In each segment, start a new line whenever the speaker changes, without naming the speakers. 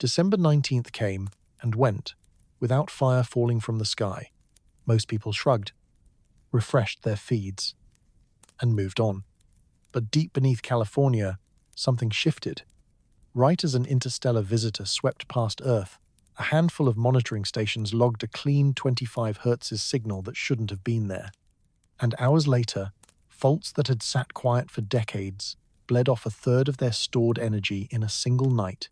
December 19th came and went, without fire falling from the sky. Most people shrugged, refreshed their feeds, and moved on. But deep beneath California, something shifted. Right as an interstellar visitor swept past Earth, a handful of monitoring stations logged a clean 25 Hz signal that shouldn't have been there. And hours later, faults that had sat quiet for decades bled off a third of their stored energy in a single night.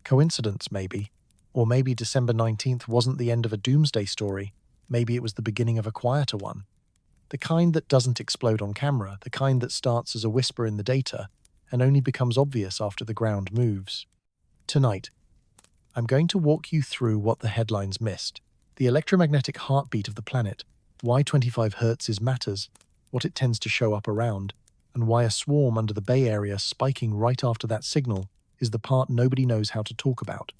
Coincidence, maybe. Or maybe December 19th wasn't the end of a doomsday story. Maybe it was the beginning of a quieter one. The kind that doesn't explode on camera, the kind that starts as a whisper in the data and only becomes obvious after the ground moves. Tonight, I'm going to walk you through what the headlines missed. The electromagnetic heartbeat of the planet, why 25 Hz matters, what it tends to show up around, and why a swarm under the Bay Area spiking right after that signal is the part nobody knows how to talk about.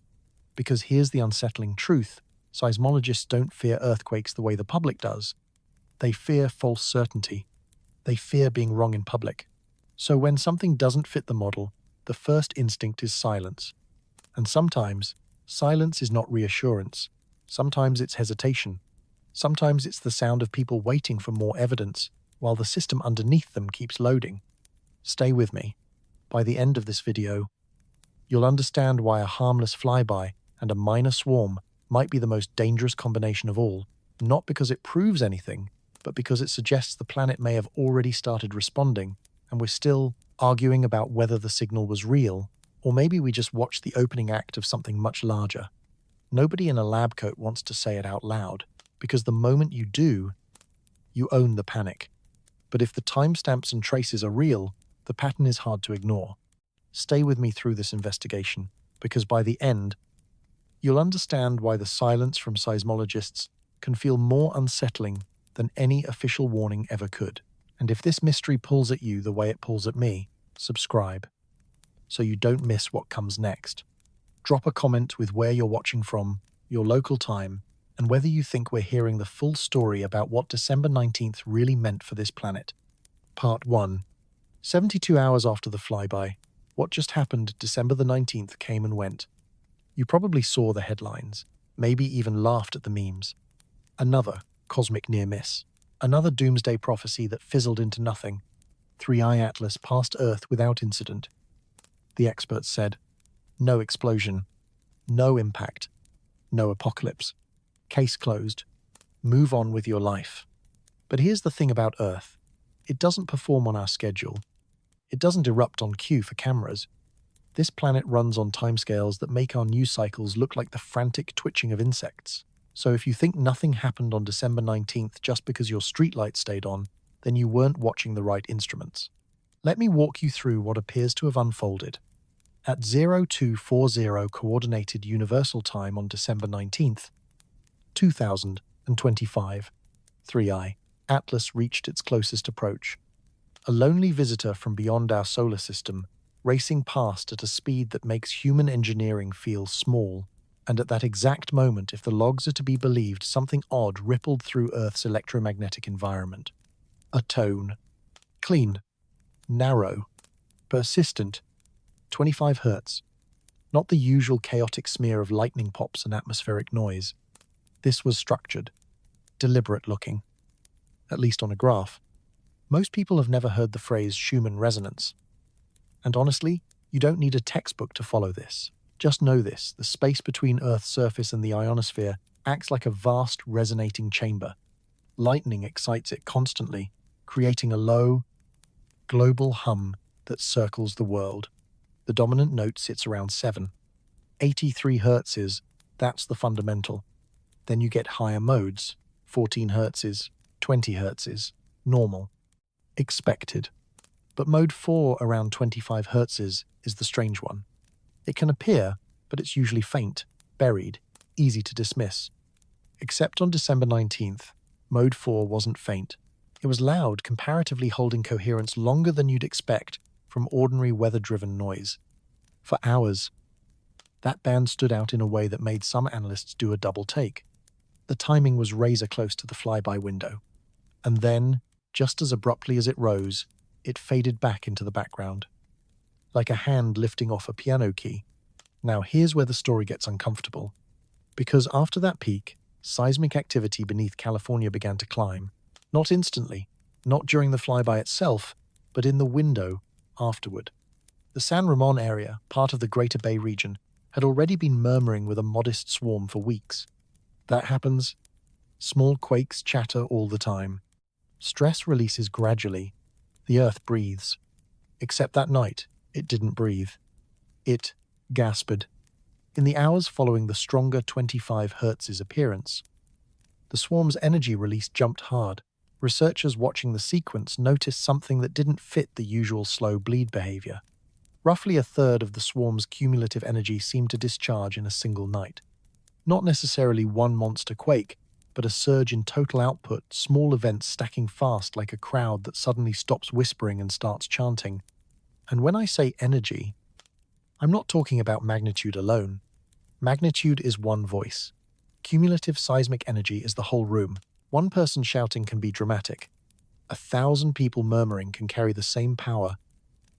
Because here's the unsettling truth: seismologists don't fear earthquakes the way the public does. They fear false certainty. They fear being wrong in public. So when something doesn't fit the model, the first instinct is silence. And sometimes, silence is not reassurance. Sometimes it's hesitation. Sometimes it's the sound of people waiting for more evidence, while the system underneath them keeps loading. Stay with me. By the end of this video, you'll understand why a harmless flyby and a minor swarm might be the most dangerous combination of all, not because it proves anything, but because it suggests the planet may have already started responding, and we're still arguing about whether the signal was real, or maybe we just watched the opening act of something much larger. Nobody in a lab coat wants to say it out loud, because the moment you do, you own the panic. But if the timestamps and traces are real, the pattern is hard to ignore. Stay with me through this investigation, because by the end, you'll understand why the silence from seismologists can feel more unsettling than any official warning ever could. And if this mystery pulls at you the way it pulls at me, subscribe, so you don't miss what comes next. Drop a comment with where you're watching from, your local time, and whether you think we're hearing the full story about what December 19th really meant for this planet. Part 1. 72 hours after the flyby, what just happened December the 19th came and went. You probably saw the headlines, maybe even laughed at the memes. Another cosmic near-miss. Another doomsday prophecy that fizzled into nothing. 3IATLAS passed Earth without incident. The experts said, no explosion, no impact, no apocalypse. Case closed. Move on with your life. But here's the thing about Earth. It doesn't perform on our schedule. It doesn't erupt on cue for cameras. This planet runs on timescales that make our news cycles look like the frantic twitching of insects. So if you think nothing happened on December 19th just because your streetlight stayed on, then you weren't watching the right instruments. Let me walk you through what appears to have unfolded. At 0240 Coordinated Universal Time on December 19th, 2025, 3IATLAS reached its closest approach. A lonely visitor from beyond our solar system, racing past at a speed that makes human engineering feel small. And at that exact moment, if the logs are to be believed, something odd rippled through Earth's electromagnetic environment. A tone. Clean. Narrow. Persistent. 25 Hz. Not the usual chaotic smear of lightning pops and atmospheric noise. This was structured. Deliberate looking. At least on a graph. Most people have never heard the phrase Schumann resonance. And honestly, you don't need a textbook to follow this. Just know this: the space between Earth's surface and the ionosphere acts like a vast resonating chamber. Lightning excites it constantly, creating a low, global hum that circles the world. The dominant note sits around 83 Hz, that's the fundamental. Then you get higher modes, 14 Hz, 20 Hz, normal, expected. But mode 4 around 25 Hz is the strange one. It can appear, but it's usually faint, buried, easy to dismiss. Except on December 19th, mode 4 wasn't faint. It was loud, comparatively holding coherence longer than you'd expect from ordinary weather-driven noise. For hours, that band stood out in a way that made some analysts do a double take. The timing was razor close to the flyby window. And then, just as abruptly as it rose, it faded back into the background. Like a hand lifting off a piano key. Now here's where the story gets uncomfortable. Because after that peak, seismic activity beneath California began to climb. Not instantly, not during the flyby itself, but in the window afterward. The San Ramon area, part of the Greater Bay region, had already been murmuring with a modest swarm for weeks. That happens. Small quakes chatter all the time. Stress releases gradually. The earth breathes. Except that night, it didn't breathe. It gasped. In the hours following the stronger 25 Hz's appearance, the swarm's energy release jumped hard. Researchers watching the sequence noticed something that didn't fit the usual slow bleed behavior. Roughly a third of the swarm's cumulative energy seemed to discharge in a single night. Not necessarily one monster quake, but a surge in total output, small events stacking fast like a crowd that suddenly stops whispering and starts chanting. And when I say energy, I'm not talking about magnitude alone. Magnitude is one voice. Cumulative seismic energy is the whole room. One person shouting can be dramatic. 1,000 people murmuring can carry the same power.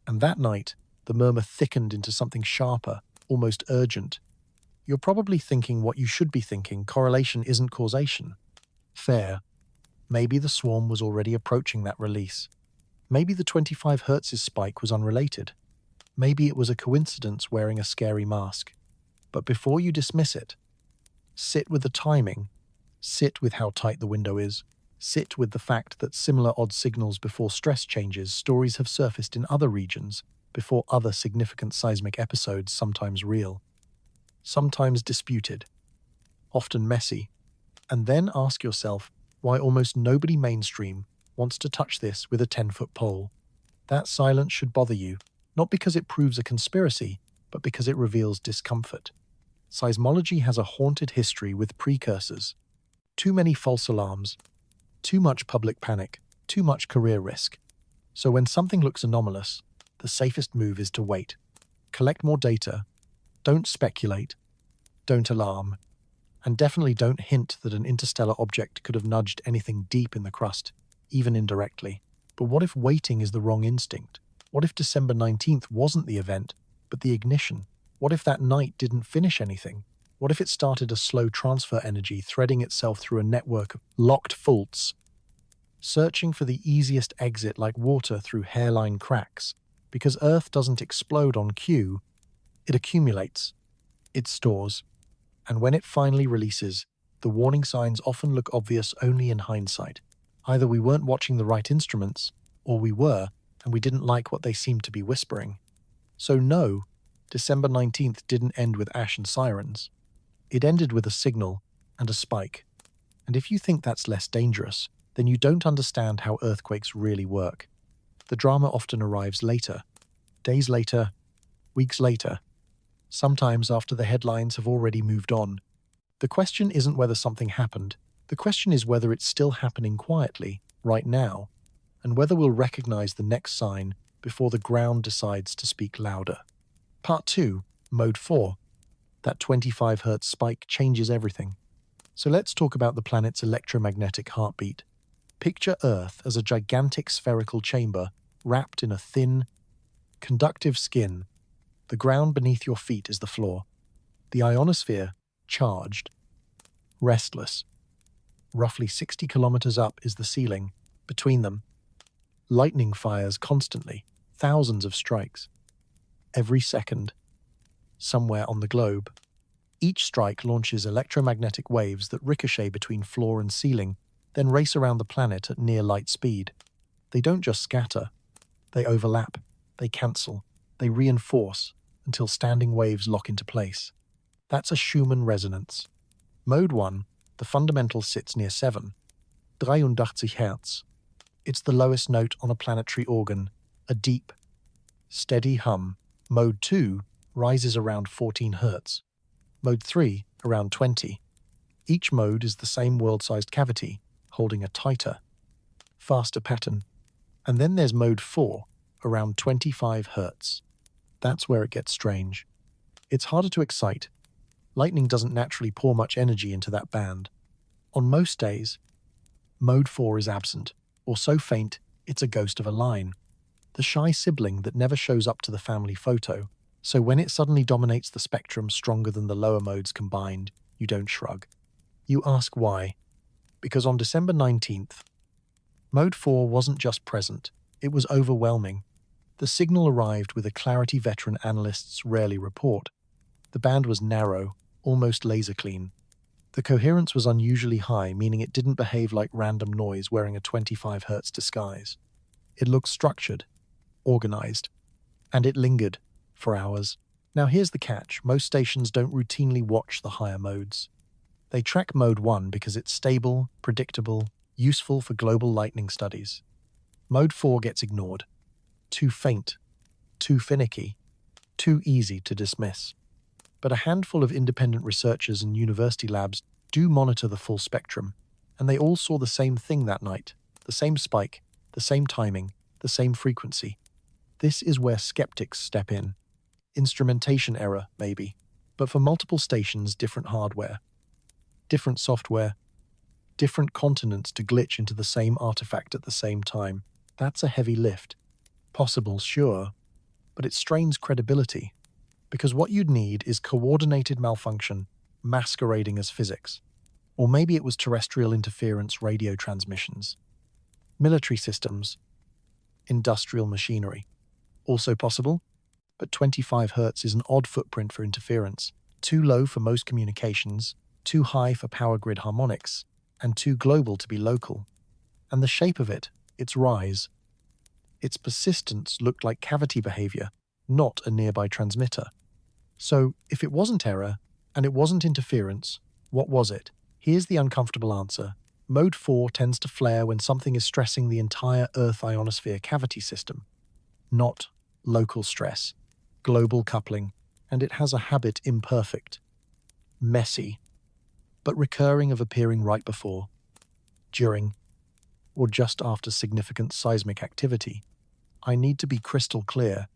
And that night, the murmur thickened into something sharper, almost urgent. You're probably thinking what you should be thinking: correlation isn't causation. Fair. Maybe the swarm was already approaching that release. Maybe the 25 Hz spike was unrelated. Maybe it was a coincidence wearing a scary mask. But before you dismiss it, sit with the timing. Sit with how tight the window is. Sit with the fact that similar odd signals before stress changes stories have surfaced in other regions, before other significant seismic episodes, sometimes real, sometimes disputed, often messy. And then ask yourself why almost nobody mainstream wants to touch this with a 10-foot pole. That silence should bother you, not because it proves a conspiracy, but because it reveals discomfort. Seismology has a haunted history with precursors. Too many false alarms, too much public panic, too much career risk. So when something looks anomalous, the safest move is to wait. Collect more data. Don't speculate. Don't alarm. And definitely don't hint that an interstellar object could have nudged anything deep in the crust, even indirectly. But what if waiting is the wrong instinct? What if December 19th wasn't the event, but the ignition? What if that night didn't finish anything? What if it started a slow transfer energy threading itself through a network of locked faults, searching for the easiest exit like water through hairline cracks? Because Earth doesn't explode on cue, it accumulates, it stores. And when it finally releases, the warning signs often look obvious only in hindsight. Either we weren't watching the right instruments, or we were, and we didn't like what they seemed to be whispering. So no, December 19th didn't end with ash and sirens. It ended with a signal and a spike. And if you think that's less dangerous, then you don't understand how earthquakes really work. The drama often arrives later, days later, weeks later, sometimes after the headlines have already moved on. The question isn't whether something happened. The question is whether it's still happening quietly, right now, and whether we'll recognize the next sign before the ground decides to speak louder. Part 2, Mode 4. That 25 Hz spike changes everything. So let's talk about the planet's electromagnetic heartbeat. Picture Earth as a gigantic spherical chamber wrapped in a thin, conductive skin. The ground beneath your feet is the floor. The ionosphere, charged, restless. Roughly 60 kilometers up is the ceiling. Between them, lightning fires constantly, thousands of strikes. Every second, somewhere on the globe. Each strike launches electromagnetic waves that ricochet between floor and ceiling, then race around the planet at near light speed. They don't just scatter. They overlap, they cancel, they reinforce until standing waves lock into place. That's a Schumann resonance. Mode 1, the fundamental sits near 7, 83 Hz. It's the lowest note on a planetary organ, a deep, steady hum. Mode 2 rises around 14 Hz. Mode 3 around 20. Each mode is the same world-sized cavity, holding a tighter, faster pattern. And then there's Mode 4, around 25 Hz. That's where it gets strange. It's harder to excite. Lightning doesn't naturally pour much energy into that band. On most days, Mode 4 is absent, or so faint it's a ghost of a line. The shy sibling that never shows up to the family photo, So when it suddenly dominates the spectrum stronger than the lower modes combined, you don't shrug. You ask why. Because on December 19th, Mode 4 wasn't just present, it was overwhelming. The signal arrived with a clarity veteran analysts rarely report. The band was narrow, almost laser clean. The coherence was unusually high, meaning it didn't behave like random noise wearing a 25 Hz disguise. It looked structured, organized, and it lingered for hours. Now here's the catch, most stations don't routinely watch the higher modes. They track Mode 1 because it's stable, predictable, useful for global lightning studies. Mode 4 gets ignored. Too faint, too finicky, too easy to dismiss. But a handful of independent researchers and university labs do monitor the full spectrum, and they all saw the same thing that night, the same spike, the same timing, the same frequency. This is where skeptics step in. Instrumentation error, maybe, but for multiple stations, different hardware, different software, different continents to glitch into the same artifact at the same time. That's a heavy lift. Possible, sure, but it strains credibility, because what you'd need is coordinated malfunction masquerading as physics. Or maybe it was terrestrial interference radio transmissions. Military systems, industrial machinery. Also possible, but 25 Hz is an odd footprint for interference, too low for most communications, too high for power grid harmonics, and too global to be local. And the shape of it, its rise, its persistence looked like cavity behavior, not a nearby transmitter. So, if it wasn't error, and it wasn't interference, what was it? Here's the uncomfortable answer. Mode 4 tends to flare when something is stressing the entire Earth ionosphere cavity system. Not local stress, global coupling, and it has a habit imperfect, messy, but recurring of appearing right before, during, or just after significant seismic activity. I need to be crystal clear.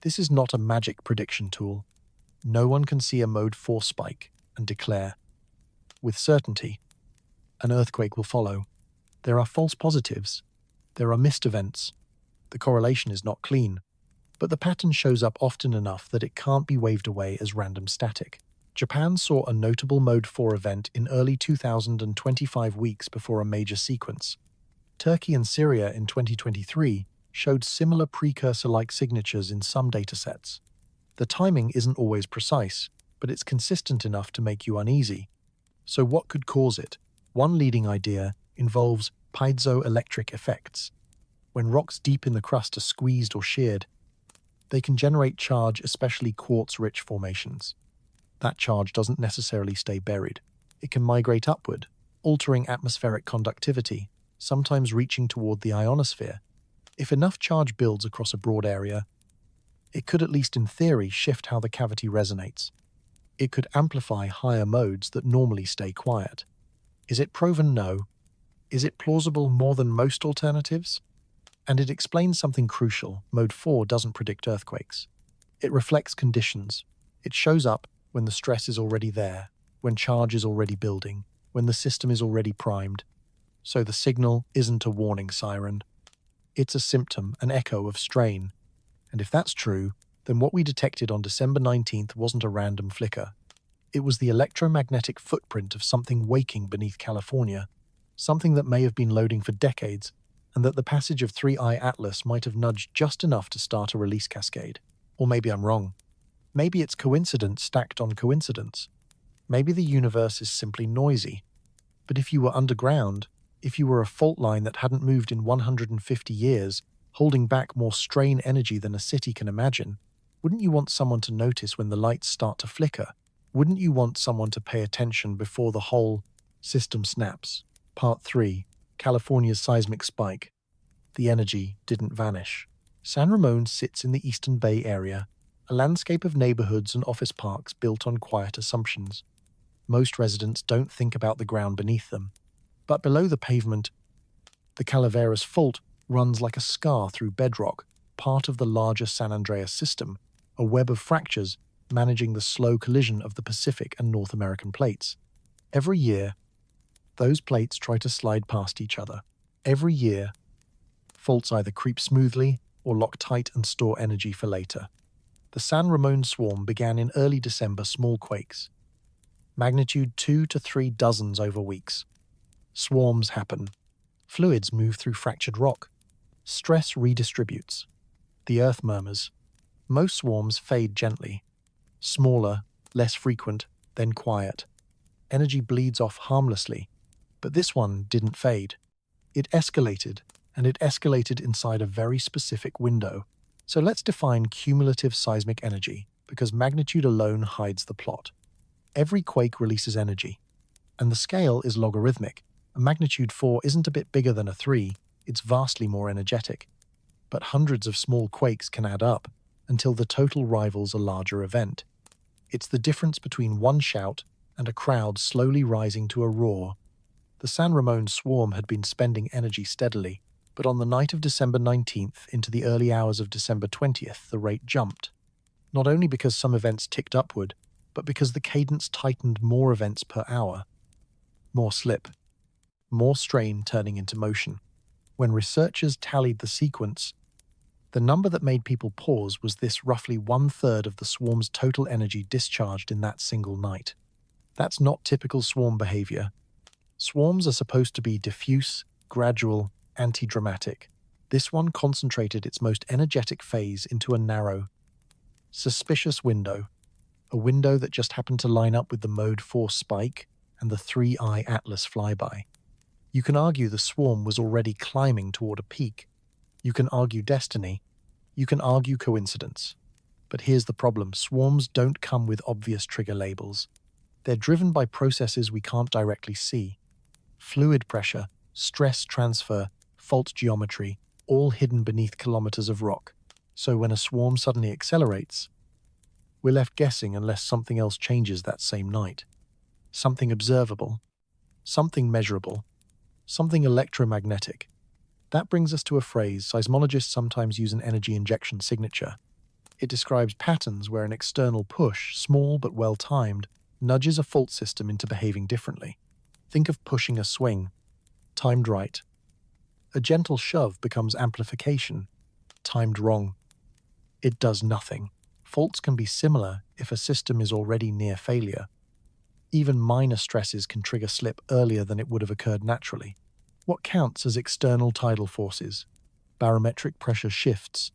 This is not a magic prediction tool. No one can see a Mode 4 spike and declare, with certainty, an earthquake will follow. There are false positives. There are missed events. The correlation is not clean, but the pattern shows up often enough that it can't be waved away as random static. Japan saw a notable Mode 4 event in early 2025 weeks before a major sequence. Turkey and Syria in 2023 showed similar precursor-like signatures in some datasets. The timing isn't always precise, but it's consistent enough to make you uneasy. So what could cause it? One leading idea involves piezoelectric effects. When rocks deep in the crust are squeezed or sheared, they can generate charge, especially quartz-rich formations. That charge doesn't necessarily stay buried. It can migrate upward, altering atmospheric conductivity, sometimes reaching toward the ionosphere. If enough charge builds across a broad area, it could at least in theory shift how the cavity resonates. It could amplify higher modes that normally stay quiet. Is it proven? No. Is it plausible more than most alternatives? And it explains something crucial. Mode 4 doesn't predict earthquakes. It reflects conditions. It shows up when the stress is already there, when charge is already building, when the system is already primed. So the signal isn't a warning siren. It's a symptom, an echo of strain. And if that's true, then what we detected on December 19th wasn't a random flicker. It was the electromagnetic footprint of something waking beneath California, something that may have been loading for decades, and that the passage of 3IATLAS might have nudged just enough to start a release cascade. Or maybe I'm wrong. Maybe it's coincidence stacked on coincidence. Maybe the universe is simply noisy. But if you were underground, if you were a fault line that hadn't moved in 150 years, holding back more strain energy than a city can imagine, wouldn't you want someone to notice when the lights start to flicker? Wouldn't you want someone to pay attention before the whole system snaps? Part 3. California's seismic spike. The energy didn't vanish. San Ramon sits in the Eastern Bay Area, a landscape of neighborhoods and office parks built on quiet assumptions. Most residents don't think about the ground beneath them. But below the pavement, the Calaveras Fault runs like a scar through bedrock, part of the larger San Andreas system, a web of fractures managing the slow collision of the Pacific and North American plates. Every year, those plates try to slide past each other. Every year, faults either creep smoothly or lock tight and store energy for later. The San Ramon swarm began in early December, small quakes. Magnitude 2 to 3 dozens over weeks. Swarms happen. Fluids move through fractured rock. Stress redistributes. The earth murmurs. Most swarms fade gently. Smaller, less frequent, then quiet. Energy bleeds off harmlessly. But this one didn't fade. It escalated, and it escalated inside a very specific window. So let's define cumulative seismic energy, because magnitude alone hides the plot. Every quake releases energy, and the scale is logarithmic. A magnitude 4 isn't a bit bigger than a 3, it's vastly more energetic. But hundreds of small quakes can add up until the total rivals a larger event. It's the difference between one shout and a crowd slowly rising to a roar. The San Ramon swarm had been spending energy steadily, but on the night of December 19th into the early hours of December 20th, the rate jumped. Not only because some events ticked upward, but because the cadence tightened, more events per hour. More slip. More strain turning into motion. When researchers tallied the sequence, the number that made people pause was this: roughly 1/3 of the swarm's total energy discharged in that single night. That's not typical swarm behavior. Swarms are supposed to be diffuse, gradual, anti-dramatic. This one concentrated its most energetic phase into a narrow, suspicious window. A window that just happened to line up with the Mode 4 spike and the 3IATLAS flyby. You can argue the swarm was already climbing toward a peak. You can argue destiny. You can argue coincidence. But here's the problem: swarms don't come with obvious trigger labels. They're driven by processes we can't directly see. Fluid pressure, stress transfer, fault geometry, all hidden beneath kilometers of rock. So when a swarm suddenly accelerates, we're left guessing unless something else changes that same night. Something observable, something measurable, something electromagnetic. That brings us to a phrase seismologists sometimes use: an energy injection signature. It describes patterns where an external push, small but well-timed, nudges a fault system into behaving differently. Think of pushing a swing, timed right. A gentle shove becomes amplification, timed wrong. It does nothing. Faults can be similar if a system is already near failure. Even minor stresses can trigger slip earlier than it would have occurred naturally. What counts as external tidal forces? Barometric pressure shifts,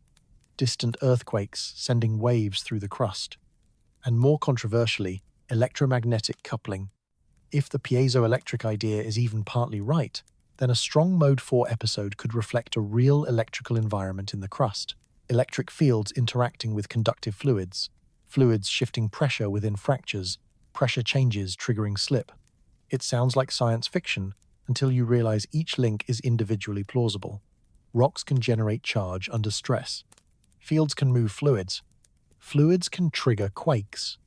distant earthquakes sending waves through the crust, and more controversially, electromagnetic coupling. If the piezoelectric idea is even partly right, then a strong Mode 4 episode could reflect a real electrical environment in the crust. Electric fields interacting with conductive fluids, fluids shifting pressure within fractures, pressure changes triggering slip. It sounds like science fiction until you realize each link is individually plausible. Rocks can generate charge under stress. Fields can move fluids. Fluids can trigger quakes.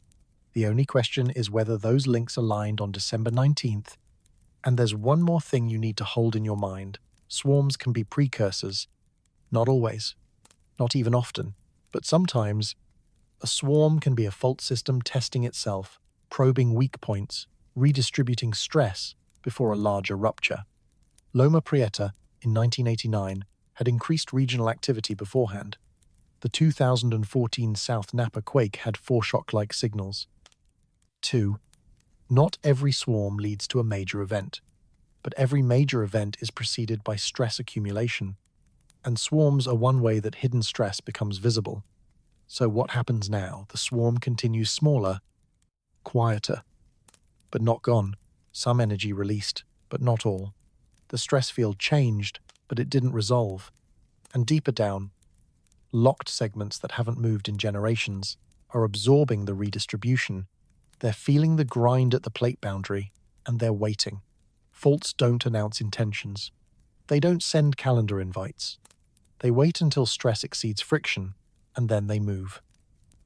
The only question is whether those links aligned on December 19th. And there's one more thing you need to hold in your mind. Swarms can be precursors. Not always. Not even often. But sometimes, a swarm can be a fault system testing itself, probing weak points, redistributing stress before a larger rupture. Loma Prieta, in 1989, had increased regional activity beforehand. The 2014 South Napa quake had foreshock-like signals. 2. Not every swarm leads to a major event, but every major event is preceded by stress accumulation, and swarms are one way that hidden stress becomes visible. So what happens now? The swarm continues smaller, quieter, but not gone. Some energy released, but not all. The stress field changed, but it didn't resolve. And deeper down, locked segments that haven't moved in generations are absorbing the redistribution. They're feeling the grind at the plate boundary, and they're waiting. Faults don't announce intentions. They don't send calendar invites. They wait until stress exceeds friction, and then they move.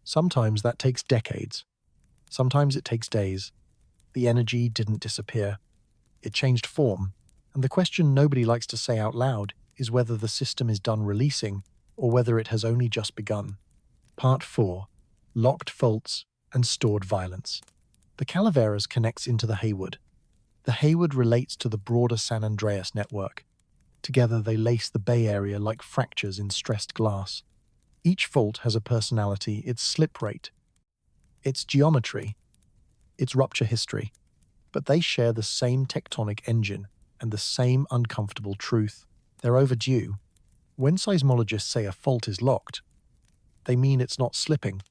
Sometimes that takes decades. Sometimes it takes days. The energy didn't disappear. It changed form, and the question nobody likes to say out loud is whether the system is done releasing or whether it has only just begun. Part 4. Locked faults and stored violence. The Calaveras connects into the Hayward. The Hayward relates to the broader San Andreas network. Together they lace the Bay Area like fractures in stressed glass. Each fault has a personality, its slip rate, its geometry, its rupture history, but they share the same tectonic engine and the same uncomfortable truth. They're overdue. When seismologists say a fault is locked, they mean it's not slipping.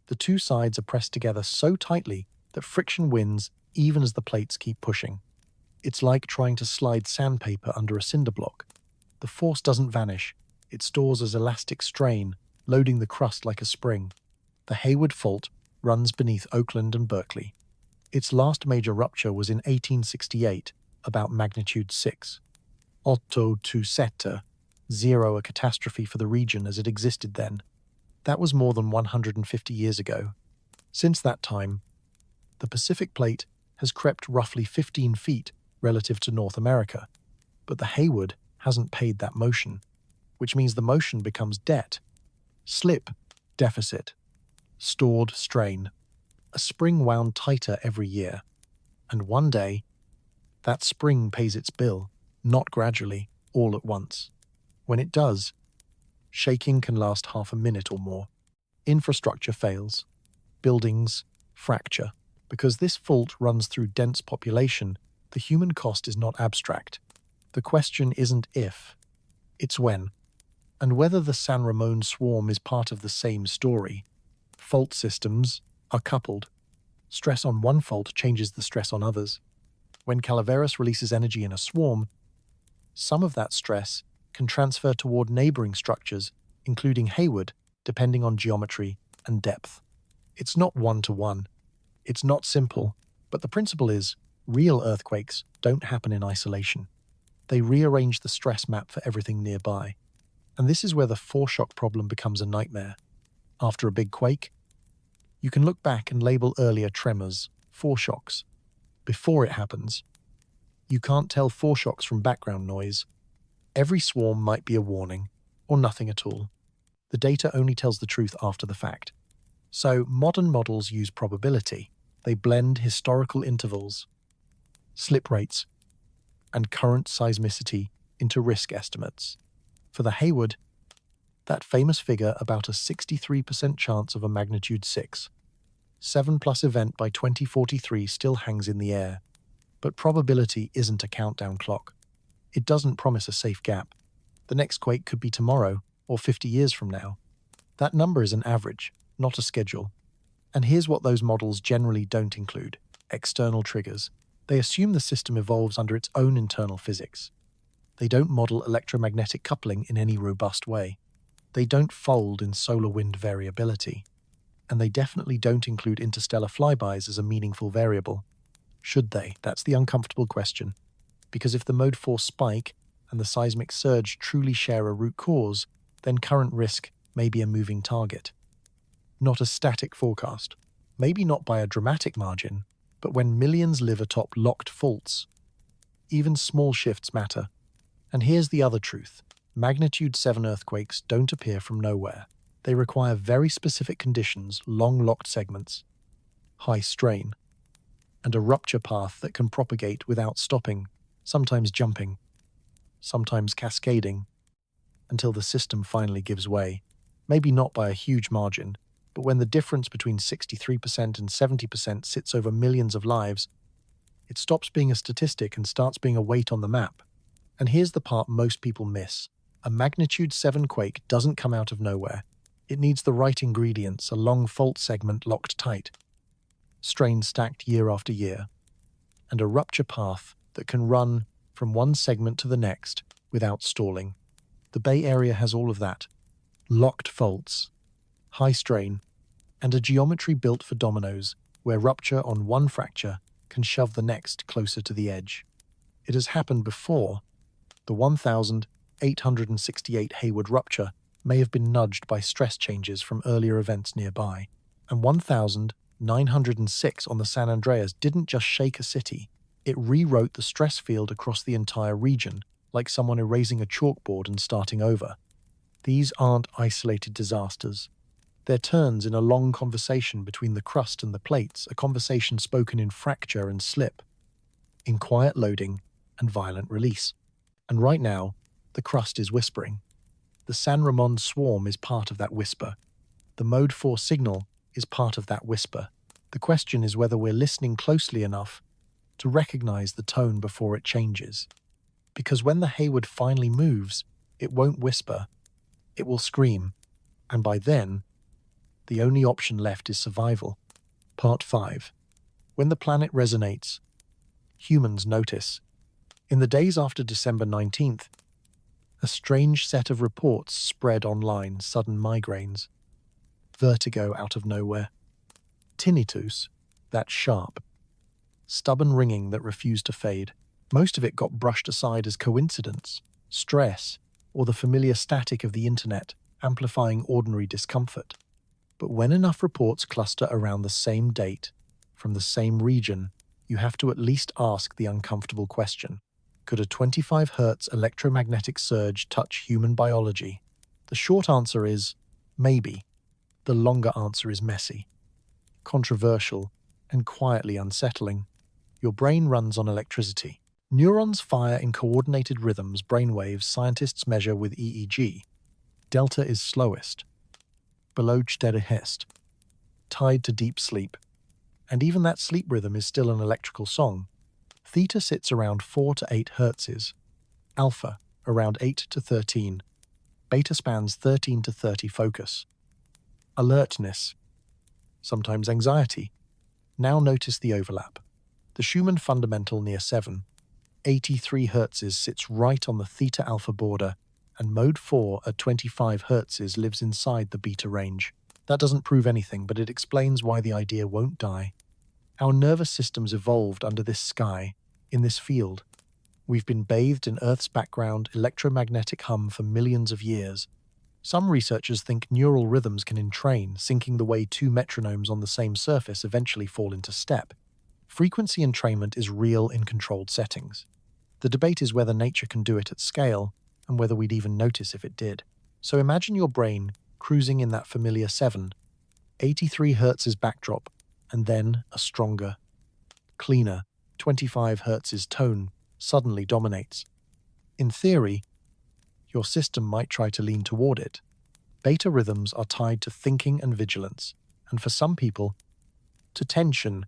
The two sides are pressed together so tightly that friction wins even as the plates keep pushing. It's like trying to slide sandpaper under a cinder block. The force doesn't vanish. It stores as elastic strain, loading the crust like a spring. The Hayward Fault runs beneath Oakland and Berkeley. Its last major rupture was in 1868, about magnitude 6. Otto to Seta, 0, a catastrophe for the region as it existed then. That was more than 150 years ago. Since that time, the Pacific Plate has crept roughly 15 feet relative to North America, but the Hayward hasn't paid that motion, which means the motion becomes debt. Slip, deficit, stored strain, a spring wound tighter every year, and one day, that spring pays its bill, not gradually, all at once. When it does, shaking can last half a minute or more. Infrastructure fails. Buildings fracture. Because this fault runs through dense population, the human cost is not abstract. The question isn't if, it's when. And whether the San Ramon swarm is part of the same story. Fault systems are coupled. Stress on one fault changes the stress on others. When Calaveras releases energy in a swarm, some of that stress can transfer toward neighboring structures, including Hayward, depending on geometry and depth. It's not one-to-one. It's not simple, but the principle is, real earthquakes don't happen in isolation. They rearrange the stress map for everything nearby. And this is where the foreshock problem becomes a nightmare. After a big quake, you can look back and label earlier tremors, foreshocks. Before it happens, you can't tell foreshocks from background noise. Every swarm might be a warning, or nothing at all. The data only tells the truth after the fact. So modern models use probability. They blend historical intervals, slip rates, and current seismicity into risk estimates. For the Hayward, that famous figure about a 63% chance of a magnitude 6, 7+ event by 2043 still hangs in the air. But probability isn't a countdown clock. It doesn't promise a safe gap. The next quake could be tomorrow or 50 years from now. That number is an average, not a schedule. And here's what those models generally don't include: external triggers. They assume the system evolves under its own internal physics. They don't model electromagnetic coupling in any robust way. They don't fold in solar wind variability. And they definitely don't include interstellar flybys as a meaningful variable. Should they? That's the uncomfortable question. Because if the mode force spike and the seismic surge truly share a root cause, then current risk may be a moving target, not a static forecast. Maybe not by a dramatic margin, but when millions live atop locked faults, even small shifts matter. And here's the other truth. Magnitude 7 earthquakes don't appear from nowhere. They require very specific conditions, long locked segments, high strain, and a rupture path that can propagate without stopping, sometimes jumping, sometimes cascading, until the system finally gives way. Maybe not by a huge margin, but when the difference between 63% and 70% sits over millions of lives, it stops being a statistic and starts being a weight on the map. And here's the part most people miss. A magnitude 7 quake doesn't come out of nowhere. It needs the right ingredients, a long fault segment locked tight, strain stacked year after year, and a rupture path that can run from one segment to the next without stalling. The Bay Area has all of that. Locked faults, high strain, and a geometry built for dominoes, where rupture on one fracture can shove the next closer to the edge. It has happened before. The 1868 Hayward rupture may have been nudged by stress changes from earlier events nearby, and 1906 on the San Andreas didn't just shake a city, it rewrote the stress field across the entire region, like someone erasing a chalkboard and starting over. These aren't isolated disasters. They're turns in a long conversation between the crust and the plates, a conversation spoken in fracture and slip, in quiet loading and violent release. And right now, the crust is whispering. The San Ramon swarm is part of that whisper. The Mode 4 signal is part of that whisper. The question is whether we're listening closely enough to recognize the tone before it changes. Because when the Hayward finally moves, it won't whisper, it will scream, and by then, the only option left is survival. Part 5. When the planet resonates, humans notice. In the days after December 19th, a strange set of reports spread online: sudden migraines, vertigo out of nowhere, tinnitus, that sharp, stubborn ringing that refused to fade. Most of it got brushed aside as coincidence, stress, or the familiar static of the internet, amplifying ordinary discomfort. But when enough reports cluster around the same date, from the same region, you have to at least ask the uncomfortable question: could a 25 Hz electromagnetic surge touch human biology? The short answer is maybe. The longer answer is messy, controversial, and quietly unsettling. Your brain runs on electricity. Neurons fire in coordinated rhythms, brainwaves scientists measure with EEG. Delta is slowest, below Steady-Hest, tied to deep sleep. And even that sleep rhythm is still an electrical song. Theta sits around 4 to 8 Hz, alpha around 8 to 13, beta spans 13 to 30. Focus, alertness, sometimes anxiety. Now notice the overlap. The Schumann fundamental near 7, 83 Hz sits right on the theta alpha border, and mode 4 at 25 Hz lives inside the beta range. That doesn't prove anything, but it explains why the idea won't die. Our nervous systems evolved under this sky, in this field. We've been bathed in Earth's background electromagnetic hum for millions of years. Some researchers think neural rhythms can entrain, syncing the way two metronomes on the same surface eventually fall into step. Frequency entrainment is real in controlled settings. The debate is whether nature can do it at scale, and whether we'd even notice if it did. So imagine your brain cruising in that familiar 7, 83 Hz backdrop, and then a stronger, cleaner, 25 Hz tone suddenly dominates. In theory, your system might try to lean toward it. Beta rhythms are tied to thinking and vigilance, and for some people, to tension.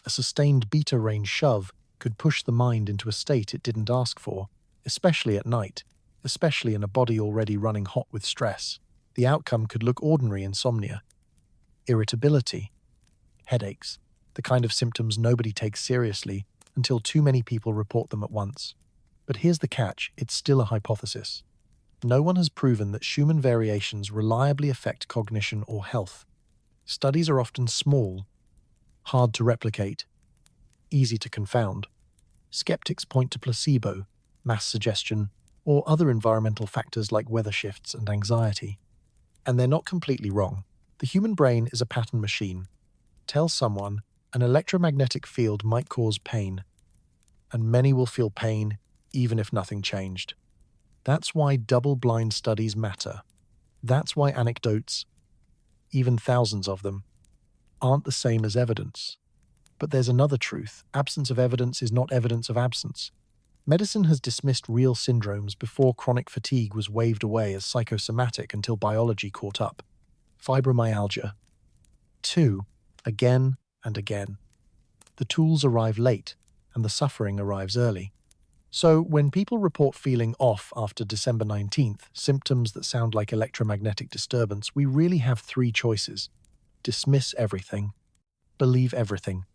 A sustained beta range shove could push the mind into a state it didn't ask for, especially at night, especially in a body already running hot with stress. The outcome could look ordinary: insomnia, irritability, headaches, the kind of symptoms nobody takes seriously until too many people report them at once. But here's the catch: it's still a hypothesis. No one has proven that Schumann variations reliably affect cognition or health. Studies are often small, hard to replicate, easy to confound. Skeptics point to placebo, mass suggestion, or other environmental factors like weather shifts and anxiety. And they're not completely wrong. The human brain is a pattern machine. Tell someone an electromagnetic field might cause pain, and many will feel pain even if nothing changed. That's why double-blind studies matter. That's why anecdotes, even thousands of them, aren't the same as evidence. But there's another truth: absence of evidence is not evidence of absence. Medicine has dismissed real syndromes before chronic fatigue was waved away as psychosomatic until biology caught up. Fibromyalgia. 2. Again and again. The tools arrive late, and the suffering arrives early. So, when people report feeling off after December 19th, symptoms that sound like electromagnetic disturbance, we really have three choices: dismiss everything, believe everything,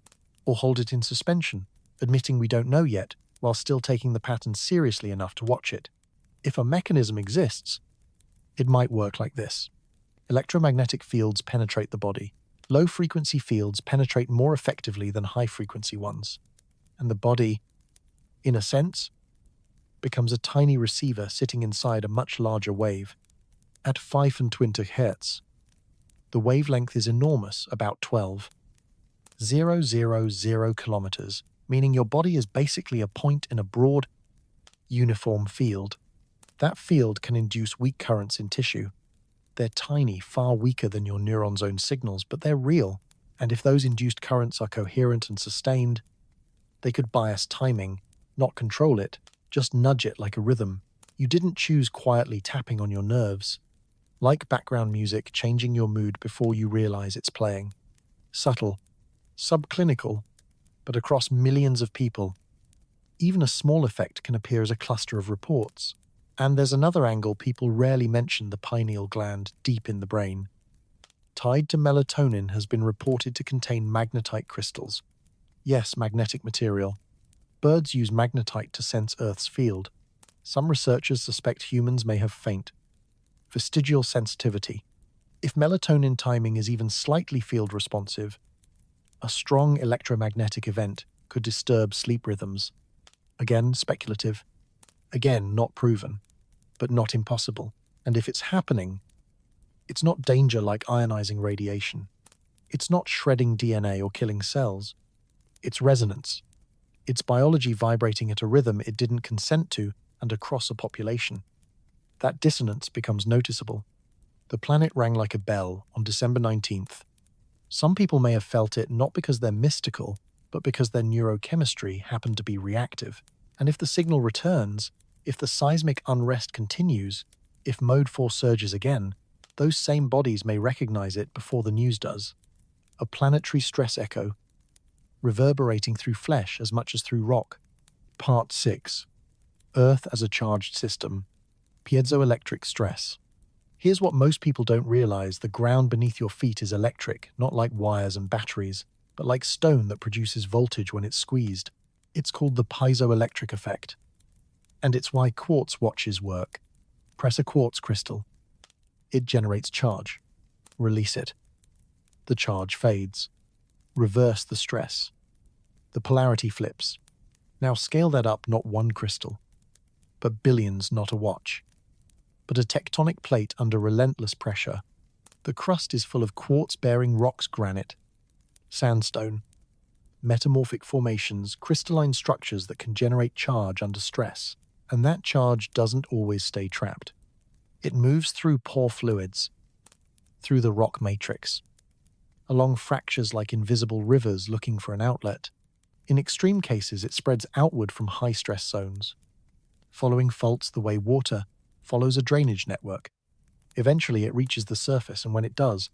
or hold it in suspension, admitting we don't know yet, while still taking the pattern seriously enough to watch it. If a mechanism exists, it might work like this. Electromagnetic fields penetrate the body. Low-frequency fields penetrate more effectively than high-frequency ones. And the body, in a sense, becomes a tiny receiver sitting inside a much larger wave. At 25 Hz, the wavelength is enormous, about 12,000 kilometers, meaning your body is basically a point in a broad, uniform field. That field can induce weak currents in tissue. They're tiny, far weaker than your neuron's own signals, but they're real. And if those induced currents are coherent and sustained, they could bias timing, not control it, just nudge it like a rhythm. You didn't choose quietly tapping on your nerves, like background music changing your mood before you realize it's playing. Subtle, subclinical, but across millions of people, even a small effect can appear as a cluster of reports. And there's another angle people rarely mention: the pineal gland deep in the brain. Tied to melatonin has been reported to contain magnetite crystals. Yes, magnetic material. Birds use magnetite to sense Earth's field. Some researchers suspect humans may have faint, vestigial sensitivity. If melatonin timing is even slightly field responsive, a strong electromagnetic event could disturb sleep rhythms. Again, speculative. Again, not proven, but not impossible. And if it's happening, it's not danger like ionizing radiation. It's not shredding DNA or killing cells. It's resonance. It's biology vibrating at a rhythm it didn't consent to and across a population. That dissonance becomes noticeable. The planet rang like a bell on December 19th. Some people may have felt it not because they're mystical, but because their neurochemistry happened to be reactive. And if the signal returns, if the seismic unrest continues, if mode 4 surges again, those same bodies may recognize it before the news does. A planetary stress echo, reverberating through flesh as much as through rock. Part 6. Earth as a charged system. Piezoelectric stress. Here's what most people don't realize: the ground beneath your feet is electric, not like wires and batteries, but like stone that produces voltage when it's squeezed. It's called the piezoelectric effect. And it's why quartz watches work. Press a quartz crystal. It generates charge. Release it. The charge fades. Reverse the stress. The polarity flips. Now scale that up, not one crystal, but billions, not a watch, but a tectonic plate under relentless pressure. The crust is full of quartz-bearing rocks, granite, sandstone, metamorphic formations, crystalline structures that can generate charge under stress. And that charge doesn't always stay trapped. It moves through pore fluids, through the rock matrix, along fractures like invisible rivers looking for an outlet. In extreme cases, it spreads outward from high-stress zones, following faults the way water follows a drainage network. Eventually, it reaches the surface, and when it does,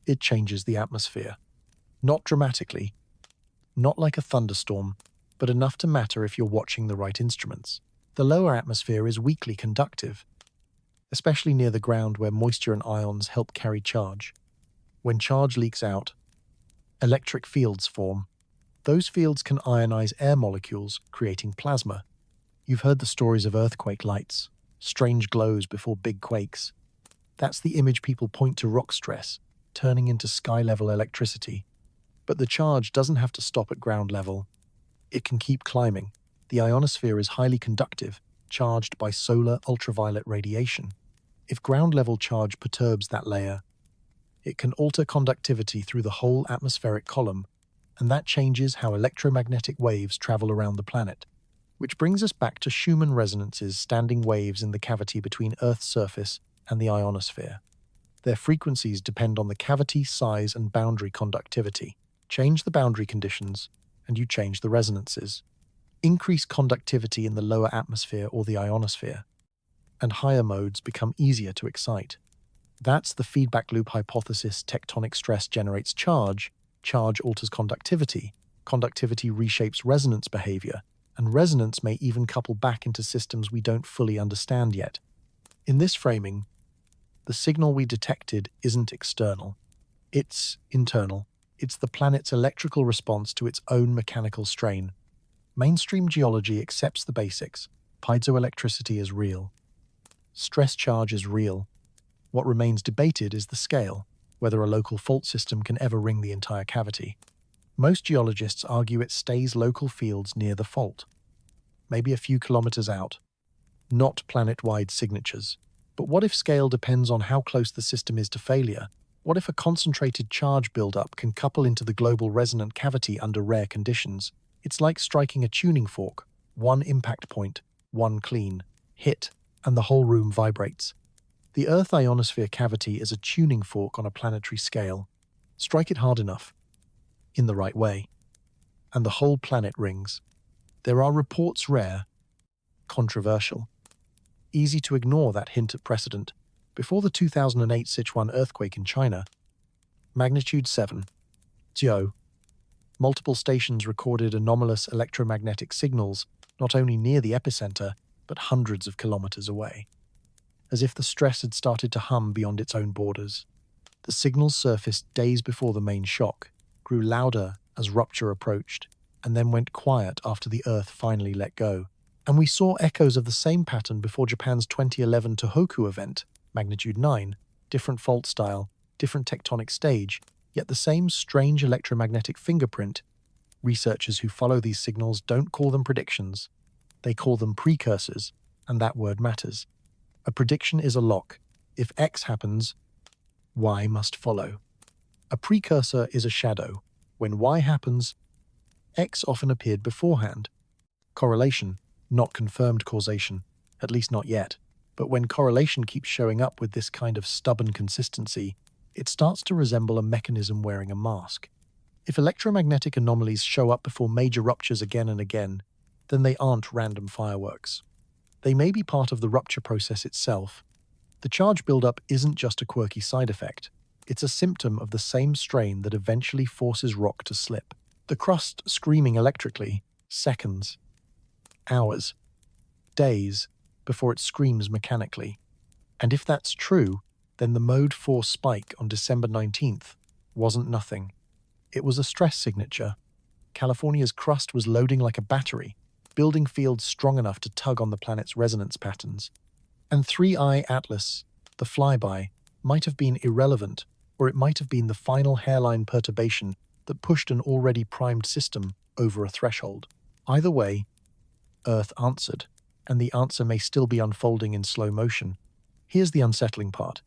it changes the atmosphere. Not dramatically, not like a thunderstorm, but enough to matter if you're watching the right instruments. The lower atmosphere is weakly conductive, especially near the ground where moisture and ions help carry charge. When charge leaks out, electric fields form. Those fields can ionize air molecules, creating plasma. You've heard the stories of earthquake lights, strange glows before big quakes. That's the image people point to rock stress, turning into sky-level electricity. But the charge doesn't have to stop at ground level. It can keep climbing. The ionosphere is highly conductive, charged by solar ultraviolet radiation. If ground-level charge perturbs that layer, it can alter conductivity through the whole atmospheric column, and that changes how electromagnetic waves travel around the planet. Which brings us back to Schumann resonances, standing waves in the cavity between Earth's surface and the ionosphere. Their frequencies depend on the cavity, size, and boundary conductivity. Change the boundary conditions, and you change the resonances. Increase conductivity in the lower atmosphere or the ionosphere, and higher modes become easier to excite. That's the feedback loop hypothesis. Tectonic stress generates charge, charge alters conductivity, conductivity reshapes resonance behavior, and resonance may even couple back into systems we don't fully understand yet. In this framing, the signal we detected isn't external. It's internal. It's the planet's electrical response to its own mechanical strain. Mainstream geology accepts the basics. Piezoelectricity is real. Stress charge is real. What remains debated is the scale, whether a local fault system can ever ring the entire cavity. Most geologists argue it stays local fields near the fault, maybe a few kilometers out, not planet-wide signatures. But what if scale depends on how close the system is to failure? What if a concentrated charge buildup can couple into the global resonant cavity under rare conditions? It's like striking a tuning fork. One impact point, one clean hit, and the whole room vibrates. The Earth ionosphere cavity is a tuning fork on a planetary scale. Strike it hard enough, in the right way, and the whole planet rings. There are reports, rare, controversial, Easy to ignore that hint at precedent. Before the 2008 Sichuan earthquake in China, magnitude 7.0, multiple stations recorded anomalous electromagnetic signals not only near the epicenter, but hundreds of kilometers away. As if the stress had started to hum beyond its own borders. The signals surfaced days before the main shock, grew louder as rupture approached, and then went quiet after the Earth finally let go. And we saw echoes of the same pattern before Japan's 2011 Tohoku event, magnitude 9, different fault style, different tectonic stage, yet the same strange electromagnetic fingerprint. Researchers who follow these signals don't call them predictions. They call them precursors, and that word matters. A prediction is a lock. If X happens, Y must follow. A precursor is a shadow. When Y happens, X often appeared beforehand. Correlation, not confirmed causation, at least not yet. But when correlation keeps showing up with this kind of stubborn consistency, it starts to resemble a mechanism wearing a mask. If electromagnetic anomalies show up before major ruptures again and again, then they aren't random fireworks. They may be part of the rupture process itself. The charge buildup isn't just a quirky side effect. It's a symptom of the same strain that eventually forces rock to slip. The crust screaming electrically, seconds, hours, days, before it screams mechanically. And if that's true, then the Mode 4 spike on December 19th wasn't nothing. It was a stress signature. California's crust was loading like a battery, building fields strong enough to tug on the planet's resonance patterns. And 3IATLAS, the flyby, might have been irrelevant, or it might have been the final hairline perturbation that pushed an already primed system over a threshold. Either way, Earth answered, and the answer may still be unfolding in slow motion. Here's the unsettling part.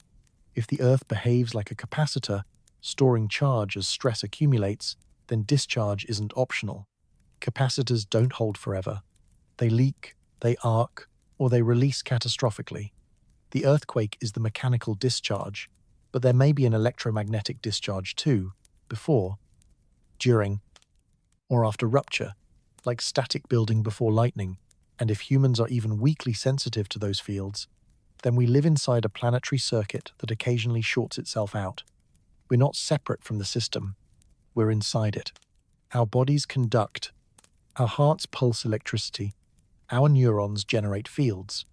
If the Earth behaves like a capacitor, storing charge as stress accumulates, then discharge isn't optional. Capacitors don't hold forever. They leak, they arc, or they release catastrophically. The earthquake is the mechanical discharge, but there may be an electromagnetic discharge too, before, during, or after rupture, like static building before lightning. And if humans are even weakly sensitive to those fields, then we live inside a planetary circuit that occasionally shorts itself out. We're not separate from the system. We're inside it. Our bodies conduct. Our hearts pulse electricity. Our neurons generate fields.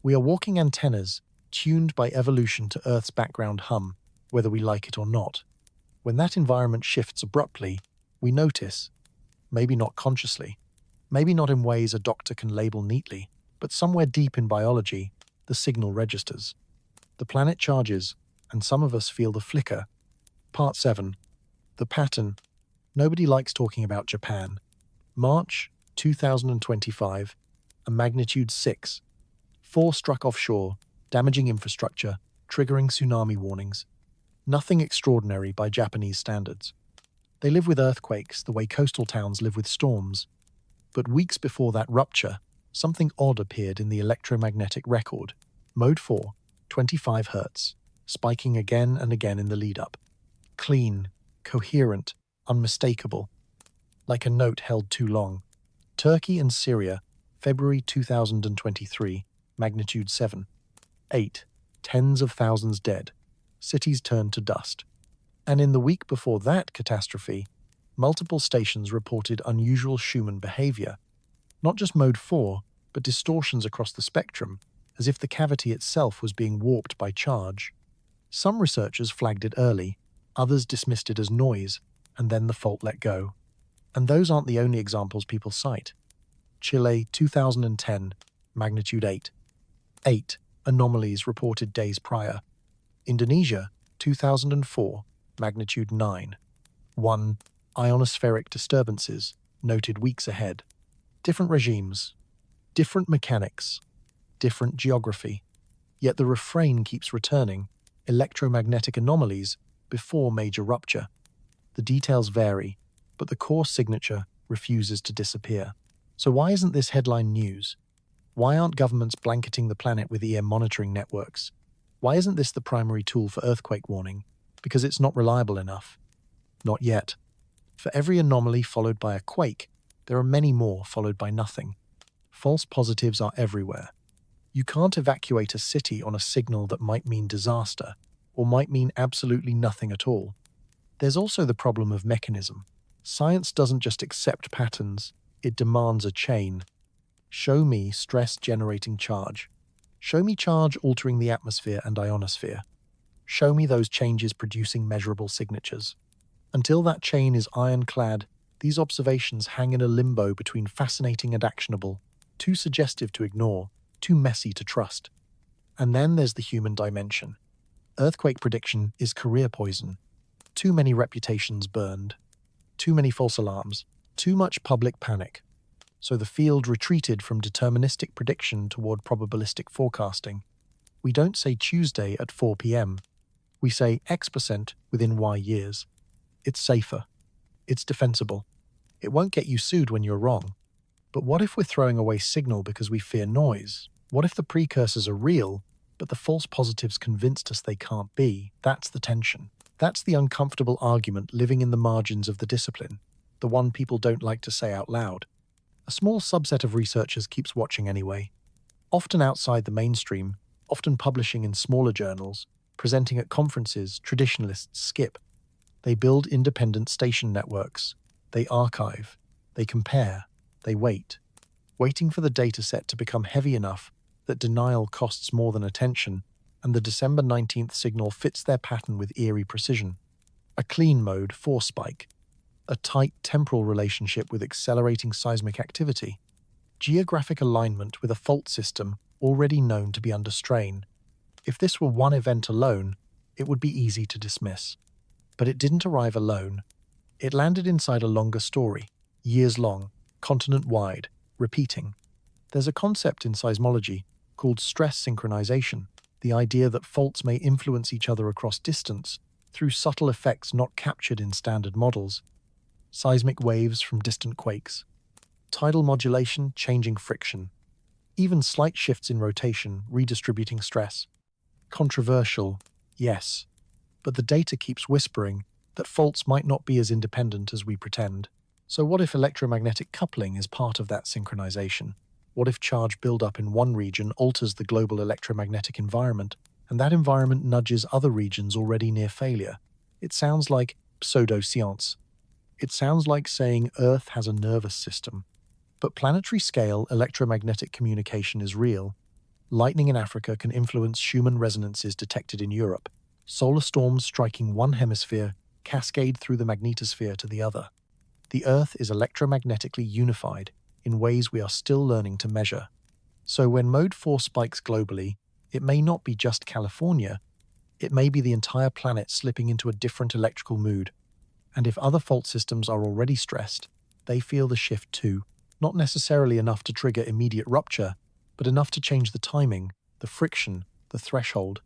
We are walking antennas, tuned by evolution to Earth's background hum, whether we like it or not. When that environment shifts abruptly, we notice, maybe not consciously, maybe not in ways a doctor can label neatly, but somewhere deep in biology, the signal registers. The planet charges, and some of us feel the flicker. Part 7. The pattern. Nobody likes talking about Japan. March 2025, a magnitude 6. 4 struck offshore, damaging infrastructure, triggering tsunami warnings. Nothing extraordinary by Japanese standards. They live with earthquakes the way coastal towns live with storms. But weeks before that rupture, something odd appeared in the electromagnetic record. Mode 4, 25 Hz, spiking again and again in the lead-up. Clean, coherent, unmistakable, like a note held too long. Turkey and Syria, February 2023, magnitude 7. 8. Tens of thousands dead. Cities turned to dust. And in the week before that catastrophe, multiple stations reported unusual Schumann behavior. Not just mode 4, but distortions across the spectrum, as if the cavity itself was being warped by charge. Some researchers flagged it early, others dismissed it as noise, and then the fault let go. And those aren't the only examples people cite. Chile, 2010, magnitude 8. 8 anomalies reported days prior. Indonesia, 2004, magnitude 9. 1 ionospheric disturbances, noted weeks ahead. Different regimes, different mechanics, different geography. Yet the refrain keeps returning, electromagnetic anomalies before major rupture. The details vary, but the core signature refuses to disappear. So why isn't this headline news? Why aren't governments blanketing the planet with EM monitoring networks? Why isn't this the primary tool for earthquake warning? Because it's not reliable enough. Not yet. For every anomaly followed by a quake, there are many more followed by nothing. False positives are everywhere. You can't evacuate a city on a signal that might mean disaster, or might mean absolutely nothing at all. There's also the problem of mechanism. Science doesn't just accept patterns, it demands a chain. Show me stress-generating charge. Show me charge altering the atmosphere and ionosphere. Show me those changes producing measurable signatures. Until that chain is ironclad, these observations hang in a limbo between fascinating and actionable, too suggestive to ignore, too messy to trust. And then there's the human dimension. Earthquake prediction is career poison. Too many reputations burned. Too many false alarms. Too much public panic. So the field retreated from deterministic prediction toward probabilistic forecasting. We don't say Tuesday at 4 p.m. We say X% within Y years. It's safer. It's defensible. It won't get you sued when you're wrong. But what if we're throwing away signal because we fear noise? What if the precursors are real, but the false positives convinced us they can't be? That's the tension. That's the uncomfortable argument living in the margins of the discipline, the one people don't like to say out loud. A small subset of researchers keeps watching anyway, often outside the mainstream, often publishing in smaller journals, presenting at conferences traditionalists skip. They build independent station networks. They archive. They compare. They wait. Waiting for the dataset to become heavy enough that denial costs more than attention, and the December 19th signal fits their pattern with eerie precision. A clean mode force spike. A tight temporal relationship with accelerating seismic activity. Geographic alignment with a fault system already known to be under strain. If this were one event alone, it would be easy to dismiss. But it didn't arrive alone. It landed inside a longer story, years long, continent-wide, repeating. There's a concept in seismology called stress synchronization, the idea that faults may influence each other across distance through subtle effects not captured in standard models. Seismic waves from distant quakes. Tidal modulation changing friction. Even slight shifts in rotation redistributing stress. Controversial, yes. But the data keeps whispering that faults might not be as independent as we pretend. So what if electromagnetic coupling is part of that synchronization? What if charge buildup in one region alters the global electromagnetic environment, and that environment nudges other regions already near failure? It sounds like pseudoscience. It sounds like saying Earth has a nervous system. But planetary scale electromagnetic communication is real. Lightning in Africa can influence Schumann resonances detected in Europe. Solar storms striking one hemisphere cascade through the magnetosphere to the other. The Earth is electromagnetically unified in ways we are still learning to measure. So when mode 4 spikes globally, it may not be just California, it may be the entire planet slipping into a different electrical mood. And if other fault systems are already stressed, they feel the shift too. Not necessarily enough to trigger immediate rupture, but enough to change the timing, the friction, the threshold.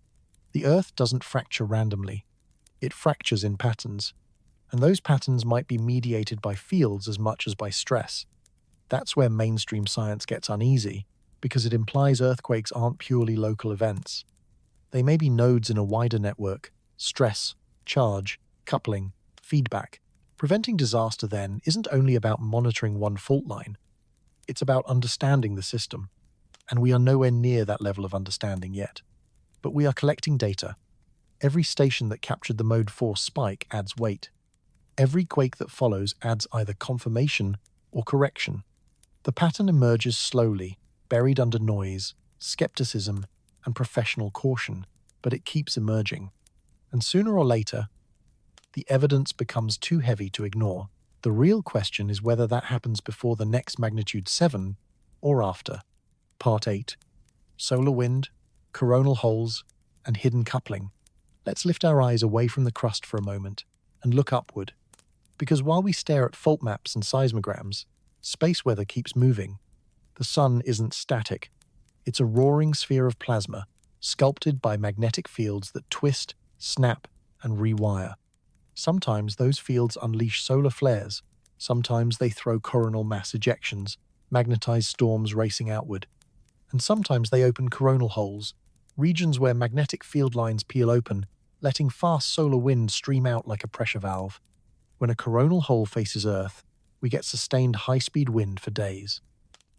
The Earth doesn't fracture randomly. It fractures in patterns. And those patterns might be mediated by fields as much as by stress. That's where mainstream science gets uneasy, because it implies earthquakes aren't purely local events. They may be nodes in a wider network: stress, charge, coupling, feedback. Preventing disaster, then, isn't only about monitoring one fault line. It's about understanding the system. And we are nowhere near that level of understanding yet. But we are collecting data. Every station that captured the mode 4 spike adds weight. Every quake that follows adds either confirmation or correction. The pattern emerges slowly, buried under noise, skepticism, and professional caution, but it keeps emerging. And sooner or later, the evidence becomes too heavy to ignore. The real question is whether that happens before the next magnitude 7 or after. Part 8. Solar wind, coronal holes, and hidden coupling. Let's lift our eyes away from the crust for a moment and look upward. Because while we stare at fault maps and seismograms, space weather keeps moving. The sun isn't static. It's a roaring sphere of plasma, sculpted by magnetic fields that twist, snap, and rewire. Sometimes those fields unleash solar flares. Sometimes they throw coronal mass ejections, magnetized storms racing outward. And sometimes they open coronal holes, regions where magnetic field lines peel open, letting fast solar wind stream out like a pressure valve. When a coronal hole faces Earth, we get sustained high-speed wind for days.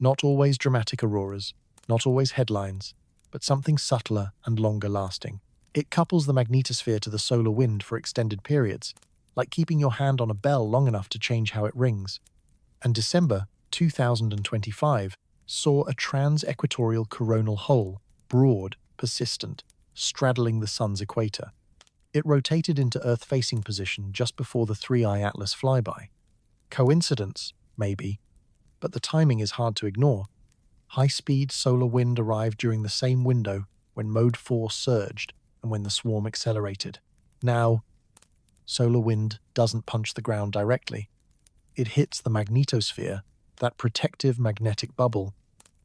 Not always dramatic auroras, Not always headlines, but something subtler and longer lasting. It couples the magnetosphere to the solar wind for extended periods, like keeping your hand on a bell long enough to change how it rings. And December 2025 saw a trans-equatorial coronal hole, broad, persistent, straddling the sun's equator. It rotated into Earth-facing position just before the 3IATLAS flyby. Coincidence? Maybe. But the timing is hard to ignore. High-speed solar wind arrived during the same window when Mode 4 surged and when the swarm accelerated. Now, solar wind doesn't punch the ground directly. It hits the magnetosphere, that protective magnetic bubble.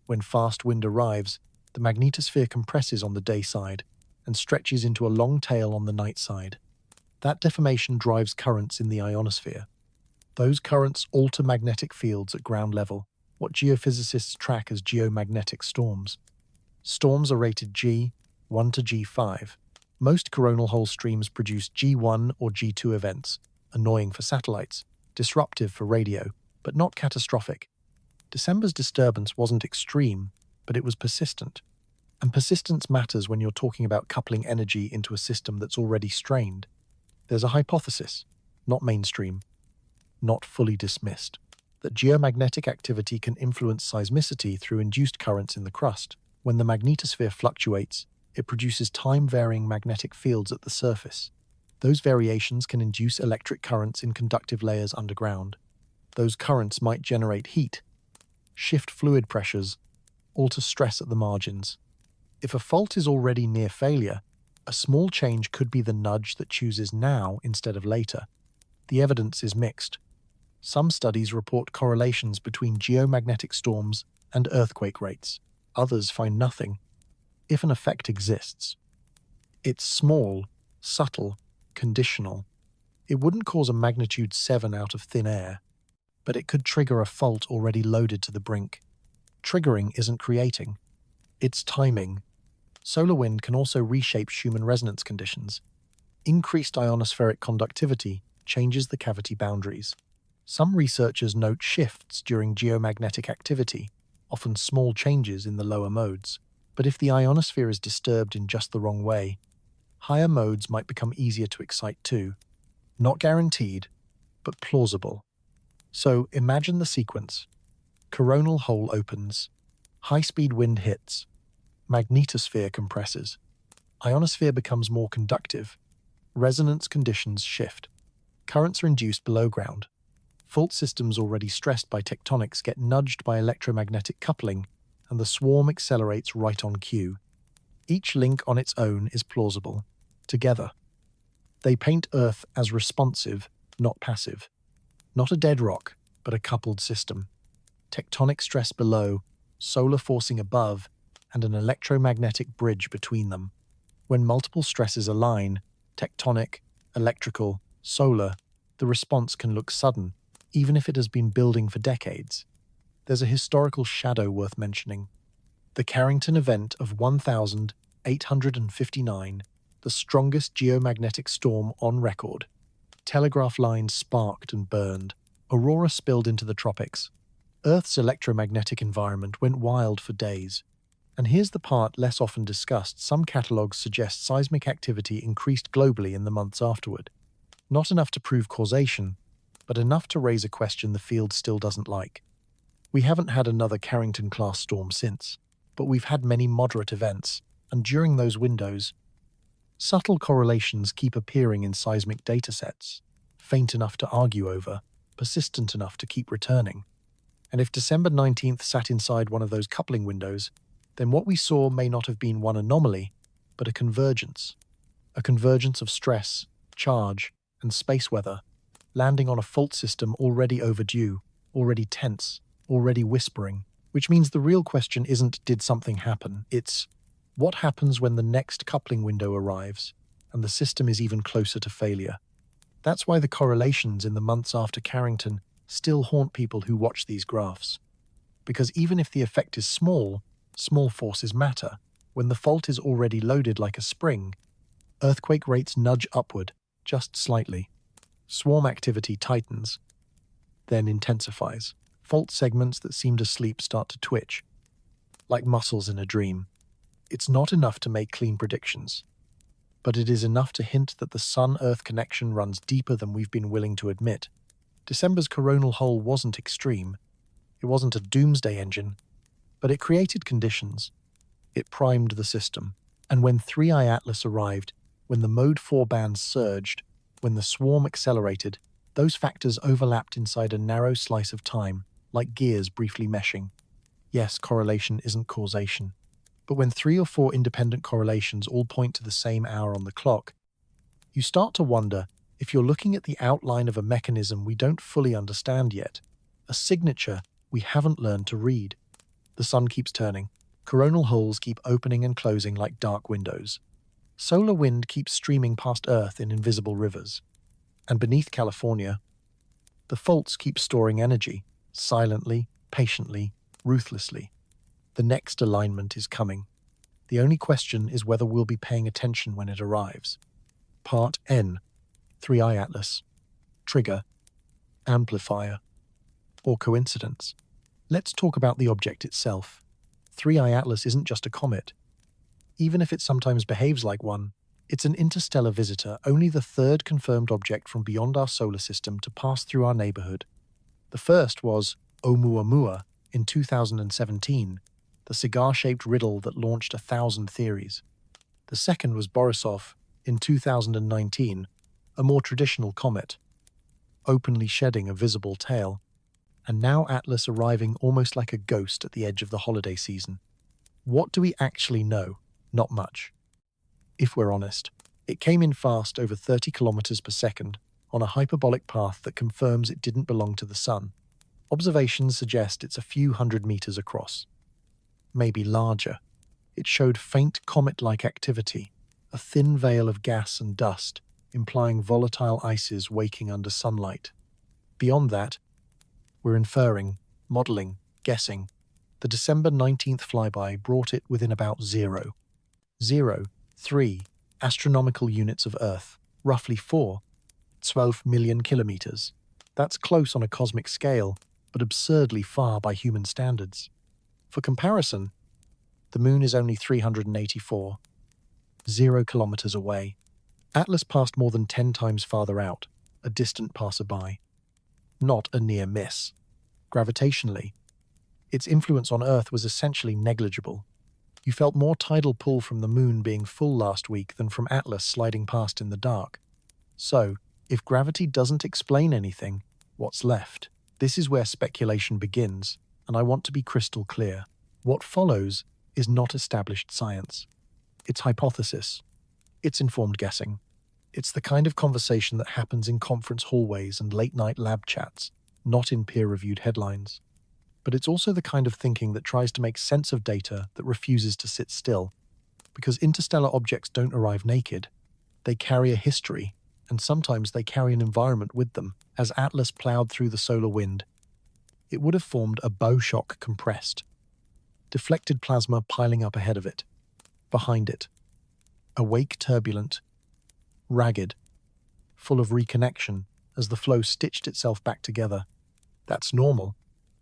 When fast wind arrives, the magnetosphere compresses on the day side and stretches into a long tail on the night side. That deformation drives currents in the ionosphere. Those currents alter magnetic fields at ground level, what geophysicists track as geomagnetic storms. Storms are rated G1 to G5. Most coronal hole streams produce G1 or G2 events, annoying for satellites, disruptive for radio, but not catastrophic. December's disturbance wasn't extreme, but it was persistent. And persistence matters when you're talking about coupling energy into a system that's already strained. There's a hypothesis, not mainstream, not fully dismissed, that geomagnetic activity can influence seismicity through induced currents in the crust. When the magnetosphere fluctuates, it produces time-varying magnetic fields at the surface. Those variations can induce electric currents in conductive layers underground. Those currents might generate heat, shift fluid pressures, alter stress at the margins. If a fault is already near failure, a small change could be the nudge that chooses now instead of later. The evidence is mixed. Some studies report correlations between geomagnetic storms and earthquake rates. Others find nothing. If an effect exists, it's small, subtle, conditional. It wouldn't cause a magnitude 7 out of thin air, but it could trigger a fault already loaded to the brink. Triggering isn't creating, it's timing. Solar wind can also reshape Schumann resonance conditions. Increased ionospheric conductivity changes the cavity boundaries. Some researchers note shifts during geomagnetic activity, often small changes in the lower modes. But if the ionosphere is disturbed in just the wrong way, higher modes might become easier to excite too. Not guaranteed, but plausible. So imagine the sequence. Coronal hole opens. High-speed wind hits. Magnetosphere compresses. Ionosphere becomes more conductive. Resonance conditions shift. Currents are induced below ground. Fault systems already stressed by tectonics get nudged by electromagnetic coupling, and the swarm accelerates right on cue. Each link on its own is plausible. Together, they paint Earth as responsive, not passive. Not a dead rock, but a coupled system. Tectonic stress below, solar forcing above, and an electromagnetic bridge between them. When multiple stresses align, tectonic, electrical, solar, the response can look sudden, even if it has been building for decades. There's a historical shadow worth mentioning. The Carrington event of 1859, the strongest geomagnetic storm on record. Telegraph lines sparked and burned. Aurora spilled into the tropics. Earth's electromagnetic environment went wild for days. And here's the part less often discussed. Some catalogues suggest seismic activity increased globally in the months afterward. Not enough to prove causation, but enough to raise a question the field still doesn't like. We haven't had another Carrington-class storm since, but we've had many moderate events, and during those windows, subtle correlations keep appearing in seismic datasets, faint enough to argue over, persistent enough to keep returning. And if December 19th sat inside one of those coupling windows, then what we saw may not have been one anomaly, but a convergence of stress, charge, and space weather, landing on a fault system already overdue, already tense, already whispering. Which means the real question isn't did something happen, it's what happens when the next coupling window arrives and the system is even closer to failure. That's why the correlations in the months after Carrington still haunt people who watch these graphs. Because even if the effect is small, small forces matter. When the fault is already loaded like a spring, earthquake rates nudge upward, just slightly. Swarm activity tightens, then intensifies. Fault segments that seemed asleep start to twitch. like muscles in a dream. It's not enough to make clean predictions, but it is enough to hint that the Sun-Earth connection runs deeper than we've been willing to admit. December's coronal hole wasn't extreme. It wasn't a doomsday engine, but it created conditions. It primed the system. And when 3IATLAS arrived, when the Mode 4 bands surged, when the swarm accelerated, those factors overlapped inside a narrow slice of time, like gears briefly meshing. Yes, correlation isn't causation. But when 3 or 4 independent correlations all point to the same hour on the clock, you start to wonder if you're looking at the outline of a mechanism we don't fully understand yet, a signature we haven't learned to read. The sun keeps turning. Coronal holes keep opening and closing like dark windows. Solar wind keeps streaming past Earth in invisible rivers. And beneath California, the faults keep storing energy, silently, patiently, ruthlessly. The next alignment is coming. The only question is whether we'll be paying attention when it arrives. Part N. 3IATLAS. Trigger. Amplifier. Or coincidence. Let's talk about the object itself. 3IATLAS isn't just a comet. Even if it sometimes behaves like one, it's an interstellar visitor, only the third confirmed object from beyond our solar system to pass through our neighborhood. The first was Oumuamua in 2017, the cigar-shaped riddle that launched 1,000 theories. The second was Borisov in 2019, a more traditional comet, openly shedding a visible tail. And now Atlas arriving almost like a ghost at the edge of the holiday season. What do we actually know? Not much. If we're honest, it came in fast, over 30 kilometers per second, on a hyperbolic path that confirms it didn't belong to the sun. Observations suggest it's a few hundred meters across. Maybe larger. It showed faint comet-like activity, a thin veil of gas and dust, implying volatile ices waking under sunlight. Beyond that, we're inferring, modeling, guessing. The December 19th flyby brought it within about 0.03 astronomical units of Earth, roughly 12 million kilometers. That's close on a cosmic scale, but absurdly far by human standards. For comparison, the Moon is only 384, 0 kilometers away. Atlas passed more than 10 times farther out, a distant passerby. Not a near miss. Gravitationally, its influence on Earth was essentially negligible. You felt more tidal pull from the Moon being full last week than from Atlas sliding past in the dark. So, if gravity doesn't explain anything, what's left? This is where speculation begins, and I want to be crystal clear. What follows is not established science. It's hypothesis. It's informed guessing. It's the kind of conversation that happens in conference hallways and late-night lab chats, not in peer-reviewed headlines. But it's also the kind of thinking that tries to make sense of data that refuses to sit still. Because interstellar objects don't arrive naked. They carry a history, and sometimes they carry an environment with them. As Atlas plowed through the solar wind, it would have formed a bow shock compressed. Deflected plasma piling up ahead of it. Behind it. A wake turbulent, ragged, full of reconnection as the flow stitched itself back together. That's normal.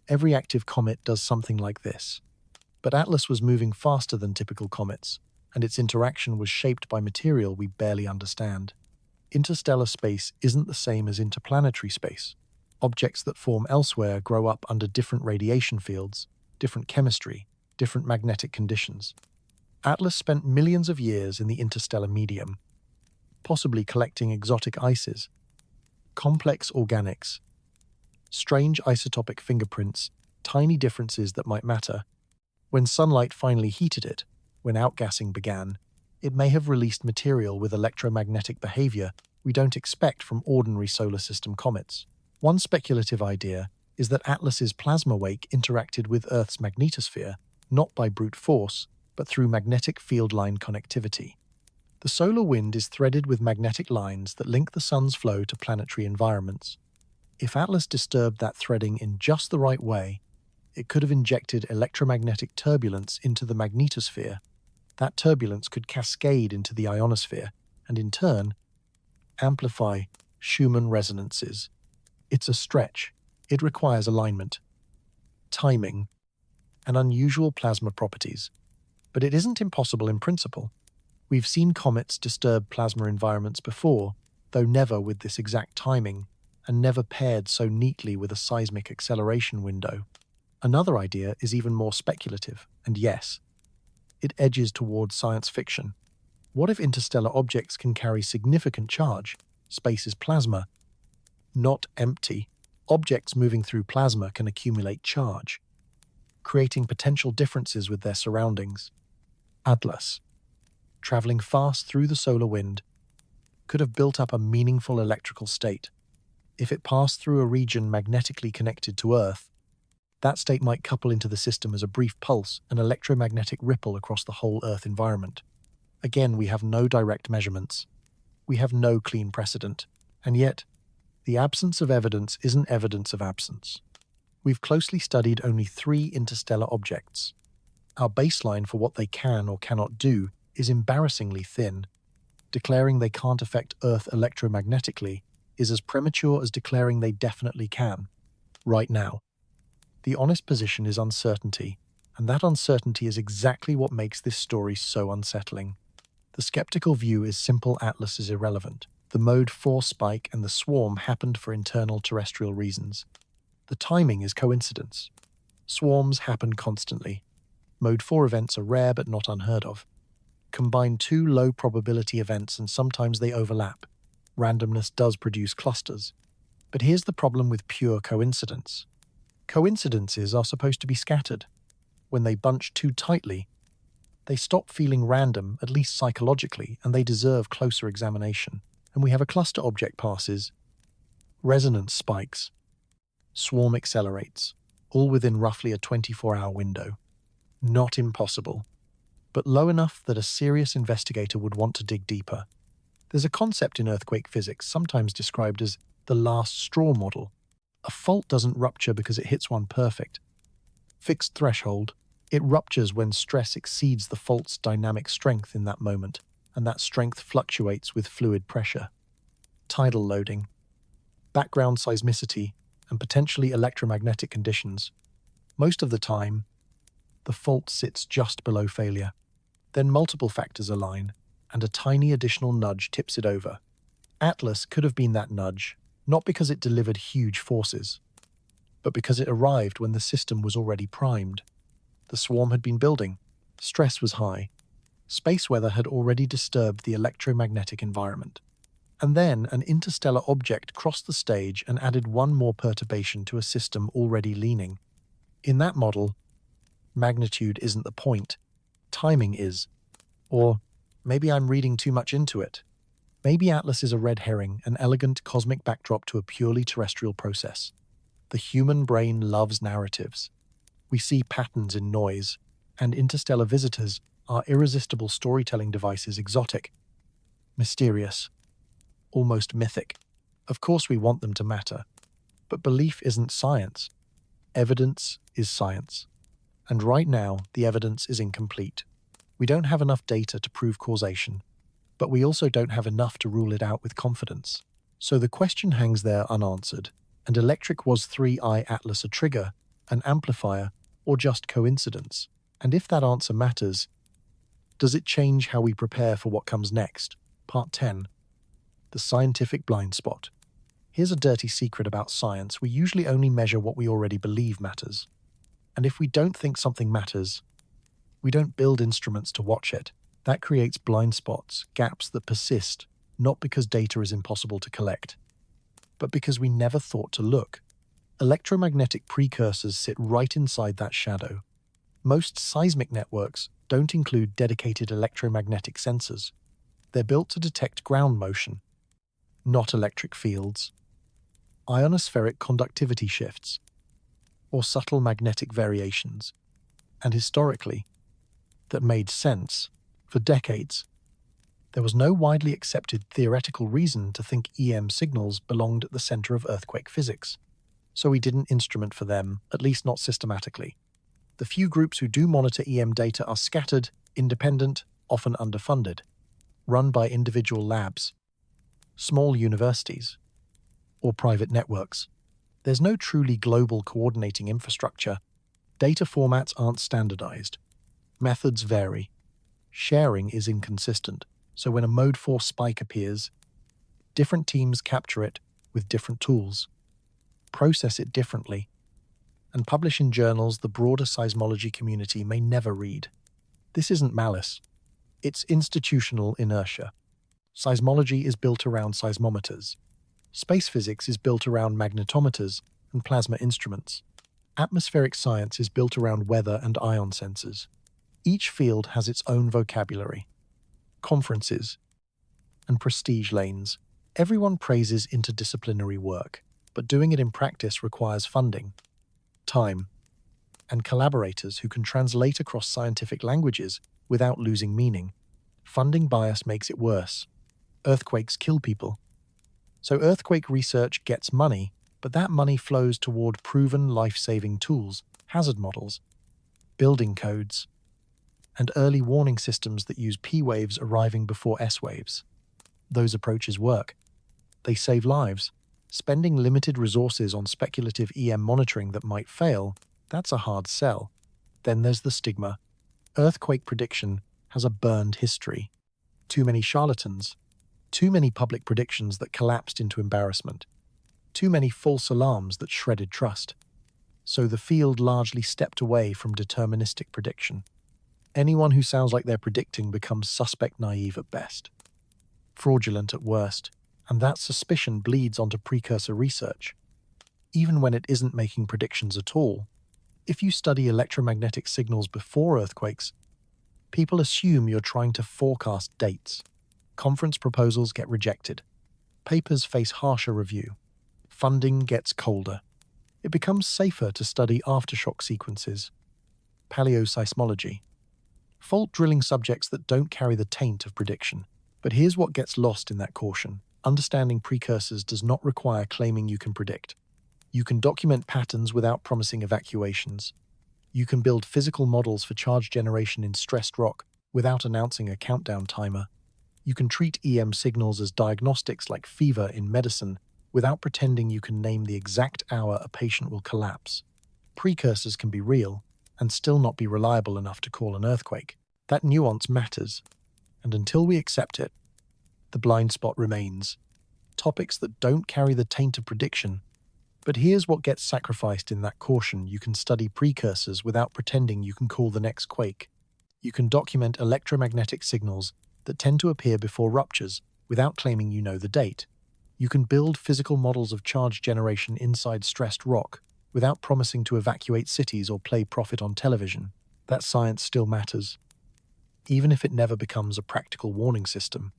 Every active comet does something like this. But Atlas was moving faster than typical comets, and its interaction was shaped by material we barely understand. Interstellar space isn't the same as interplanetary space. Objects that form elsewhere grow up under different radiation fields, different chemistry, different magnetic conditions. Atlas spent millions of years in the interstellar medium, possibly collecting exotic ices, complex organics, strange isotopic fingerprints, tiny differences that might matter. When sunlight finally heated it, when outgassing began, it may have released material with electromagnetic behavior we don't expect from ordinary solar system comets. One speculative idea is that Atlas's plasma wake interacted with Earth's magnetosphere, not by brute force, but through magnetic field line connectivity. The solar wind is threaded with magnetic lines that link the sun's flow to planetary environments. If Atlas disturbed that threading in just the right way, it could have injected electromagnetic turbulence into the magnetosphere. That turbulence could cascade into the ionosphere, and in turn, amplify Schumann resonances. It's a stretch. It requires alignment, timing, and unusual plasma properties. But it isn't impossible in principle. We've seen comets disturb plasma environments before, though never with this exact timing, and never paired so neatly with a seismic acceleration window. Another idea is even more speculative, and yes, it edges towards science fiction. What if interstellar objects can carry significant charge? Space is plasma, not empty. Objects moving through plasma can accumulate charge, creating potential differences with their surroundings. Atlas, traveling fast through the solar wind, could have built up a meaningful electrical state. If it passed through a region magnetically connected to Earth, that state might couple into the system as a brief pulse, an electromagnetic ripple across the whole Earth environment. Again, we have no direct measurements. We have no clean precedent. And yet, the absence of evidence isn't evidence of absence. We've closely studied only 3 interstellar objects. Our baseline for what they can or cannot do is embarrassingly thin. Declaring they can't affect Earth electromagnetically is as premature as declaring they definitely can. Right now, the honest position is uncertainty, and that uncertainty is exactly what makes this story so unsettling. The skeptical view is simple: Atlas is irrelevant. The Mode 4 spike and the swarm happened for internal terrestrial reasons. The timing is coincidence. Swarms happen constantly. Mode 4 events are rare but not unheard of. Combine 2 low-probability events and sometimes they overlap. Randomness does produce clusters. But here's the problem with pure coincidence. Coincidences are supposed to be scattered. When they bunch too tightly, they stop feeling random, at least psychologically, and they deserve closer examination. And we have a cluster object passes, resonance spikes, swarm accelerates, all within roughly a 24-hour window. Not impossible, but low enough that a serious investigator would want to dig deeper. There's a concept in earthquake physics sometimes described as the last straw model. A fault doesn't rupture because it hits one perfect, fixed threshold. It ruptures when stress exceeds the fault's dynamic strength in that moment, and that strength fluctuates with fluid pressure, tidal loading, background seismicity, and potentially electromagnetic conditions. Most of the time, the fault sits just below failure. Then multiple factors align, and a tiny additional nudge tips it over. Atlas could have been that nudge, not because it delivered huge forces, but because it arrived when the system was already primed. The swarm had been building. Stress was high. Space weather had already disturbed the electromagnetic environment. And then an interstellar object crossed the stage and added one more perturbation to a system already leaning. In that model, magnitude isn't the point. Timing is. Or maybe I'm reading too much into it. Maybe Atlas is a red herring, an elegant cosmic backdrop to a purely terrestrial process. The human brain loves narratives. We see patterns in noise, and interstellar visitors are irresistible storytelling devices, exotic, mysterious, almost mythic. Of course we want them to matter, but belief isn't science. Evidence is science. And right now, the evidence is incomplete. We don't have enough data to prove causation, but we also don't have enough to rule it out with confidence. So the question hangs there unanswered. And electric was 3IATLAS a trigger, an amplifier, or just coincidence? And if that answer matters, does it change how we prepare for what comes next? Part 10. The scientific blind spot. Here's a dirty secret about science: we usually only measure what we already believe matters. And if we don't think something matters, we don't build instruments to watch it. That creates blind spots, gaps that persist, not because data is impossible to collect, but because we never thought to look. Electromagnetic precursors sit right inside that shadow. Most seismic networks don't include dedicated electromagnetic sensors. They're built to detect ground motion, not electric fields, ionospheric conductivity shifts, or subtle magnetic variations. And historically, that made sense. For decades, there was no widely accepted theoretical reason to think EM signals belonged at the center of earthquake physics. So we didn't instrument for them, at least not systematically. The few groups who do monitor EM data are scattered, independent, often underfunded, run by individual labs, small universities, or private networks. There's no truly global coordinating infrastructure. Data formats aren't standardized. Methods vary. Sharing is inconsistent, so when a mode 4 spike appears, different teams capture it with different tools, process it differently, and publish in journals the broader seismology community may never read. This isn't malice. It's institutional inertia. Seismology is built around seismometers. Space physics is built around magnetometers and plasma instruments. Atmospheric science is built around weather and ion sensors. Each field has its own vocabulary, conferences, and prestige lanes. Everyone praises interdisciplinary work, but doing it in practice requires funding, time, and collaborators who can translate across scientific languages without losing meaning. Funding bias makes it worse. Earthquakes kill people. So earthquake research gets money, but that money flows toward proven life-saving tools, hazard models, building codes, and early warning systems that use P waves arriving before S waves. Those approaches work. They save lives. Spending limited resources on speculative EM monitoring that might fail, that's a hard sell. Then there's the stigma. Earthquake prediction has a burned history. Too many charlatans. Too many public predictions that collapsed into embarrassment. Too many false alarms that shredded trust. So the field largely stepped away from deterministic prediction. Anyone who sounds like they're predicting becomes suspect naive at best, fraudulent at worst, and that suspicion bleeds onto precursor research. Even when it isn't making predictions at all, if you study electromagnetic signals before earthquakes, people assume you're trying to forecast dates. Conference proposals get rejected. Papers face harsher review. Funding gets colder. It becomes safer to study aftershock sequences, paleoseismology, fault drilling subjects that don't carry the taint of prediction. But here's what gets lost in that caution. Understanding precursors does not require claiming you can predict. You can document patterns without promising evacuations. You can build physical models for charge generation in stressed rock without announcing a countdown timer. You can treat EM signals as diagnostics like fever in medicine without pretending you can name the exact hour a patient will collapse. Precursors can be real and still not be reliable enough to call an earthquake. That nuance matters, and until we accept it, the blind spot remains. Topics that don't carry the taint of prediction. But here's what gets sacrificed in that caution. You can study precursors without pretending you can call the next quake. You can document electromagnetic signals that tend to appear before ruptures without claiming you know the date. You can build physical models of charge generation inside stressed rock without promising to evacuate cities or play prophet on television. That science still matters, even if it never becomes a practical warning system.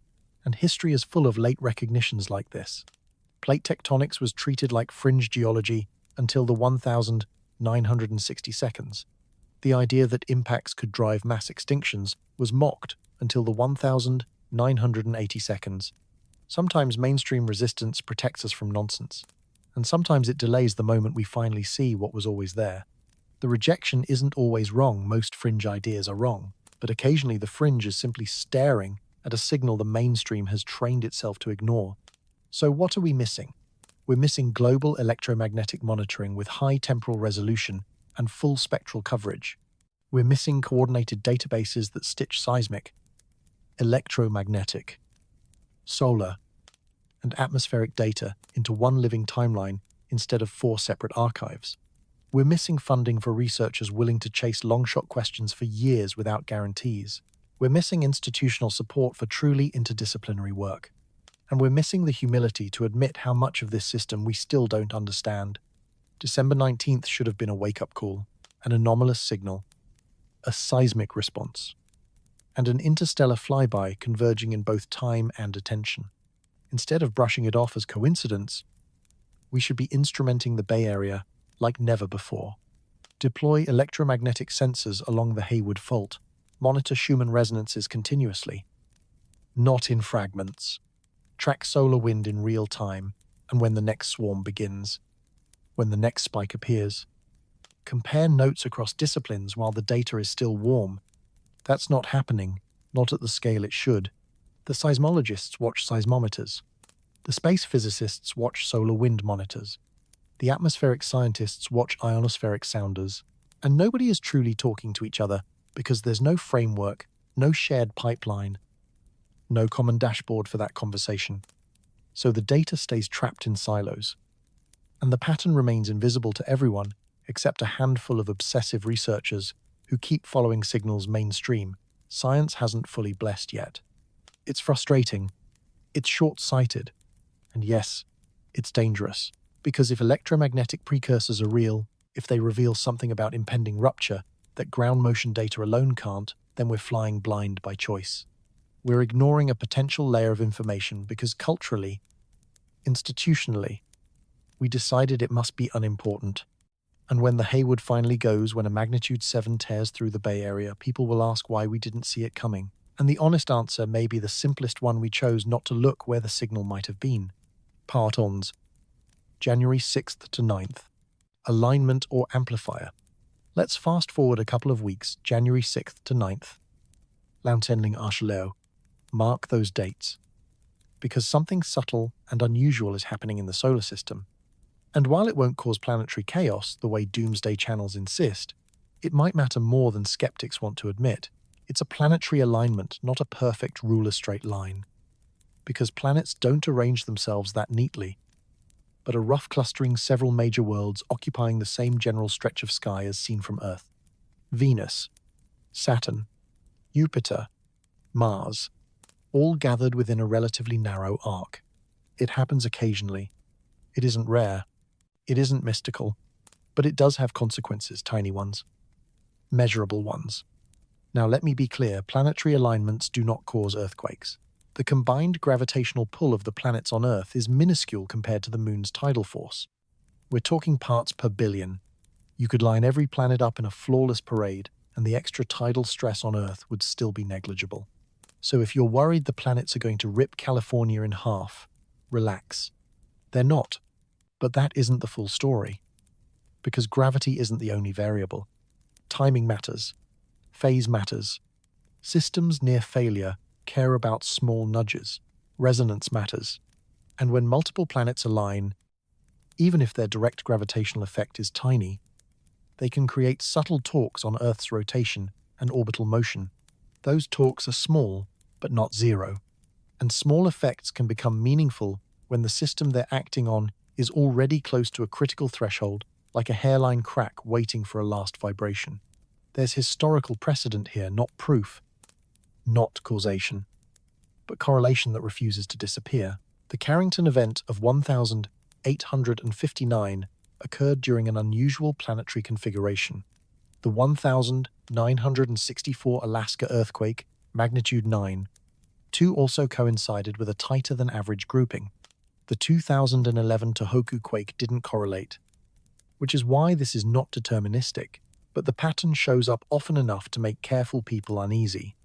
And history is full of late recognitions like this. Plate tectonics was treated like fringe geology until the 1960 seconds. The idea that impacts could drive mass extinctions was mocked until the 1980 seconds. Sometimes mainstream resistance protects us from nonsense, and sometimes it delays the moment we finally see what was always there. The rejection isn't always wrong. Most fringe ideas are wrong, but occasionally the fringe is simply staring at a signal the mainstream has trained itself to ignore. So what are we missing? We're missing global electromagnetic monitoring with high temporal resolution and full spectral coverage. We're missing coordinated databases that stitch seismic, electromagnetic, solar, and atmospheric data into one living timeline instead of 4 separate archives. We're missing funding for researchers willing to chase long-shot questions for years without guarantees. We're missing institutional support for truly interdisciplinary work. And we're missing the humility to admit how much of this system we still don't understand. December 19th should have been a wake-up call, an anomalous signal, a seismic response, and an interstellar flyby converging in both time and attention. Instead of brushing it off as coincidence, we should be instrumenting the Bay Area like never before. Deploy electromagnetic sensors along the Hayward Fault. Monitor Schumann resonances continuously, not in fragments. Track solar wind in real time, and when the next swarm begins, when the next spike appears. Compare notes across disciplines while the data is still warm. That's not happening, not at the scale it should. The seismologists watch seismometers. The space physicists watch solar wind monitors. The atmospheric scientists watch ionospheric sounders. And nobody is truly talking to each other because there's no framework, no shared pipeline, no common dashboard for that conversation. So the data stays trapped in silos. And the pattern remains invisible to everyone except a handful of obsessive researchers who keep following signals mainstream. Science hasn't fully blessed yet. It's frustrating, it's short-sighted, and yes, it's dangerous. Because if electromagnetic precursors are real, if they reveal something about impending rupture that ground motion data alone can't, then we're flying blind by choice. We're ignoring a potential layer of information because culturally, institutionally, we decided it must be unimportant. And when the Hayward finally goes, when a magnitude 7 tears through the Bay Area, people will ask why we didn't see it coming. And the honest answer may be the simplest one: we chose not to look where the signal might have been. Part ons. January 6th to 9th. Alignment or amplifier. Let's fast forward a couple of weeks, January 6th to 9th. Lantenling Archeleo. Mark those dates. Because something subtle and unusual is happening in the solar system. And while it won't cause planetary chaos the way doomsday channels insist, it might matter more than skeptics want to admit. It's a planetary alignment, not a perfect ruler straight line. Because planets don't arrange themselves that neatly, but a rough clustering several major worlds occupying the same general stretch of sky as seen from Earth. Venus, Saturn, Jupiter, Mars, all gathered within a relatively narrow arc. It happens occasionally. It isn't rare. It isn't mystical. But it does have consequences, tiny ones. Measurable ones. Now let me be clear, planetary alignments do not cause earthquakes. The combined gravitational pull of the planets on Earth is minuscule compared to the Moon's tidal force. We're talking parts per billion. You could line every planet up in a flawless parade, and the extra tidal stress on Earth would still be negligible. So if you're worried the planets are going to rip California in half, relax. They're not. But that isn't the full story. Because gravity isn't the only variable. Timing matters. Phase matters. Systems near failure care about small nudges. Resonance matters. And when multiple planets align, even if their direct gravitational effect is tiny, they can create subtle torques on Earth's rotation and orbital motion. Those torques are small, but not zero. And small effects can become meaningful when the system they're acting on is already close to a critical threshold, like a hairline crack waiting for a last vibration. There's historical precedent here, not proof, not causation, but correlation that refuses to disappear. The Carrington event of 1859 occurred during an unusual planetary configuration. The 1964 Alaska earthquake, magnitude 9.2, also coincided with a tighter-than-average grouping. The 2011 Tohoku quake didn't correlate, which is why this is not deterministic, but the pattern shows up often enough to make careful people uneasy.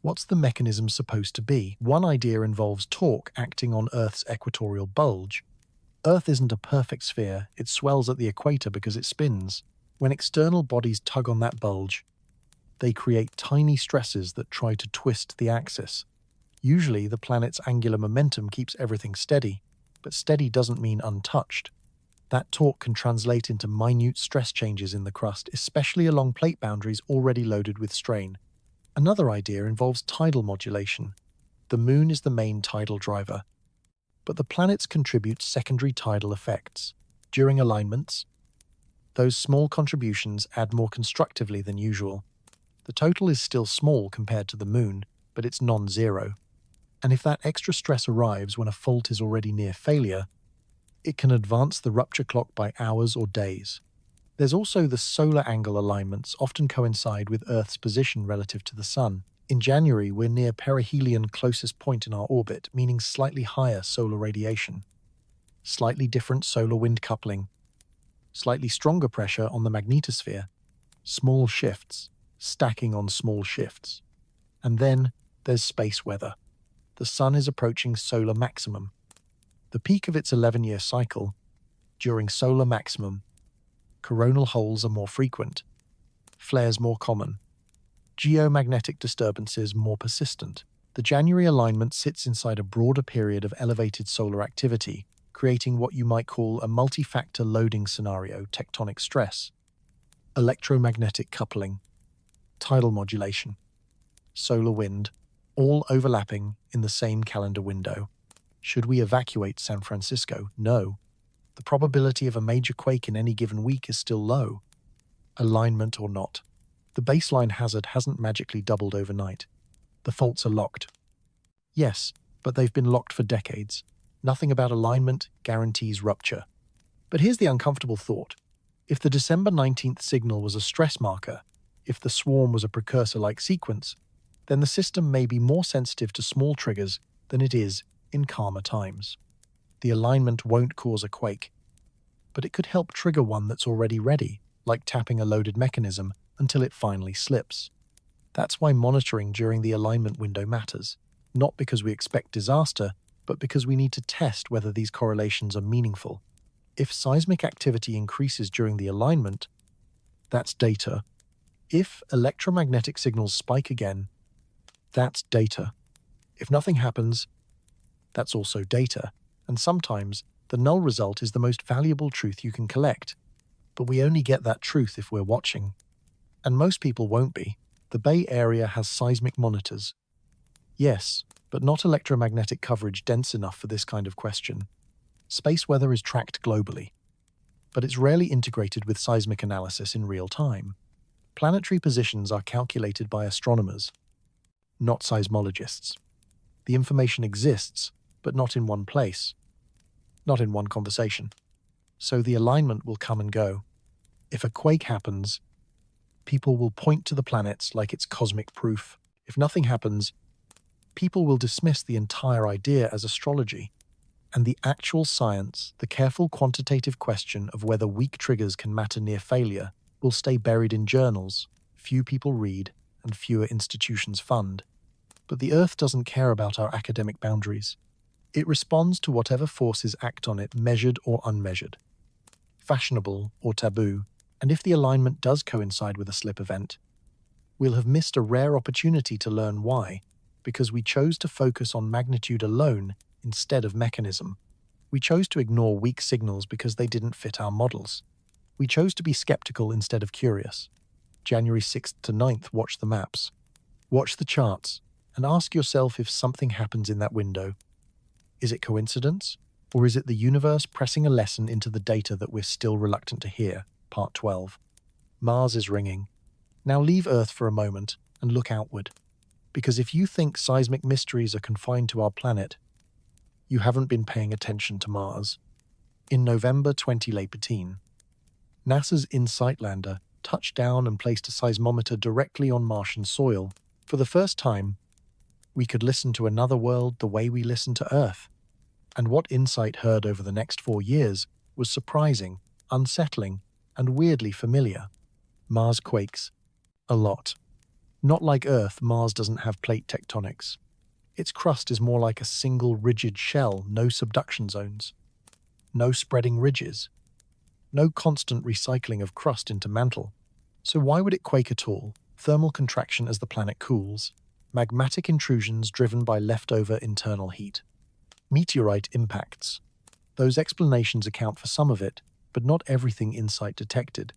What's the mechanism supposed to be? One idea involves torque acting on Earth's equatorial bulge. Earth isn't a perfect sphere, it swells at the equator because it spins. When external bodies tug on that bulge, they create tiny stresses that try to twist the axis. Usually, the planet's angular momentum keeps everything steady, but steady doesn't mean untouched. That torque can translate into minute stress changes in the crust, especially along plate boundaries already loaded with strain. Another idea involves tidal modulation. The Moon is the main tidal driver, but the planets contribute secondary tidal effects. During alignments, those small contributions add more constructively than usual. The total is still small compared to the Moon, but it's non-zero. And if that extra stress arrives when a fault is already near failure, it can advance the rupture clock by hours or days. There's also the solar angle alignments often coincide with Earth's position relative to the Sun. In January, we're near perihelion closest point in our orbit, meaning slightly higher solar radiation, slightly different solar wind coupling, slightly stronger pressure on the magnetosphere, small shifts, stacking on small shifts. And then there's space weather. The Sun is approaching solar maximum. The peak of its 11-year cycle. During solar maximum, coronal holes are more frequent, flares more common, geomagnetic disturbances more persistent. The January alignment sits inside a broader period of elevated solar activity, creating what you might call a multi-factor loading scenario, tectonic stress. electromagnetic coupling, tidal modulation, solar wind, all overlapping in the same calendar window. Should we evacuate San Francisco? No. The probability of a major quake in any given week is still low. Alignment or not. The baseline hazard hasn't magically doubled overnight. The faults are locked. Yes, but they've been locked for decades. Nothing about alignment guarantees rupture. But here's the uncomfortable thought. If the December 19th signal was a stress marker, if the swarm was a precursor-like sequence, then the system may be more sensitive to small triggers than it is in calmer times. The alignment won't cause a quake, but it could help trigger one that's already ready, like tapping a loaded mechanism until it finally slips. That's why monitoring during the alignment window matters, not because we expect disaster, but because we need to test whether these correlations are meaningful. If seismic activity increases during the alignment, that's data. If electromagnetic signals spike again, that's data. If nothing happens, that's also data. And sometimes, the null result is the most valuable truth you can collect. But we only get that truth if we're watching. And most people won't be. The Bay Area has seismic monitors. Yes, but not electromagnetic coverage dense enough for this kind of question. Space weather is tracked globally, but it's rarely integrated with seismic analysis in real time. Planetary positions are calculated by astronomers, not seismologists. The information exists, but not in one place, not in one conversation. So the alignment will come and go. If a quake happens, people will point to the planets like it's cosmic proof. If nothing happens, people will dismiss the entire idea as astrology. And the actual science, the careful quantitative question of whether weak triggers can matter near failure, will stay buried in journals few people read and fewer institutions fund. But the Earth doesn't care about our academic boundaries. It responds to whatever forces act on it, measured or unmeasured, fashionable or taboo. And if the alignment does coincide with a slip event, we'll have missed a rare opportunity to learn why, because we chose to focus on magnitude alone instead of mechanism. We chose to ignore weak signals because they didn't fit our models. We chose to be skeptical instead of curious. January 6th to 9th, watch the maps. Watch the charts and ask yourself if something happens in that window. Is it coincidence? Or is it the universe pressing a lesson into the data that we're still reluctant to hear? Part 12. Mars is ringing. Now leave Earth for a moment and look outward. Because if you think seismic mysteries are confined to our planet, you haven't been paying attention to Mars. In November 2018, NASA's InSight lander touched down and placed a seismometer directly on Martian soil. For the first time, we could listen to another world the way we listen to Earth. And what InSight heard over the next 4 years was surprising, unsettling, and weirdly familiar. Mars quakes. A lot. Not like Earth, Mars doesn't have plate tectonics. Its crust is more like a single rigid shell, no subduction zones, no spreading ridges, no constant recycling of crust into mantle. So why would it quake at all? Thermal contraction as the planet cools, magmatic intrusions driven by leftover internal heat, meteorite impacts. Those explanations account for some of it, but not everything InSight detected.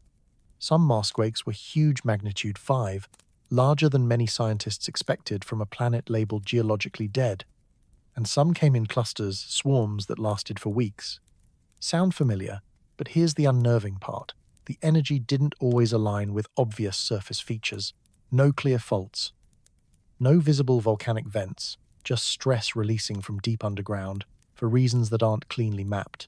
Some Marsquakes were huge magnitude 5, larger than many scientists expected from a planet labeled geologically dead, and some came in clusters, swarms that lasted for weeks. Sound familiar, but here's the unnerving part. The energy didn't always align with obvious surface features. No clear faults, no visible volcanic vents, just stress releasing from deep underground for reasons that aren't cleanly mapped.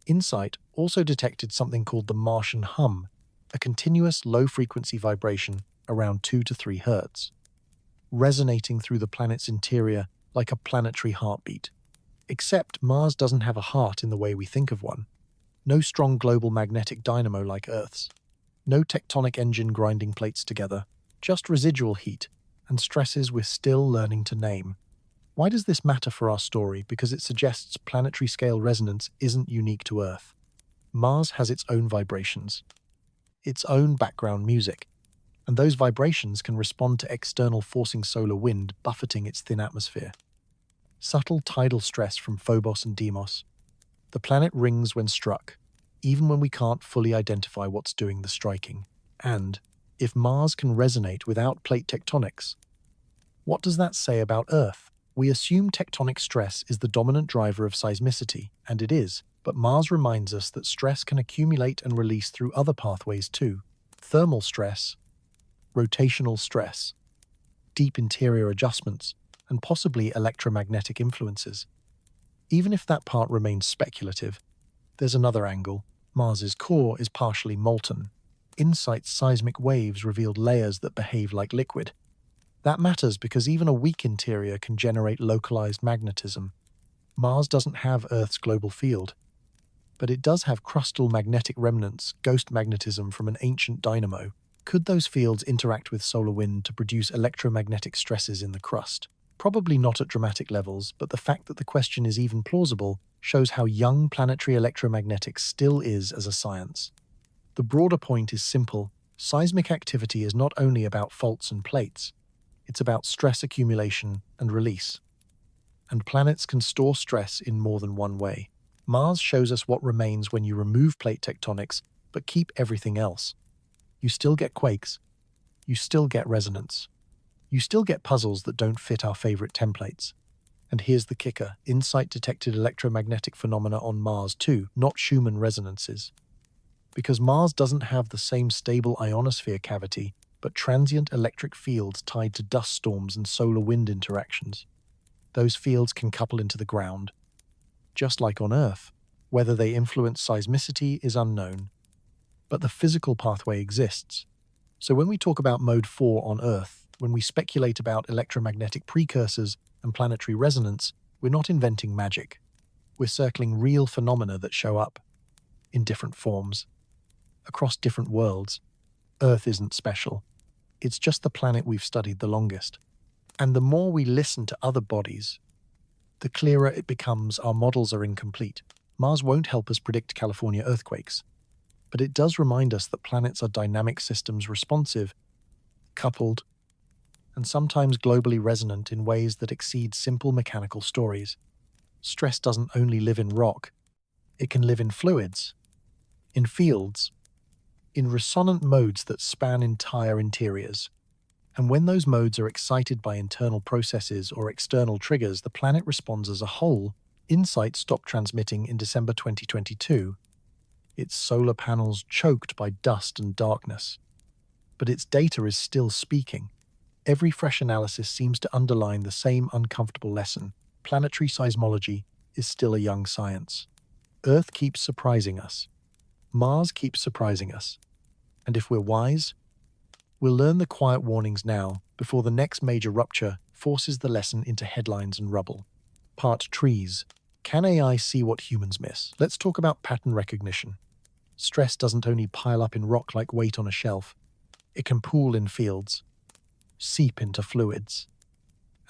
InSight also detected something called the Martian hum, a continuous low-frequency vibration around 2 to 3 Hz, resonating through the planet's interior like a planetary heartbeat. Except Mars doesn't have a heart in the way we think of one. No strong global magnetic dynamo like Earth's. No tectonic engine grinding plates together. Just residual heat and stresses we're still learning to name. Why does this matter for our story? Because it suggests planetary scale resonance isn't unique to Earth. Mars has its own vibrations, its own background music, and those vibrations can respond to external forcing solar wind buffeting its thin atmosphere. Subtle tidal stress from Phobos and Deimos. The planet rings when struck, even when we can't fully identify what's doing the striking. And if Mars can resonate without plate tectonics, what does that say about Earth? We assume tectonic stress is the dominant driver of seismicity, and it is, but Mars reminds us that stress can accumulate and release through other pathways too. Thermal stress, rotational stress, deep interior adjustments, and possibly electromagnetic influences. Even if that part remains speculative, there's another angle. Mars's core is partially molten. InSight's seismic waves revealed layers that behave like liquid. That matters because even a weak interior can generate localized magnetism. Mars doesn't have Earth's global field, but it does have crustal magnetic remnants, ghost magnetism from an ancient dynamo. Could those fields interact with solar wind to produce electromagnetic stresses in the crust? Probably not at dramatic levels, but the fact that the question is even plausible shows how young planetary electromagnetics still is as a science. The broader point is simple. Seismic activity is not only about faults and plates, it's about stress accumulation and release. And planets can store stress in more than one way. Mars shows us what remains when you remove plate tectonics, but keep everything else. You still get quakes. You still get resonance. You still get puzzles that don't fit our favorite templates. And here's the kicker. InSight detected electromagnetic phenomena on Mars too, not Schumann resonances. Because Mars doesn't have the same stable ionosphere cavity, but transient electric fields tied to dust storms and solar wind interactions. Those fields can couple into the ground. Just like on Earth, whether they influence seismicity is unknown. But the physical pathway exists. So when we talk about Mode 4 on Earth, when we speculate about electromagnetic precursors and planetary resonance, we're not inventing magic. We're circling real phenomena that show up in different forms, across different worlds. Earth isn't special. It's just the planet we've studied the longest. And the more we listen to other bodies, the clearer it becomes our models are incomplete. Mars won't help us predict California earthquakes, but it does remind us that planets are dynamic systems responsive, coupled, and sometimes globally resonant in ways that exceed simple mechanical stories. Stress doesn't only live in rock, it can live in fluids, in fields, in resonant modes that span entire interiors. And when those modes are excited by internal processes or external triggers, the planet responds as a whole. InSight stopped transmitting in December 2022, its solar panels choked by dust and darkness. But its data is still speaking. Every fresh analysis seems to underline the same uncomfortable lesson. Planetary seismology is still a young science. Earth keeps surprising us. Mars keeps surprising us. And if we're wise, we'll learn the quiet warnings now before the next major rupture forces the lesson into headlines and rubble. Part Trees. Can AI see what humans miss? Let's talk about pattern recognition. Stress doesn't only pile up in rock like weight on a shelf. It can pool in fields, seep into fluids,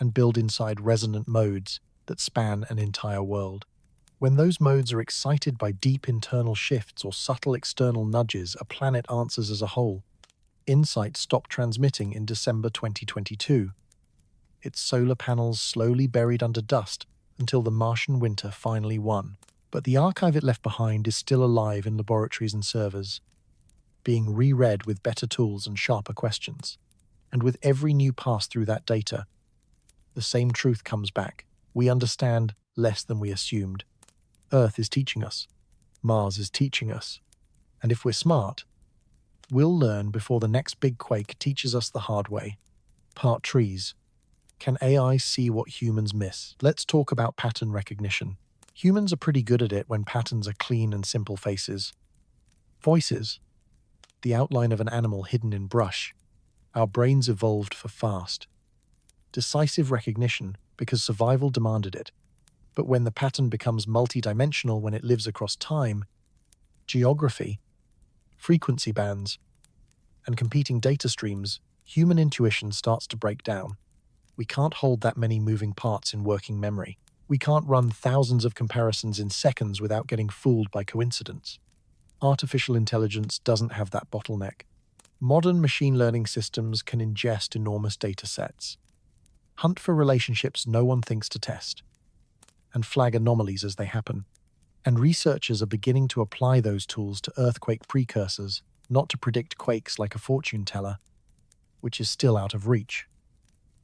and build inside resonant modes that span an entire world. When those modes are excited by deep internal shifts or subtle external nudges, a planet answers as a whole. InSight stopped transmitting in December 2022. Its solar panels slowly buried under dust until the Martian winter finally won. But the archive it left behind is still alive in laboratories and servers, being reread with better tools and sharper questions. And with every new pass through that data, the same truth comes back. We understand less than we assumed. Earth is teaching us. Mars is teaching us. And if we're smart, we'll learn before the next big quake teaches us the hard way. Part Trees. Can AI see what humans miss? Let's talk about pattern recognition. Humans are pretty good at it when patterns are clean and simple faces. Voices. The outline of an animal hidden in brush. Our brains evolved for fast, decisive recognition because survival demanded it. But when the pattern becomes multidimensional, when it lives across time, geography, frequency bands, and competing data streams, human intuition starts to break down. We can't hold that many moving parts in working memory. We can't run thousands of comparisons in seconds without getting fooled by coincidence. Artificial intelligence doesn't have that bottleneck. Modern machine learning systems can ingest enormous data sets, hunt for relationships no one thinks to test, and flag anomalies as they happen. And researchers are beginning to apply those tools to earthquake precursors, not to predict quakes like a fortune teller, which is still out of reach,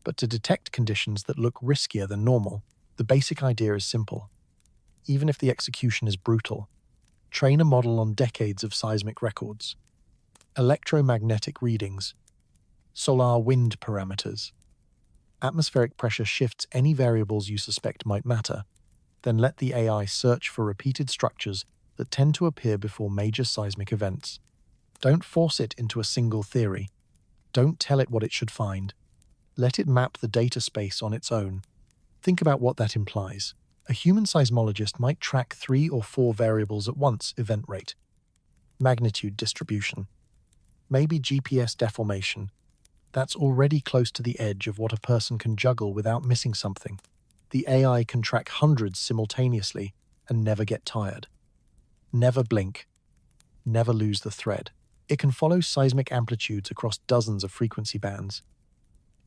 but to detect conditions that look riskier than normal. The basic idea is simple. Even if the execution is brutal, train a model on decades of seismic records, electromagnetic readings, solar wind parameters, atmospheric pressure shifts, any variables you suspect might matter. Then let the AI search for repeated structures that tend to appear before major seismic events. Don't force it into a single theory. Don't tell it what it should find. Let it map the data space on its own. Think about what that implies. A human seismologist might track 3 or 4 variables at once: event rate, magnitude distribution, maybe GPS deformation. That's already close to the edge of what a person can juggle without missing something. The AI can track hundreds simultaneously and never get tired. Never blink. Never lose the thread. It can follow seismic amplitudes across dozens of frequency bands,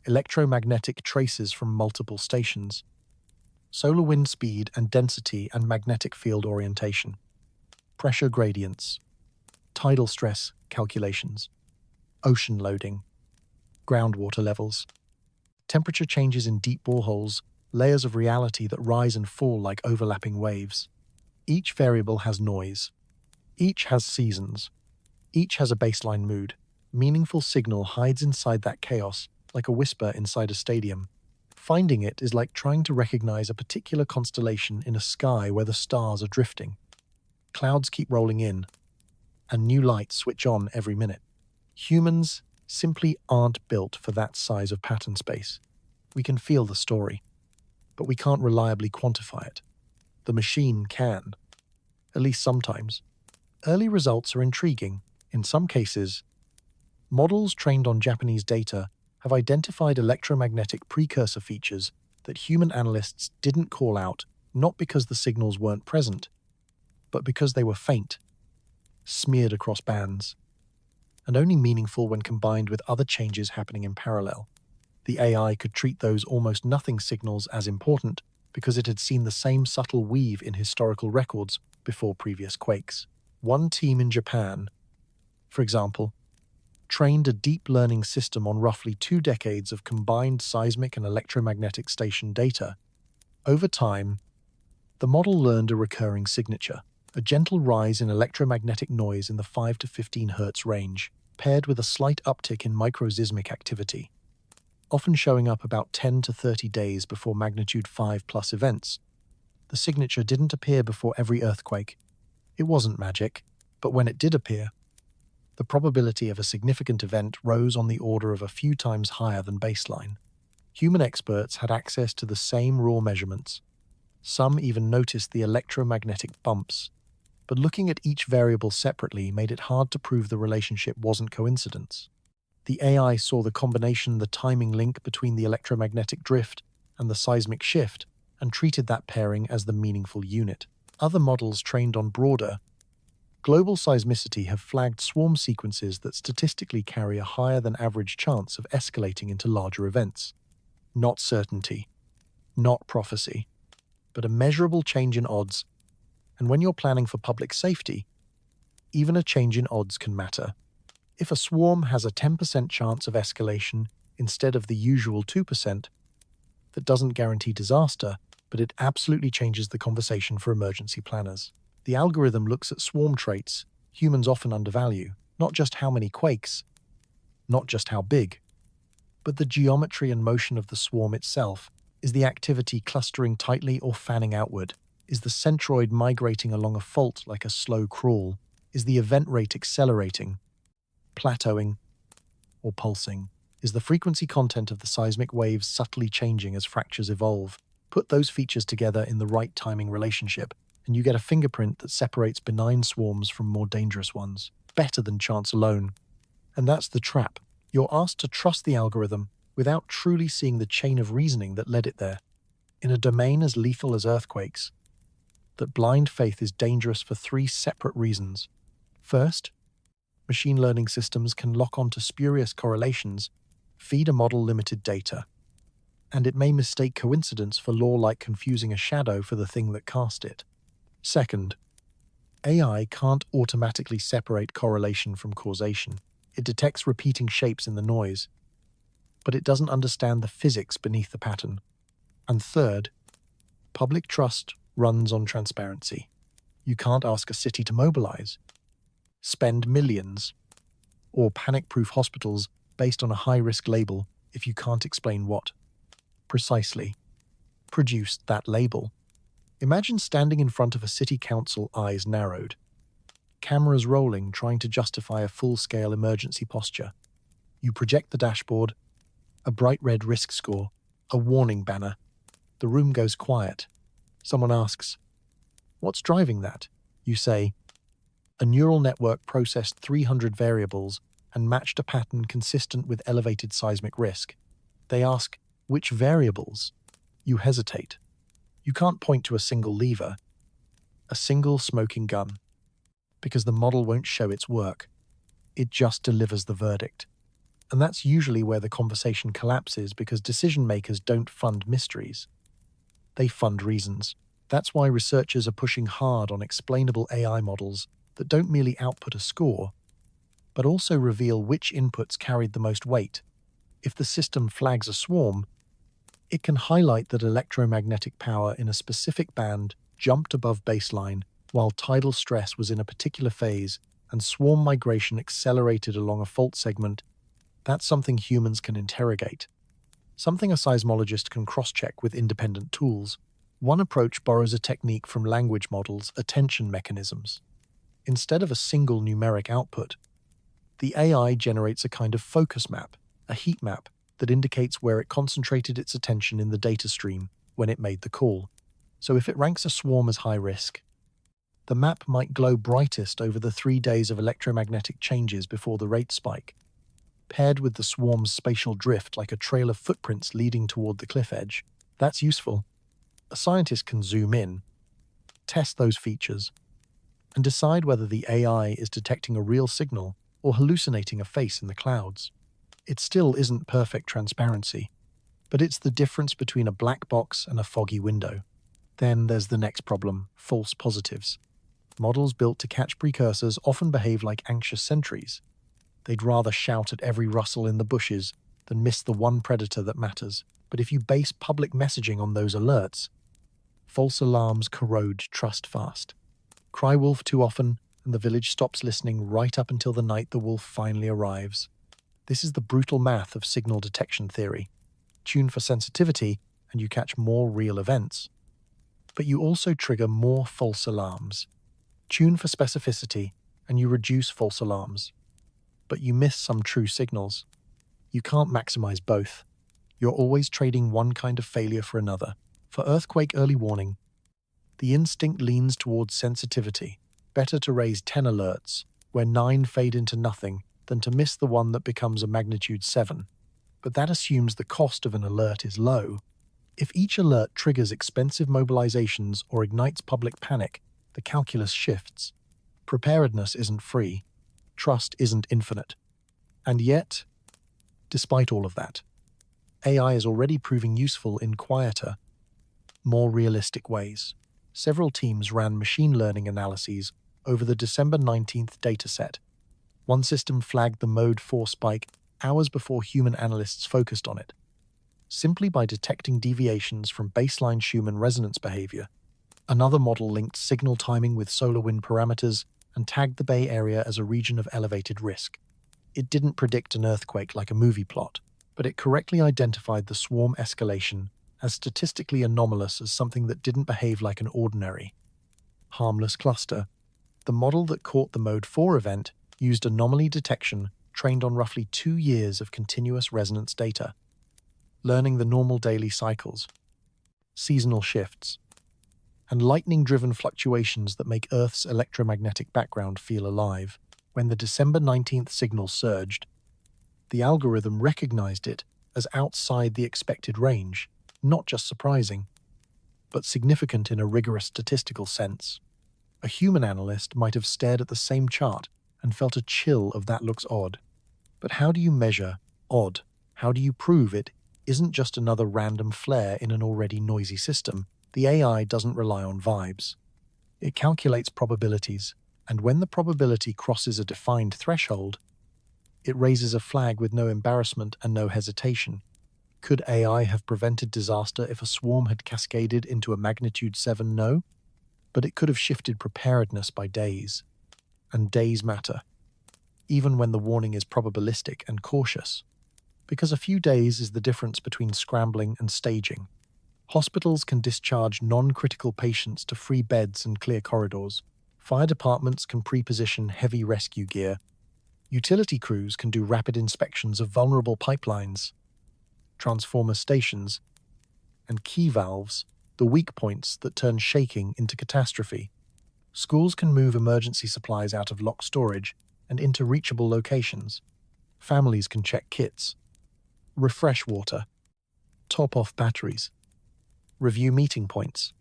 electromagnetic traces from multiple stations, solar wind speed and density and magnetic field orientation, pressure gradients, tidal stress calculations, ocean loading, groundwater levels, temperature changes in deep boreholes, layers of reality that rise and fall like overlapping waves. Each variable has noise. Each has seasons. Each has a baseline mood. Meaningful signal hides inside that chaos, like a whisper inside a stadium. Finding it is like trying to recognize a particular constellation in a sky where the stars are drifting. Clouds keep rolling in, and new lights switch on every minute. Humans simply aren't built for that size of pattern space. We can feel the story, but we can't reliably quantify it. The machine can, at least sometimes. Early results are intriguing. In some cases, models trained on Japanese data have identified electromagnetic precursor features that human analysts didn't call out, not because the signals weren't present, but because they were faint, smeared across bands, and only meaningful when combined with other changes happening in parallel. The AI could treat those almost nothing signals as important because it had seen the same subtle weave in historical records before previous quakes. One team in Japan, for example, trained a deep learning system on roughly 2 decades of combined seismic and electromagnetic station data. Over time, the model learned a recurring signature, a gentle rise in electromagnetic noise in the 5 to 15 Hz range, paired with a slight uptick in microseismic activity, often showing up about 10 to 30 days before magnitude 5+ events. The signature didn't appear before every earthquake. It wasn't magic, but when it did appear, the probability of a significant event rose on the order of a few times higher than baseline. Human experts had access to the same raw measurements. Some even noticed the electromagnetic bumps, but looking at each variable separately made it hard to prove the relationship wasn't coincidence. The AI saw the combination, the timing link between the electromagnetic drift and the seismic shift, and treated that pairing as the meaningful unit. Other models trained on broader, global seismicity have flagged swarm sequences that statistically carry a higher than average chance of escalating into larger events. Not certainty, not prophecy, but a measurable change in odds. And when you're planning for public safety, even a change in odds can matter. If a swarm has a 10% chance of escalation instead of the usual 2%, that doesn't guarantee disaster, but it absolutely changes the conversation for emergency planners. The algorithm looks at swarm traits humans often undervalue, not just how many quakes, not just how big, but the geometry and motion of the swarm itself. Is the activity clustering tightly or fanning outward? Is the centroid migrating along a fault like a slow crawl? Is the event rate accelerating, plateauing, or pulsing? Is the frequency content of the seismic waves subtly changing as fractures evolve? Put those features together in the right timing relationship, and you get a fingerprint that separates benign swarms from more dangerous ones, better than chance alone. And that's the trap. You're asked to trust the algorithm without truly seeing the chain of reasoning that led it there. In a domain as lethal as earthquakes, that blind faith is dangerous for 3 separate reasons. First, machine learning systems can lock onto spurious correlations, feed a model limited data, and it may mistake coincidence for law, like confusing a shadow for the thing that cast it. Second, AI can't automatically separate correlation from causation. It detects repeating shapes in the noise, but it doesn't understand the physics beneath the pattern. And third, public trust runs on transparency. You can't ask a city to mobilize, spend millions, or panic-proof hospitals based on a high-risk label if you can't explain what precisely produced that label. Imagine standing in front of a city council, eyes narrowed, cameras rolling, trying to justify a full-scale emergency posture. You project the dashboard, a bright red risk score, a warning banner. The room goes quiet. Someone asks, "What's driving that?" You say, "A neural network processed 300 variables and matched a pattern consistent with elevated seismic risk." They ask, "Which variables?" You hesitate. You can't point to a single lever, a single smoking gun, because the model won't show its work. It just delivers the verdict. And that's usually where the conversation collapses, because decision makers don't fund mysteries. They fund reasons. That's why researchers are pushing hard on explainable AI models that don't merely output a score, but also reveal which inputs carried the most weight. If the system flags a swarm, it can highlight that electromagnetic power in a specific band jumped above baseline while tidal stress was in a particular phase and swarm migration accelerated along a fault segment. That's something humans can interrogate, something a seismologist can cross-check with independent tools. One approach borrows a technique from language models, attention mechanisms. Instead of a single numeric output, the AI generates a kind of focus map, a heat map, that indicates where it concentrated its attention in the data stream when it made the call. So if it ranks a swarm as high risk, the map might glow brightest over the 3 days of electromagnetic changes before the rate spike, paired with the swarm's spatial drift like a trail of footprints leading toward the cliff edge. That's useful. A scientist can zoom in, test those features, and decide whether the AI is detecting a real signal or hallucinating a face in the clouds. It still isn't perfect transparency, but it's the difference between a black box and a foggy window. Then there's the next problem, false positives. Models built to catch precursors often behave like anxious sentries. They'd rather shout at every rustle in the bushes than miss the one predator that matters. But if you base public messaging on those alerts, false alarms corrode trust fast. Cry wolf too often, and the village stops listening right up until the night the wolf finally arrives. This is the brutal math of signal detection theory. Tune for sensitivity, and you catch more real events. But you also trigger more false alarms. Tune for specificity, and you reduce false alarms. But you miss some true signals. You can't maximize both. You're always trading one kind of failure for another. For earthquake early warning, the instinct leans towards sensitivity. Better to raise 10 alerts, where 9 fade into nothing, than to miss the one that becomes a magnitude 7. But that assumes the cost of an alert is low. If each alert triggers expensive mobilizations or ignites public panic, the calculus shifts. Preparedness isn't free. Trust isn't infinite. And yet, despite all of that, AI is already proving useful in quieter, more realistic ways. Several teams ran machine learning analyses over the December 19th dataset. One system flagged the mode 4 spike hours before human analysts focused on it, simply by detecting deviations from baseline Schumann resonance behavior. Another model linked signal timing with solar wind parameters and tagged the Bay Area as a region of elevated risk. It didn't predict an earthquake like a movie plot, but it correctly identified the swarm escalation as statistically anomalous as something that didn't behave like an ordinary, harmless cluster. The model that caught the Mode 4 event used anomaly detection trained on roughly 2 years of continuous resonance data, learning the normal daily cycles, seasonal shifts, and lightning-driven fluctuations that make Earth's electromagnetic background feel alive. When the December 19th signal surged, the algorithm recognized it as outside the expected range, not just surprising, but significant in a rigorous statistical sense. A human analyst might have stared at the same chart and felt a chill of "that looks odd." But how do you measure odd? How do you prove it isn't just another random flare in an already noisy system? The AI doesn't rely on vibes. It calculates probabilities, and when the probability crosses a defined threshold, it raises a flag with no embarrassment and no hesitation. Could AI have prevented disaster if a swarm had cascaded into a magnitude 7? No, but it could have shifted preparedness by days. And days matter, even when the warning is probabilistic and cautious, because a few days is the difference between scrambling and staging. Hospitals can discharge non-critical patients to free beds and clear corridors. Fire departments can pre-position heavy rescue gear. Utility crews can do rapid inspections of vulnerable pipelines, transformer stations, and key valves, the weak points that turn shaking into catastrophe. Schools can move emergency supplies out of locked storage and into reachable locations. Families can check kits, refresh water, top off batteries, review meeting points,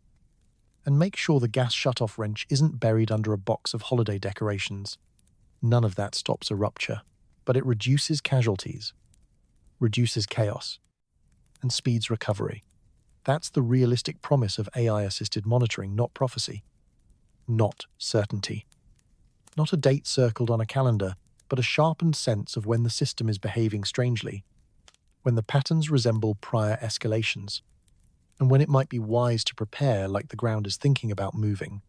and make sure the gas shutoff wrench isn't buried under a box of holiday decorations. None of that stops a rupture, but it reduces casualties, reduces chaos, and speeds recovery. That's the realistic promise of AI-assisted monitoring, not prophecy, not certainty. Not a date circled on a calendar, but a sharpened sense of when the system is behaving strangely, when the patterns resemble prior escalations, and when it might be wise to prepare like the ground is thinking about moving.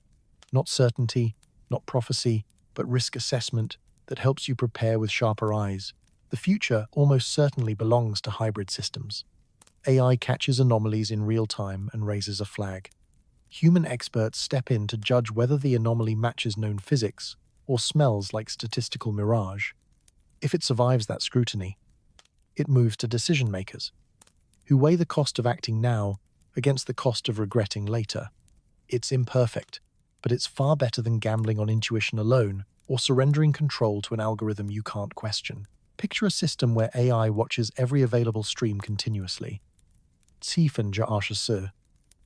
Not certainty, not prophecy, but risk assessment that helps you prepare with sharper eyes. The future almost certainly belongs to hybrid systems. AI catches anomalies in real time and raises a flag. Human experts step in to judge whether the anomaly matches known physics or smells like statistical mirage. If it survives that scrutiny, it moves to decision makers, who weigh the cost of acting now against the cost of regretting later. It's imperfect, but it's far better than gambling on intuition alone or surrendering control to an algorithm you can't question. Picture a system where AI watches every available stream continuously.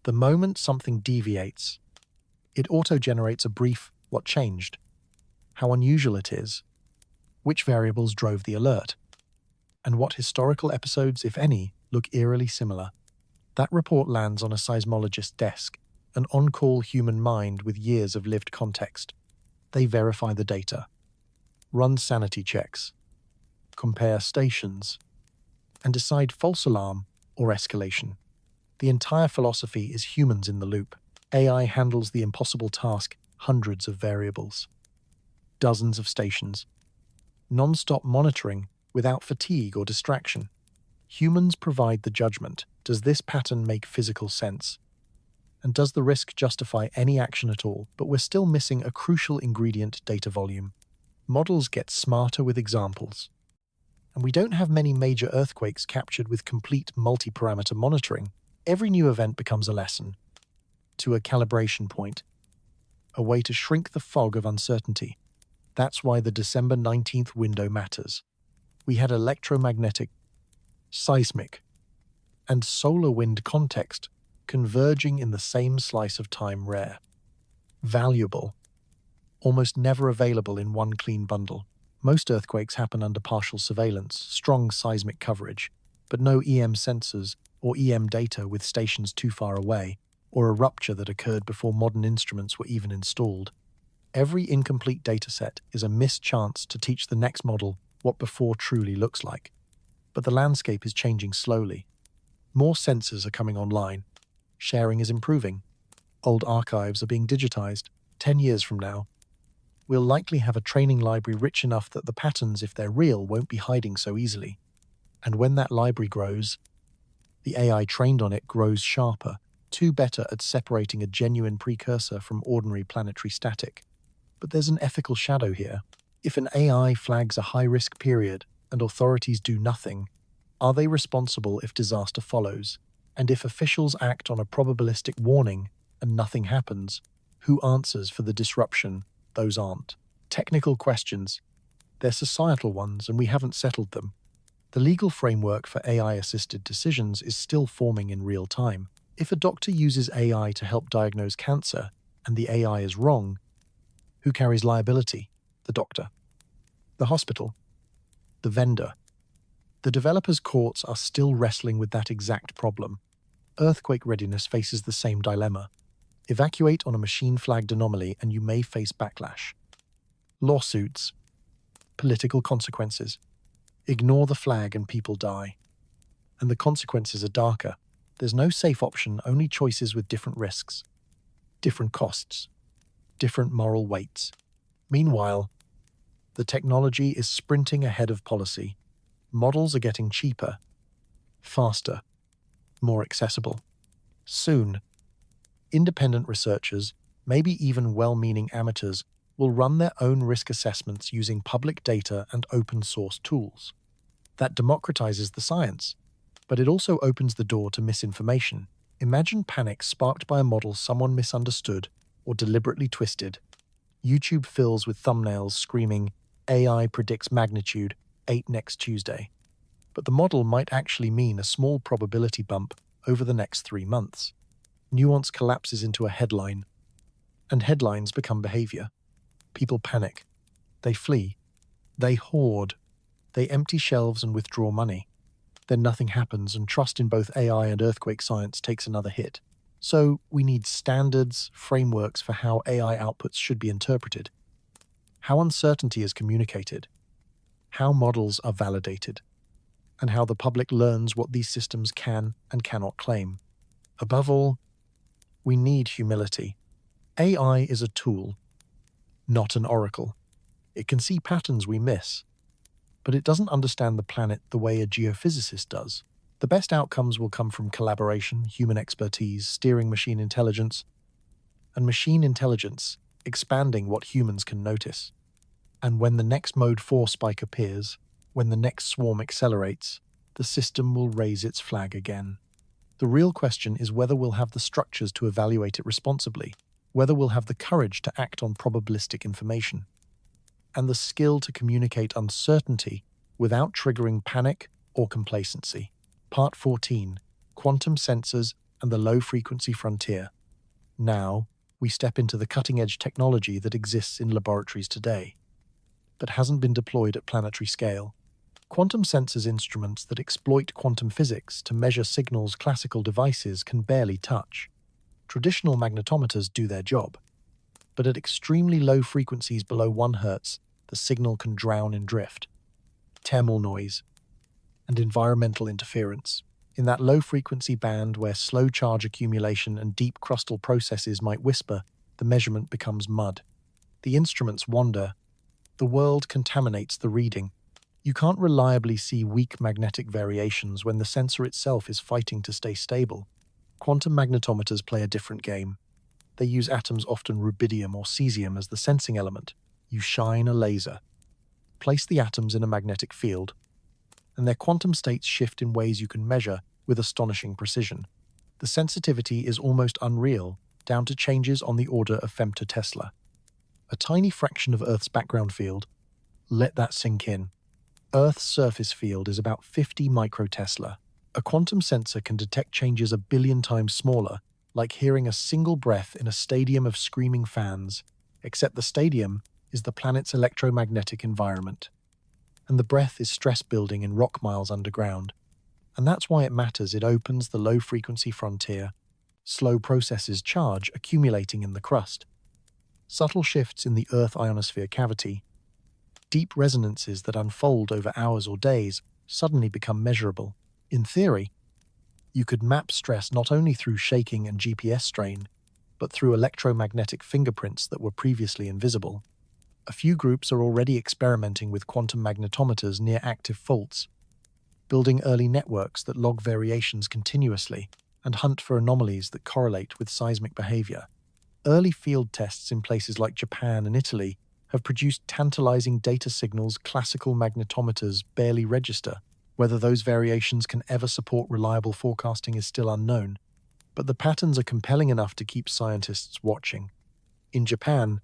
The moment something deviates, it auto-generates a brief "what changed?", how unusual it is, which variables drove the alert, and what historical episodes, if any, look eerily similar. That report lands on a seismologist's desk, an on-call human mind with years of lived context. They verify the data, run sanity checks, compare stations, and decide false alarm or escalation. The entire philosophy is humans in the loop. AI handles the impossible task, hundreds of variables, dozens of stations, non-stop monitoring without fatigue or distraction. Humans provide the judgment. Does this pattern make physical sense? And does the risk justify any action at all? But we're still missing a crucial ingredient: data volume. Models get smarter with examples. And we don't have many major earthquakes captured with complete multi-parameter monitoring. Every new event becomes a lesson, to a calibration point, a way to shrink the fog of uncertainty. That's why the December 19th window matters. We had electromagnetic, seismic, and solar wind context converging in the same slice of time. Rare, valuable, almost never available in one clean bundle. Most earthquakes happen under partial surveillance, strong seismic coverage, but no EM sensors or EM data with stations too far away, or a rupture that occurred before modern instruments were even installed. Every incomplete dataset is a missed chance to teach the next model what before truly looks like. But the landscape is changing slowly. More sensors are coming online. Sharing is improving. Old archives are being digitized. 10 years from now, we'll likely have a training library rich enough that the patterns, if they're real, won't be hiding so easily. And when that library grows, the AI trained on it grows sharper, too better at separating a genuine precursor from ordinary planetary static. But there's an ethical shadow here. If an AI flags a high-risk period and authorities do nothing, are they responsible if disaster follows? And if officials act on a probabilistic warning and nothing happens, who answers for the disruption? Those aren't technical questions. They're societal ones, and we haven't settled them. The legal framework for AI-assisted decisions is still forming in real time. If a doctor uses AI to help diagnose cancer and the AI is wrong, who carries liability? The doctor, the hospital, the vendor. The developers' courts are still wrestling with that exact problem. Earthquake readiness faces the same dilemma. Evacuate on a machine-flagged anomaly and you may face backlash. Lawsuits. Political consequences. Ignore the flag and people die. And the consequences are darker. There's no safe option, only choices with different risks, different costs, different moral weights. Meanwhile, the technology is sprinting ahead of policy. Models are getting cheaper, faster, more accessible. Soon, independent researchers, maybe even well-meaning amateurs, will run their own risk assessments using public data and open-source tools. That democratizes the science, but it also opens the door to misinformation. Imagine panic sparked by a model someone misunderstood or deliberately twisted. YouTube fills with thumbnails screaming, "AI predicts magnitude 8 next Tuesday." But the model might actually mean a small probability bump over the next 3 months. Nuance collapses into a headline, and headlines become behavior. People panic. They flee. They hoard. They empty shelves and withdraw money. Then nothing happens, and trust in both AI and earthquake science takes another hit. So we need standards, frameworks for how AI outputs should be interpreted, how uncertainty is communicated, how models are validated, and how the public learns what these systems can and cannot claim. Above all, we need humility. AI is a tool, not an oracle. It can see patterns we miss, but it doesn't understand the planet the way a geophysicist does. The best outcomes will come from collaboration, human expertise, steering machine intelligence, and machine intelligence expanding what humans can notice. And when the next mode 4 spike appears, when the next swarm accelerates, the system will raise its flag again. The real question is whether we'll have the structures to evaluate it responsibly, whether we'll have the courage to act on probabilistic information, and the skill to communicate uncertainty without triggering panic or complacency. Part 14. Quantum Sensors and the Low-Frequency Frontier. Now, we step into the cutting-edge technology that exists in laboratories today, but hasn't been deployed at planetary scale. Quantum sensors, instruments that exploit quantum physics to measure signals classical devices can barely touch. Traditional magnetometers do their job, but at extremely low frequencies below 1 Hz, the signal can drown in drift, thermal noise, and environmental interference. In that low-frequency band where slow charge accumulation and deep crustal processes might whisper, the measurement becomes mud. The instruments wander. The world contaminates the reading. You can't reliably see weak magnetic variations when the sensor itself is fighting to stay stable. Quantum magnetometers play a different game. They use atoms, often rubidium or cesium, as the sensing element. You shine a laser, place the atoms in a magnetic field, and their quantum states shift in ways you can measure with astonishing precision. The sensitivity is almost unreal, down to changes on the order of femtotesla. A tiny fraction of Earth's background field. Let that sink in. Earth's surface field is about 50 microtesla. A quantum sensor can detect changes a billion times smaller, like hearing a single breath in a stadium of screaming fans, except the stadium is the planet's electromagnetic environment, and the breath is stress building in rock miles underground. And that's why it matters. It opens the low-frequency frontier. Slow processes charge accumulating in the crust. Subtle shifts in the Earth ionosphere cavity. Deep resonances that unfold over hours or days suddenly become measurable. In theory, you could map stress not only through shaking and GPS strain, but through electromagnetic fingerprints that were previously invisible. A few groups are already experimenting with quantum magnetometers near active faults, building early networks that log variations continuously and hunt for anomalies that correlate with seismic behavior. Early field tests in places like Japan and Italy have produced tantalizing data signals classical magnetometers barely register. Whether those variations can ever support reliable forecasting is still unknown, but the patterns are compelling enough to keep scientists watching. In Japan,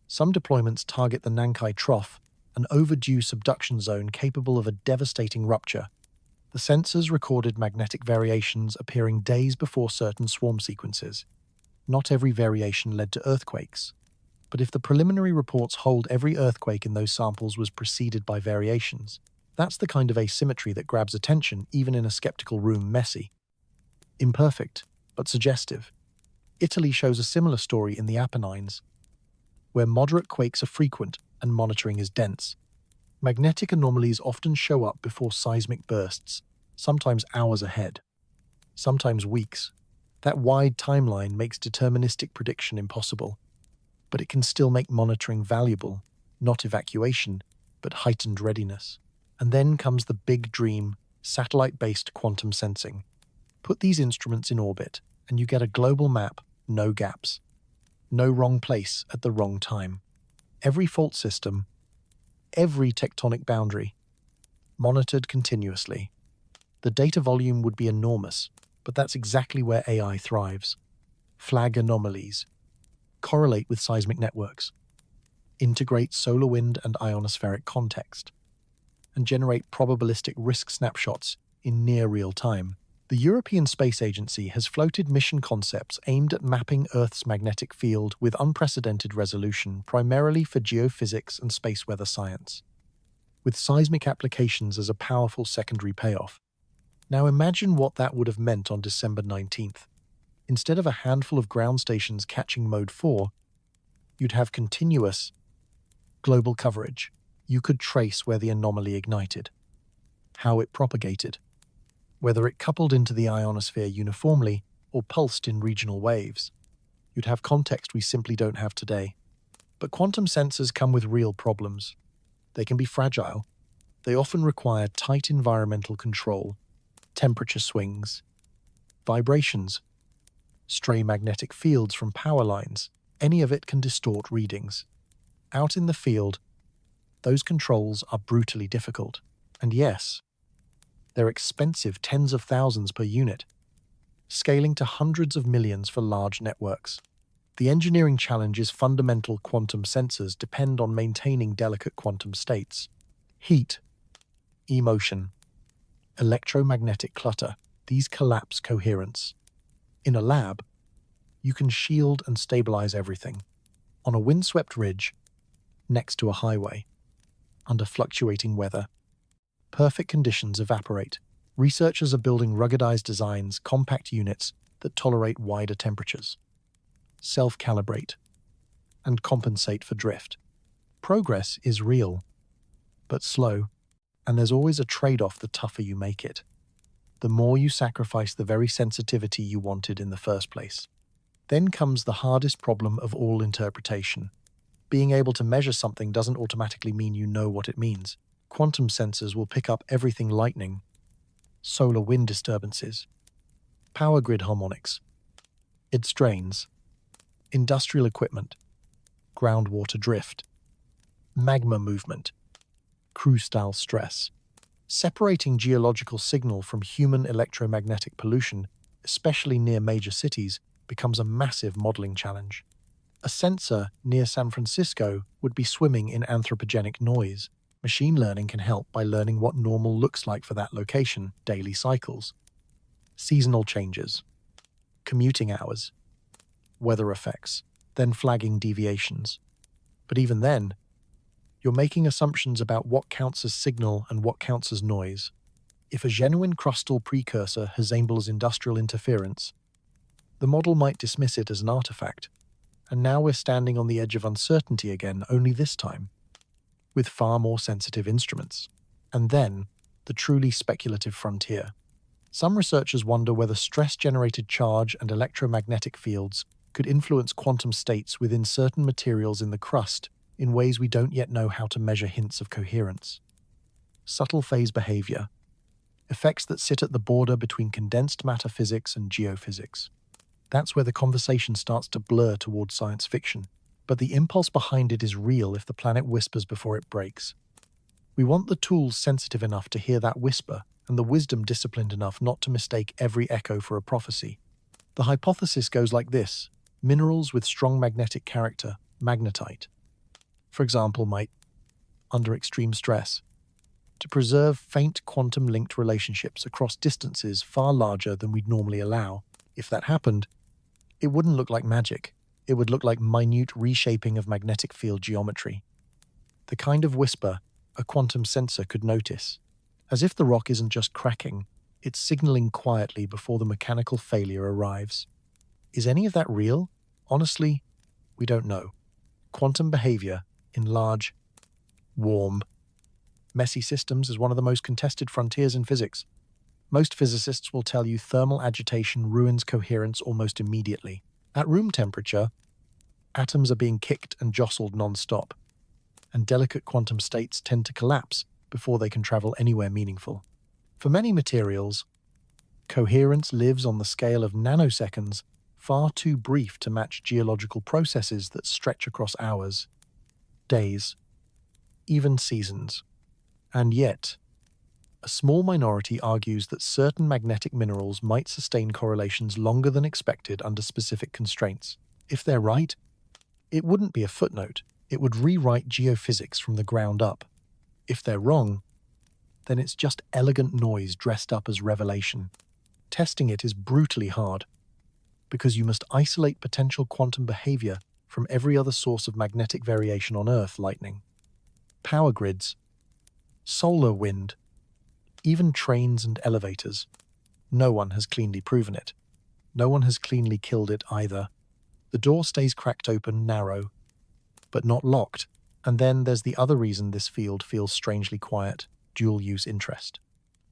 some deployments target the Nankai Trough, an overdue subduction zone capable of a devastating rupture. The sensors recorded magnetic variations appearing days before certain swarm sequences. Not every variation led to earthquakes, but if the preliminary reports hold, every earthquake in those samples was preceded by variations. That's the kind of asymmetry that grabs attention even in a skeptical room. Messy, imperfect, but suggestive. Italy shows a similar story in the Apennines, where moderate quakes are frequent and monitoring is dense. Magnetic anomalies often show up before seismic bursts, sometimes hours ahead, sometimes weeks. That wide timeline makes deterministic prediction impossible, but it can still make monitoring valuable, not evacuation, but heightened readiness. And then comes the big dream, satellite-based quantum sensing. Put these instruments in orbit, and you get a global map, no gaps. No wrong place at the wrong time. Every fault system, every tectonic boundary, monitored continuously. The data volume would be enormous, but that's exactly where AI thrives. Flag anomalies, correlate with seismic networks, integrate solar wind and ionospheric context, and generate probabilistic risk snapshots in near real time. The European Space Agency has floated mission concepts aimed at mapping Earth's magnetic field with unprecedented resolution, primarily for geophysics and space weather science, with seismic applications as a powerful secondary payoff. Now imagine what that would have meant on December 19th. Instead of a handful of ground stations catching Mode 4, you'd have continuous, global coverage. You could trace where the anomaly ignited, how it propagated, whether it coupled into the ionosphere uniformly or pulsed in regional waves. You'd have context we simply don't have today. But quantum sensors come with real problems. They can be fragile. They often require tight environmental control, temperature swings, vibrations, stray magnetic fields from power lines. Any of it can distort readings. Out in the field, those controls are brutally difficult. And yes, they're expensive, tens of thousands per unit, scaling to hundreds of millions for large networks. The engineering challenge is fundamental. Quantum sensors depend on maintaining delicate quantum states. Heat, emotion, electromagnetic clutter, these collapse coherence. In a lab, you can shield and stabilize everything. On a windswept ridge, next to a highway, under fluctuating weather, perfect conditions evaporate. Researchers are building ruggedized designs, compact units that tolerate wider temperatures, self-calibrate, and compensate for drift. Progress is real, but slow, and there's always a trade-off the tougher you make it. The more you sacrifice the very sensitivity you wanted in the first place. Then comes the hardest problem of all interpretation. Being able to measure something doesn't automatically mean you know what it means. Quantum sensors will pick up everything: lightning, solar wind disturbances, power grid harmonics, id strains, industrial equipment, groundwater drift, magma movement, cruise-style stress. Separating geological signal from human electromagnetic pollution, especially near major cities, becomes a massive modeling challenge. A sensor near San Francisco would be swimming in anthropogenic noise. Machine learning can help by learning what normal looks like for that location, daily cycles, seasonal changes, commuting hours, weather effects, then flagging deviations. But even then, you're making assumptions about what counts as signal and what counts as noise. If a genuine crustal precursor resembles industrial interference, the model might dismiss it as an artifact. And now we're standing on the edge of uncertainty again, only this time, with far more sensitive instruments. And then, the truly speculative frontier. Some researchers wonder whether stress-generated charge and electromagnetic fields could influence quantum states within certain materials in the crust in ways we don't yet know how to measure. Hints of coherence, subtle phase behavior, effects that sit at the border between condensed matter physics and geophysics. That's where the conversation starts to blur towards science fiction. But the impulse behind it is real if the planet whispers before it breaks. We want the tools sensitive enough to hear that whisper, and the wisdom disciplined enough not to mistake every echo for a prophecy. The hypothesis goes like this: minerals with strong magnetic character, magnetite, for example, might, under extreme stress, to preserve faint quantum-linked relationships across distances far larger than we'd normally allow. If that happened, it wouldn't look like magic. It would look like minute reshaping of magnetic field geometry. The kind of whisper a quantum sensor could notice. As if the rock isn't just cracking, it's signaling quietly before the mechanical failure arrives. Is any of that real? Honestly, we don't know. Quantum behavior in large, warm, messy systems is one of the most contested frontiers in physics. Most physicists will tell you thermal agitation ruins coherence almost immediately. At room temperature, atoms are being kicked and jostled non-stop, and delicate quantum states tend to collapse before they can travel anywhere meaningful. For many materials, coherence lives on the scale of nanoseconds, far too brief to match geological processes that stretch across hours, days, even seasons. And yet, a small minority argues that certain magnetic minerals might sustain correlations longer than expected under specific constraints. If they're right, it wouldn't be a footnote. It would rewrite geophysics from the ground up. If they're wrong, then it's just elegant noise dressed up as revelation. Testing it is brutally hard, because you must isolate potential quantum behavior from every other source of magnetic variation on Earth, lightning, power grids, solar wind, even trains and elevators. No one has cleanly proven it. No one has cleanly killed it either. The door stays cracked open, narrow, but not locked. And then there's the other reason this field feels strangely quiet: dual-use interest.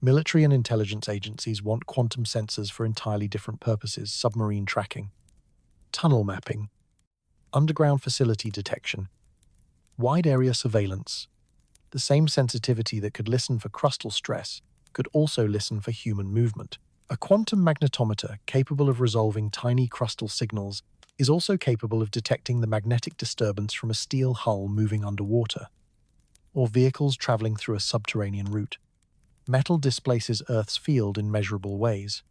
Military and intelligence agencies want quantum sensors for entirely different purposes: submarine tracking, tunnel mapping, underground facility detection, wide-area surveillance. The same sensitivity that could listen for crustal stress could also listen for human movement. A quantum magnetometer capable of resolving tiny crustal signals is also capable of detecting the magnetic disturbance from a steel hull moving underwater, or vehicles traveling through a subterranean route. Metal displaces Earth's field in measurable ways.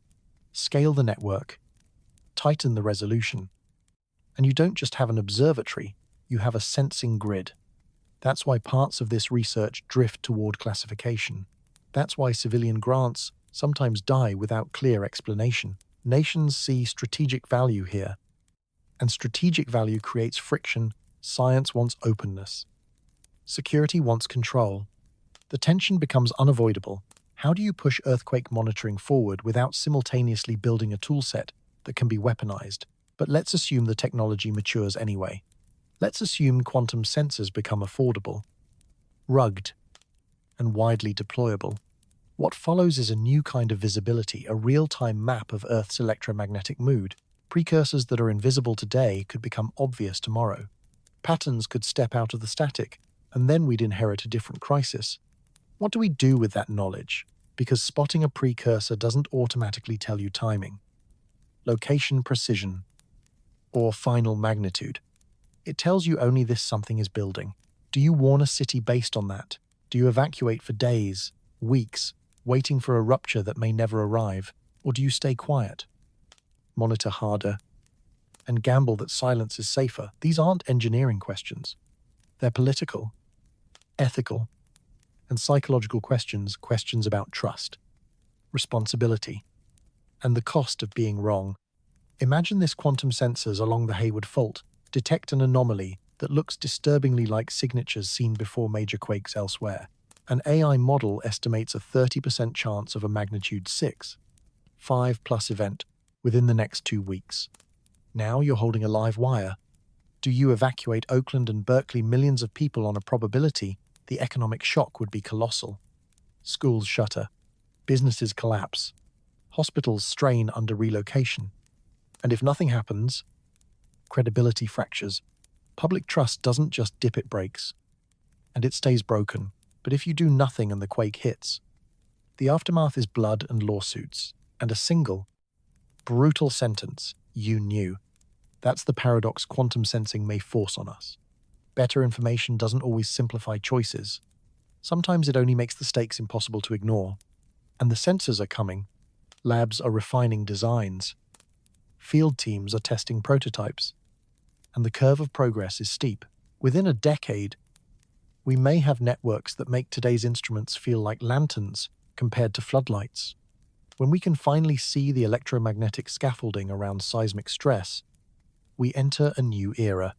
Scale the network, tighten the resolution, and you don't just have an observatory, you have a sensing grid. That's why parts of this research drift toward classification. That's why civilian grants sometimes die without clear explanation. Nations see strategic value here, and strategic value creates friction. Science wants openness. Security wants control. The tension becomes unavoidable. How do you push earthquake monitoring forward without simultaneously building a toolset that can be weaponized? But let's assume the technology matures anyway. Let's assume quantum sensors become affordable, rugged, and widely deployable. What follows is a new kind of visibility, a real-time map of Earth's electromagnetic mood. Precursors that are invisible today could become obvious tomorrow. Patterns could step out of the static, and then we'd inherit a different crisis. What do we do with that knowledge? Because spotting a precursor doesn't automatically tell you timing, location precision, or final magnitude. It tells you only this something is building. Do you warn a city based on that? Do you evacuate for days, weeks, waiting for a rupture that may never arrive? Or do you stay quiet, monitor harder, and gamble that silence is safer? These aren't engineering questions. They're political, ethical, and psychological questions, questions about trust, responsibility, and the cost of being wrong. Imagine this: quantum sensors along the Hayward Fault detect an anomaly that looks disturbingly like signatures seen before major quakes elsewhere. An AI model estimates a 30% chance of a magnitude 6.5+ event within the next 2 weeks. Now you're holding a live wire. Do you evacuate Oakland and Berkeley, millions of people, on a probability? The economic shock would be colossal. Schools shutter, businesses collapse, hospitals strain under relocation. And if nothing happens, credibility fractures. Public trust doesn't just dip, it breaks. And it stays broken. But if you do nothing and the quake hits, the aftermath is blood and lawsuits, and a single, brutal sentence: you knew. That's the paradox quantum sensing may force on us. Better information doesn't always simplify choices. Sometimes it only makes the stakes impossible to ignore. And the sensors are coming. Labs are refining designs. Field teams are testing prototypes. And the curve of progress is steep. Within a decade, we may have networks that make today's instruments feel like lanterns compared to floodlights. When we can finally see the electromagnetic scaffolding around seismic stress, we enter a new era.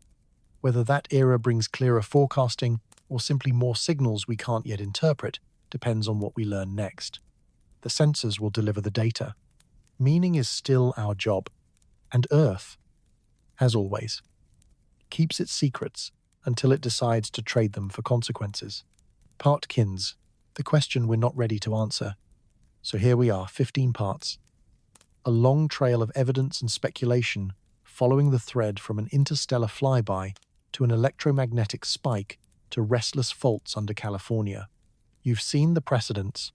Whether that era brings clearer forecasting or simply more signals we can't yet interpret depends on what we learn next. The sensors will deliver the data. Meaning is still our job. And Earth, as always, keeps its secrets until it decides to trade them for consequences. Partkins, the question we're not ready to answer. So here we are, 15 parts. A long trail of evidence and speculation following the thread from an interstellar flyby to an electromagnetic spike to restless faults under California. You've seen the precedents,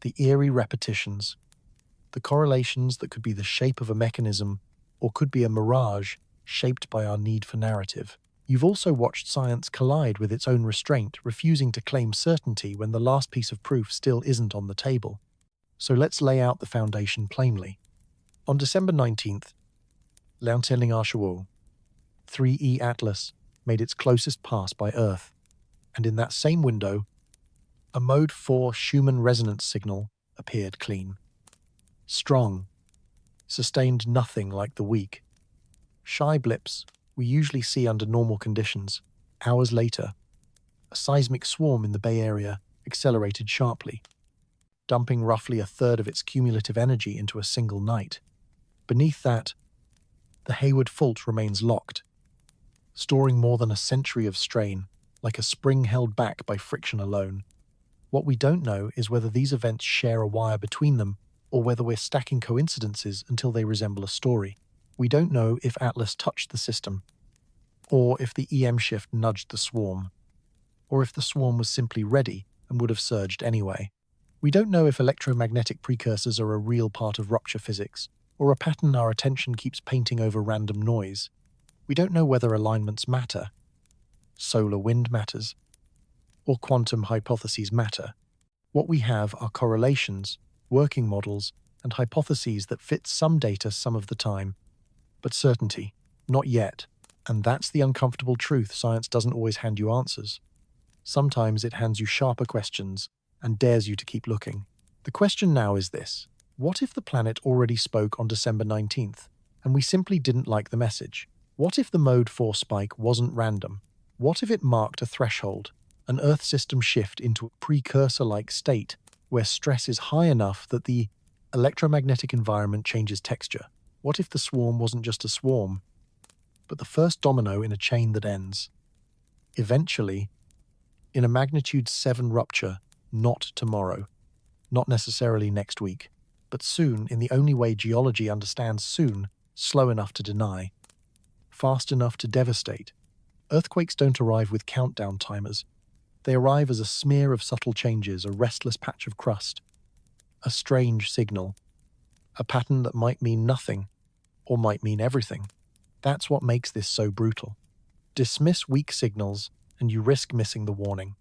the eerie repetitions, the correlations that could be the shape of a mechanism or could be a mirage shaped by our need for narrative. You've also watched science collide with its own restraint, refusing to claim certainty when the last piece of proof still isn't on the table. So let's lay out the foundation plainly. On December 19th, 3IATLAS made its closest pass by Earth, and in that same window, a Mode 4 Schumann resonance signal appeared clean. Strong, sustained nothing like the weak. Shy blips we usually see under normal conditions. Hours later, a seismic swarm in the Bay Area accelerated sharply, dumping roughly a third of its cumulative energy into a single night. Beneath that, the Hayward Fault remains locked, storing more than a century of strain, like a spring held back by friction alone. What we don't know is whether these events share a wire between them, or whether we're stacking coincidences until they resemble a story. We don't know if Atlas touched the system, or if the EM shift nudged the swarm, or if the swarm was simply ready and would have surged anyway. We don't know if electromagnetic precursors are a real part of rupture physics, or a pattern our attention keeps painting over random noise. We don't know whether alignments matter, solar wind matters, or quantum hypotheses matter. What we have are correlations, working models, and hypotheses that fit some data some of the time, but certainty, not yet. And that's the uncomfortable truth. Science doesn't always hand you answers. Sometimes it hands you sharper questions and dares you to keep looking. The question now is this: what if the planet already spoke on December 19th, and we simply didn't like the message? What if the Mode 4 spike wasn't random? What if it marked a threshold, an Earth system shift into a precursor-like state where stress is high enough that the electromagnetic environment changes texture? What if the swarm wasn't just a swarm, but the first domino in a chain that ends, eventually, in a magnitude 7 rupture, not tomorrow, not necessarily next week, but soon in the only way geology understands soon, slow enough to deny, fast enough to devastate. Earthquakes don't arrive with countdown timers. They arrive as a smear of subtle changes, a restless patch of crust, a strange signal, a pattern that might mean nothing or might mean everything. That's what makes this so brutal. Dismiss weak signals and you risk missing the warning.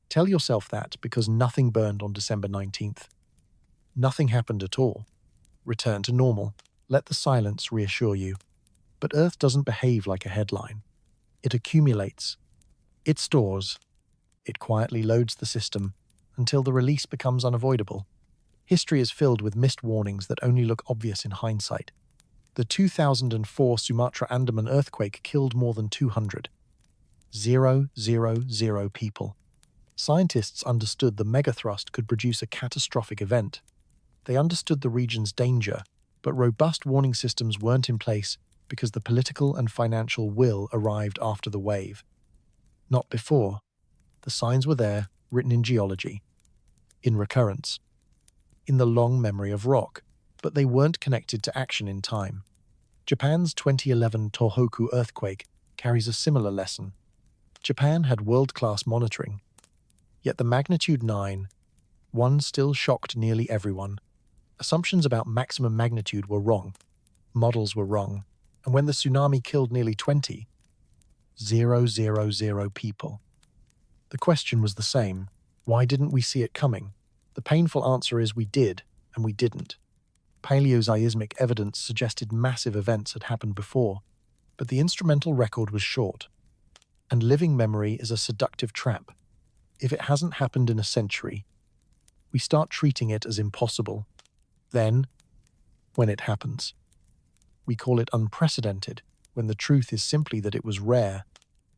Tell yourself that because nothing burned on December 19th. Nothing happened at all. Return to normal. Let the silence reassure you. But Earth doesn't behave like a headline. It accumulates. It stores. It quietly loads the system until the release becomes unavoidable. History is filled with missed warnings that only look obvious in hindsight. The 2004 Sumatra Andaman earthquake killed more than 200,000 people. Scientists understood the megathrust could produce a catastrophic event. They understood the region's danger, but robust warning systems weren't in place because the political and financial will arrived after the wave. Not before. The signs were there, written in geology, in recurrence, in the long memory of rock, but they weren't connected to action in time. Japan's 2011 Tohoku earthquake carries a similar lesson. Japan had world-class monitoring, yet the magnitude 9.1 still shocked nearly everyone. Assumptions about maximum magnitude were wrong, models were wrong, and when the tsunami killed nearly 20,000 people, the question was the same: why didn't we see it coming? The painful answer is we did, and we didn't. Paleoseismic evidence suggested massive events had happened before, but the instrumental record was short. And living memory is a seductive trap. If it hasn't happened in a century, we start treating it as impossible. Then, when it happens, we call it unprecedented, when the truth is simply that it was rare.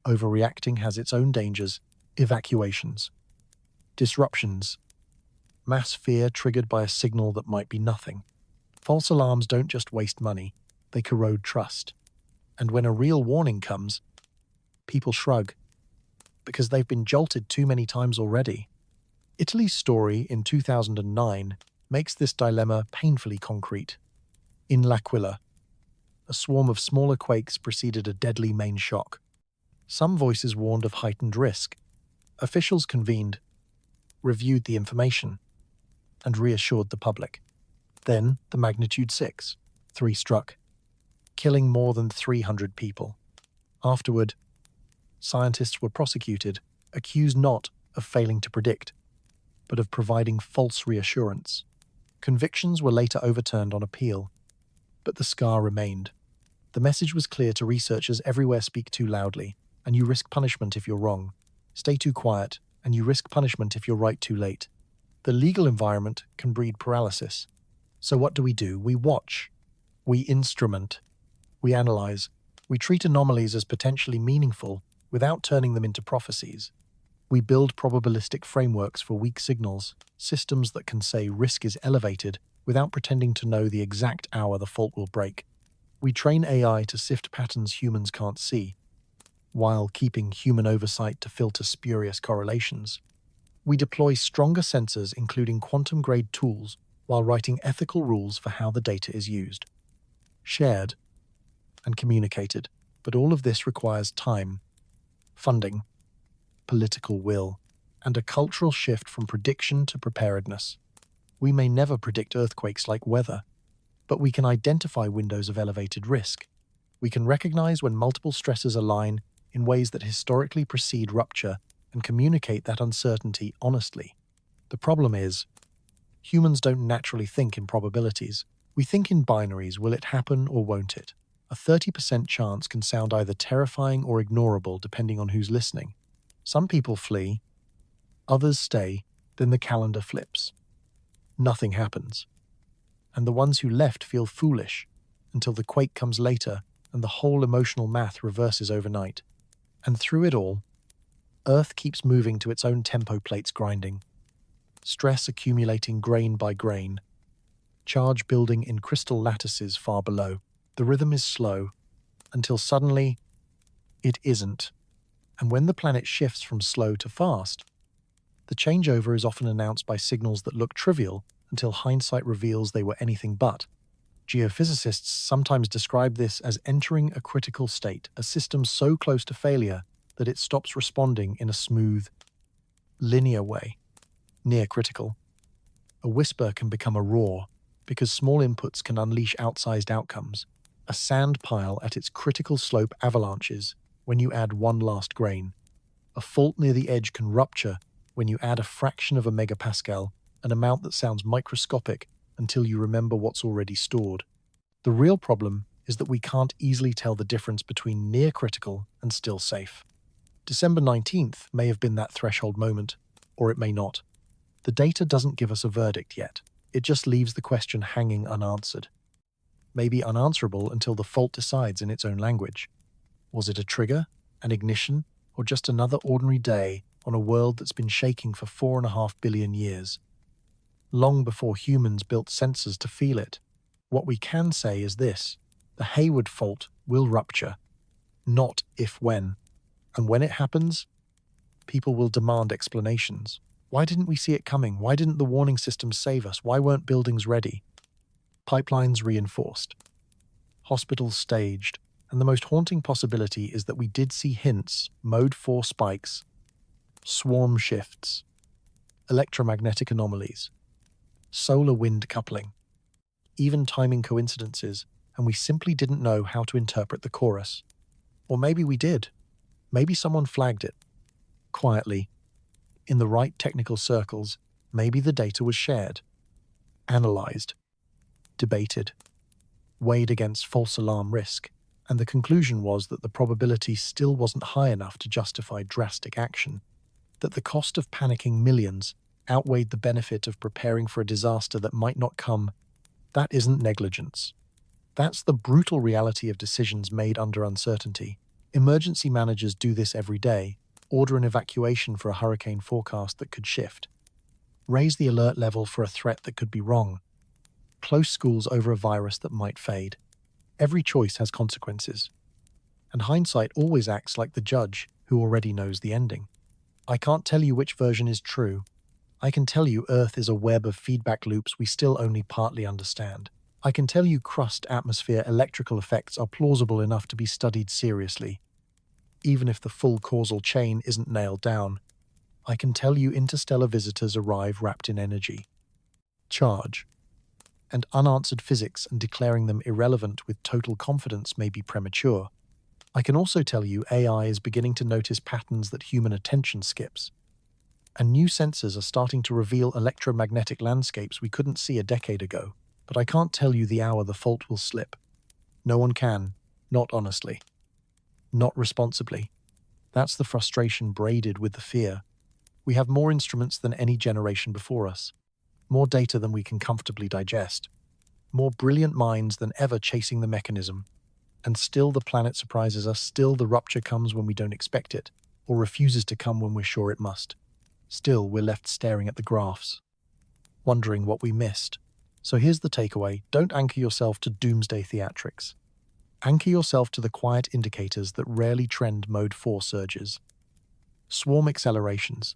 Overreacting has its own dangers: evacuations, disruptions, mass fear triggered by a signal that might be nothing. False alarms don't just waste money, They corrode trust. And when a real warning comes, people shrug, because they've been jolted too many times already. Italy's story in 2009 makes this dilemma painfully concrete. In L'Aquila, a swarm of smaller quakes preceded a deadly main shock. Some voices warned of heightened risk. Officials convened, reviewed the information, and reassured the public. Then the magnitude 6.3 struck, killing more than 300 people. Afterward, scientists were prosecuted, accused not of failing to predict, but of providing false reassurance. Convictions were later overturned on appeal, but the scar remained. The message was clear to researchers everywhere: speak too loudly, and you risk punishment if you're wrong. Stay too quiet, and you risk punishment if you're right too late. The legal environment can breed paralysis. So what do? We watch. We instrument. We analyze. We treat anomalies as potentially meaningful without turning them into prophecies. We build probabilistic frameworks for weak signals, systems that can say risk is elevated without pretending to know the exact hour the fault will break. We train AI to sift patterns humans can't see, while keeping human oversight to filter spurious correlations. We deploy stronger sensors, including quantum-grade tools, while writing ethical rules for how the data is used, shared, and communicated. But all of this requires time, funding, political will, and a cultural shift from prediction to preparedness. We may never predict earthquakes like weather, but we can identify windows of elevated risk. We can recognize when multiple stresses align in ways that historically precede rupture and communicate that uncertainty honestly. The problem is, humans don't naturally think in probabilities. We think in binaries: will it happen or won't it? A 30% chance can sound either terrifying or ignorable depending on who's listening. Some people flee, others stay, then the calendar flips. Nothing happens. And the ones who left feel foolish until the quake comes later and the whole emotional math reverses overnight. And through it all, Earth keeps moving to its own tempo, plates grinding, stress accumulating grain by grain, charge building in crystal lattices far below. The rhythm is slow, until suddenly, it isn't. And when the planet shifts from slow to fast, the changeover is often announced by signals that look trivial until hindsight reveals they were anything but. Geophysicists sometimes describe this as entering a critical state, a system so close to failure that it stops responding in a smooth, linear way. Near critical. A whisper can become a roar because small inputs can unleash outsized outcomes. A sand pile at its critical slope avalanches when you add one last grain. A fault near the edge can rupture when you add a fraction of a megapascal, an amount that sounds microscopic until you remember what's already stored. The real problem is that we can't easily tell the difference between near critical and still safe. December 19th may have been that threshold moment, or it may not. The data doesn't give us a verdict yet. It just leaves the question hanging unanswered. Maybe unanswerable until the fault decides in its own language. Was it a trigger, an ignition, or just another ordinary day on a world that's been shaking for 4.5 billion years? Long before humans built sensors to feel it. What we can say is this: the Hayward fault will rupture, not if when. And when it happens, people will demand explanations. Why didn't we see it coming? Why didn't the warning systems save us? Why weren't buildings ready? Pipelines reinforced, hospitals staged, and the most haunting possibility is that we did see hints: mode 4 spikes, swarm shifts, electromagnetic anomalies, solar wind coupling, even timing coincidences, and we simply didn't know how to interpret the chorus. Or maybe we did. Maybe someone flagged it, quietly, in the right technical circles. Maybe the data was shared, analyzed, debated, weighed against false alarm risk, and the conclusion was that the probability still wasn't high enough to justify drastic action, that the cost of panicking millions outweighed the benefit of preparing for a disaster that might not come. That isn't negligence. That's the brutal reality of decisions made under uncertainty. Emergency managers do this every day: order an evacuation for a hurricane forecast that could shift, raise the alert level for a threat that could be wrong, close schools over a virus that might fade. Every choice has consequences, and hindsight always acts like the judge who already knows the ending. I can't tell you which version is true. I can tell you Earth is a web of feedback loops we still only partly understand. I can tell you crust, atmosphere, electrical effects are plausible enough to be studied seriously, even if the full causal chain isn't nailed down. I can tell you interstellar visitors arrive wrapped in energy, charge, and unanswered physics, and declaring them irrelevant with total confidence may be premature. I can also tell you AI is beginning to notice patterns that human attention skips, and new sensors are starting to reveal electromagnetic landscapes we couldn't see a decade ago. But I can't tell you the hour the fault will slip. No one can, not honestly, not responsibly. That's the frustration braided with the fear. We have more instruments than any generation before us, more data than we can comfortably digest, more brilliant minds than ever chasing the mechanism. And still the planet surprises us, still the rupture comes when we don't expect it, or refuses to come when we're sure it must. Still we're left staring at the graphs, wondering what we missed. So here's the takeaway: don't anchor yourself to doomsday theatrics. Anchor yourself to the quiet indicators that rarely trend mode 4 surges. Swarm accelerations,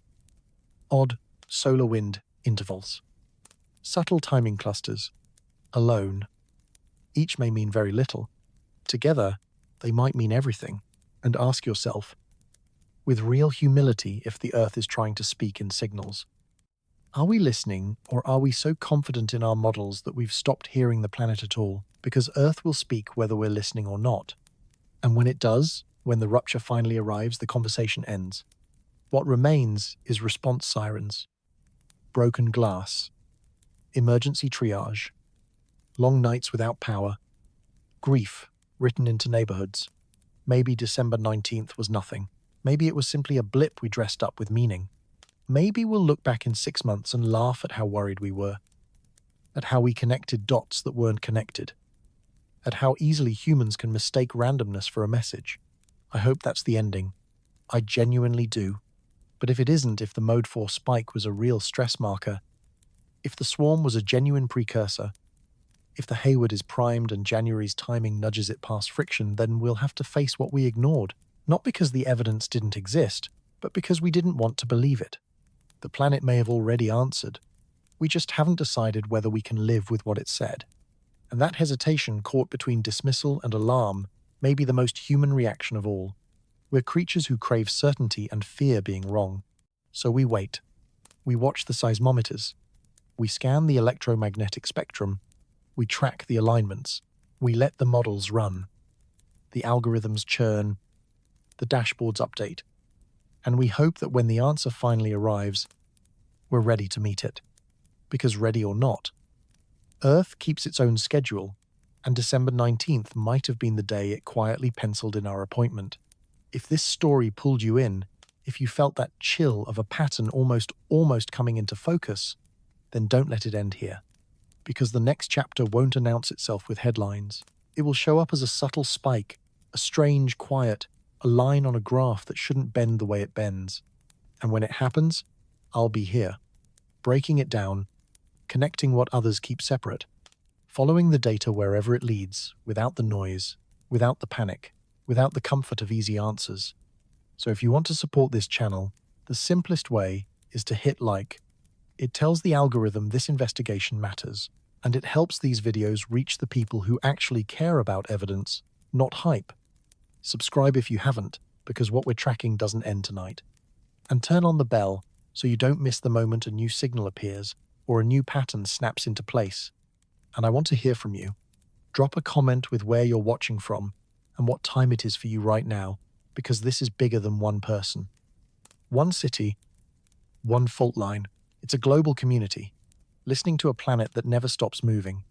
odd solar wind intervals, subtle timing clusters. Alone, each may mean very little. Together, they might mean everything. And ask yourself, with real humility, if the Earth is trying to speak in signals. Are we listening, or are we so confident in our models that we've stopped hearing the planet at all? Because Earth will speak whether we're listening or not. And when it does, when the rupture finally arrives, the conversation ends. What remains is response sirens, broken glass, emergency triage, long nights without power, grief written into neighborhoods. Maybe December 19th was nothing. Maybe it was simply a blip we dressed up with meaning. Maybe we'll look back in 6 months and laugh at how worried we were, at how we connected dots that weren't connected, at how easily humans can mistake randomness for a message. I hope that's the ending. I genuinely do. But if it isn't, if the Mode 4 spike was a real stress marker, if the swarm was a genuine precursor, if the Hayward is primed and January's timing nudges it past friction, then we'll have to face what we ignored, not because the evidence didn't exist, but because we didn't want to believe it. The planet may have already answered. We just haven't decided whether we can live with what it said. And that hesitation, caught between dismissal and alarm, may be the most human reaction of all. We're creatures who crave certainty and fear being wrong. So we wait. We watch the seismometers. We scan the electromagnetic spectrum. We track the alignments. We let the models run. The algorithms churn. The dashboards update. And we hope that when the answer finally arrives, we're ready to meet it. Because ready or not, Earth keeps its own schedule, and December 19th might have been the day it quietly penciled in our appointment. If this story pulled you in, if you felt that chill of a pattern almost coming into focus, then don't let it end here. Because the next chapter won't announce itself with headlines. It will show up as a subtle spike, a strange quiet, a line on a graph that shouldn't bend the way it bends. And when it happens, I'll be here, breaking it down, connecting what others keep separate, following the data wherever it leads, without the noise, without the panic, without the comfort of easy answers. So if you want to support this channel, the simplest way is to hit like. It tells the algorithm this investigation matters, and it helps these videos reach the people who actually care about evidence, not hype. Subscribe if you haven't, because what we're tracking doesn't end tonight. And turn on the bell so you don't miss the moment a new signal appears or a new pattern snaps into place. And I want to hear from you. Drop a comment with where you're watching from and what time it is for you right now, because this is bigger than one person. One city, one fault line. It's a global community, listening to a planet that never stops moving.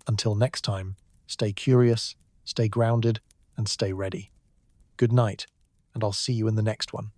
Until next time, stay curious, stay grounded, and stay ready. Good night, and I'll see you in the next one.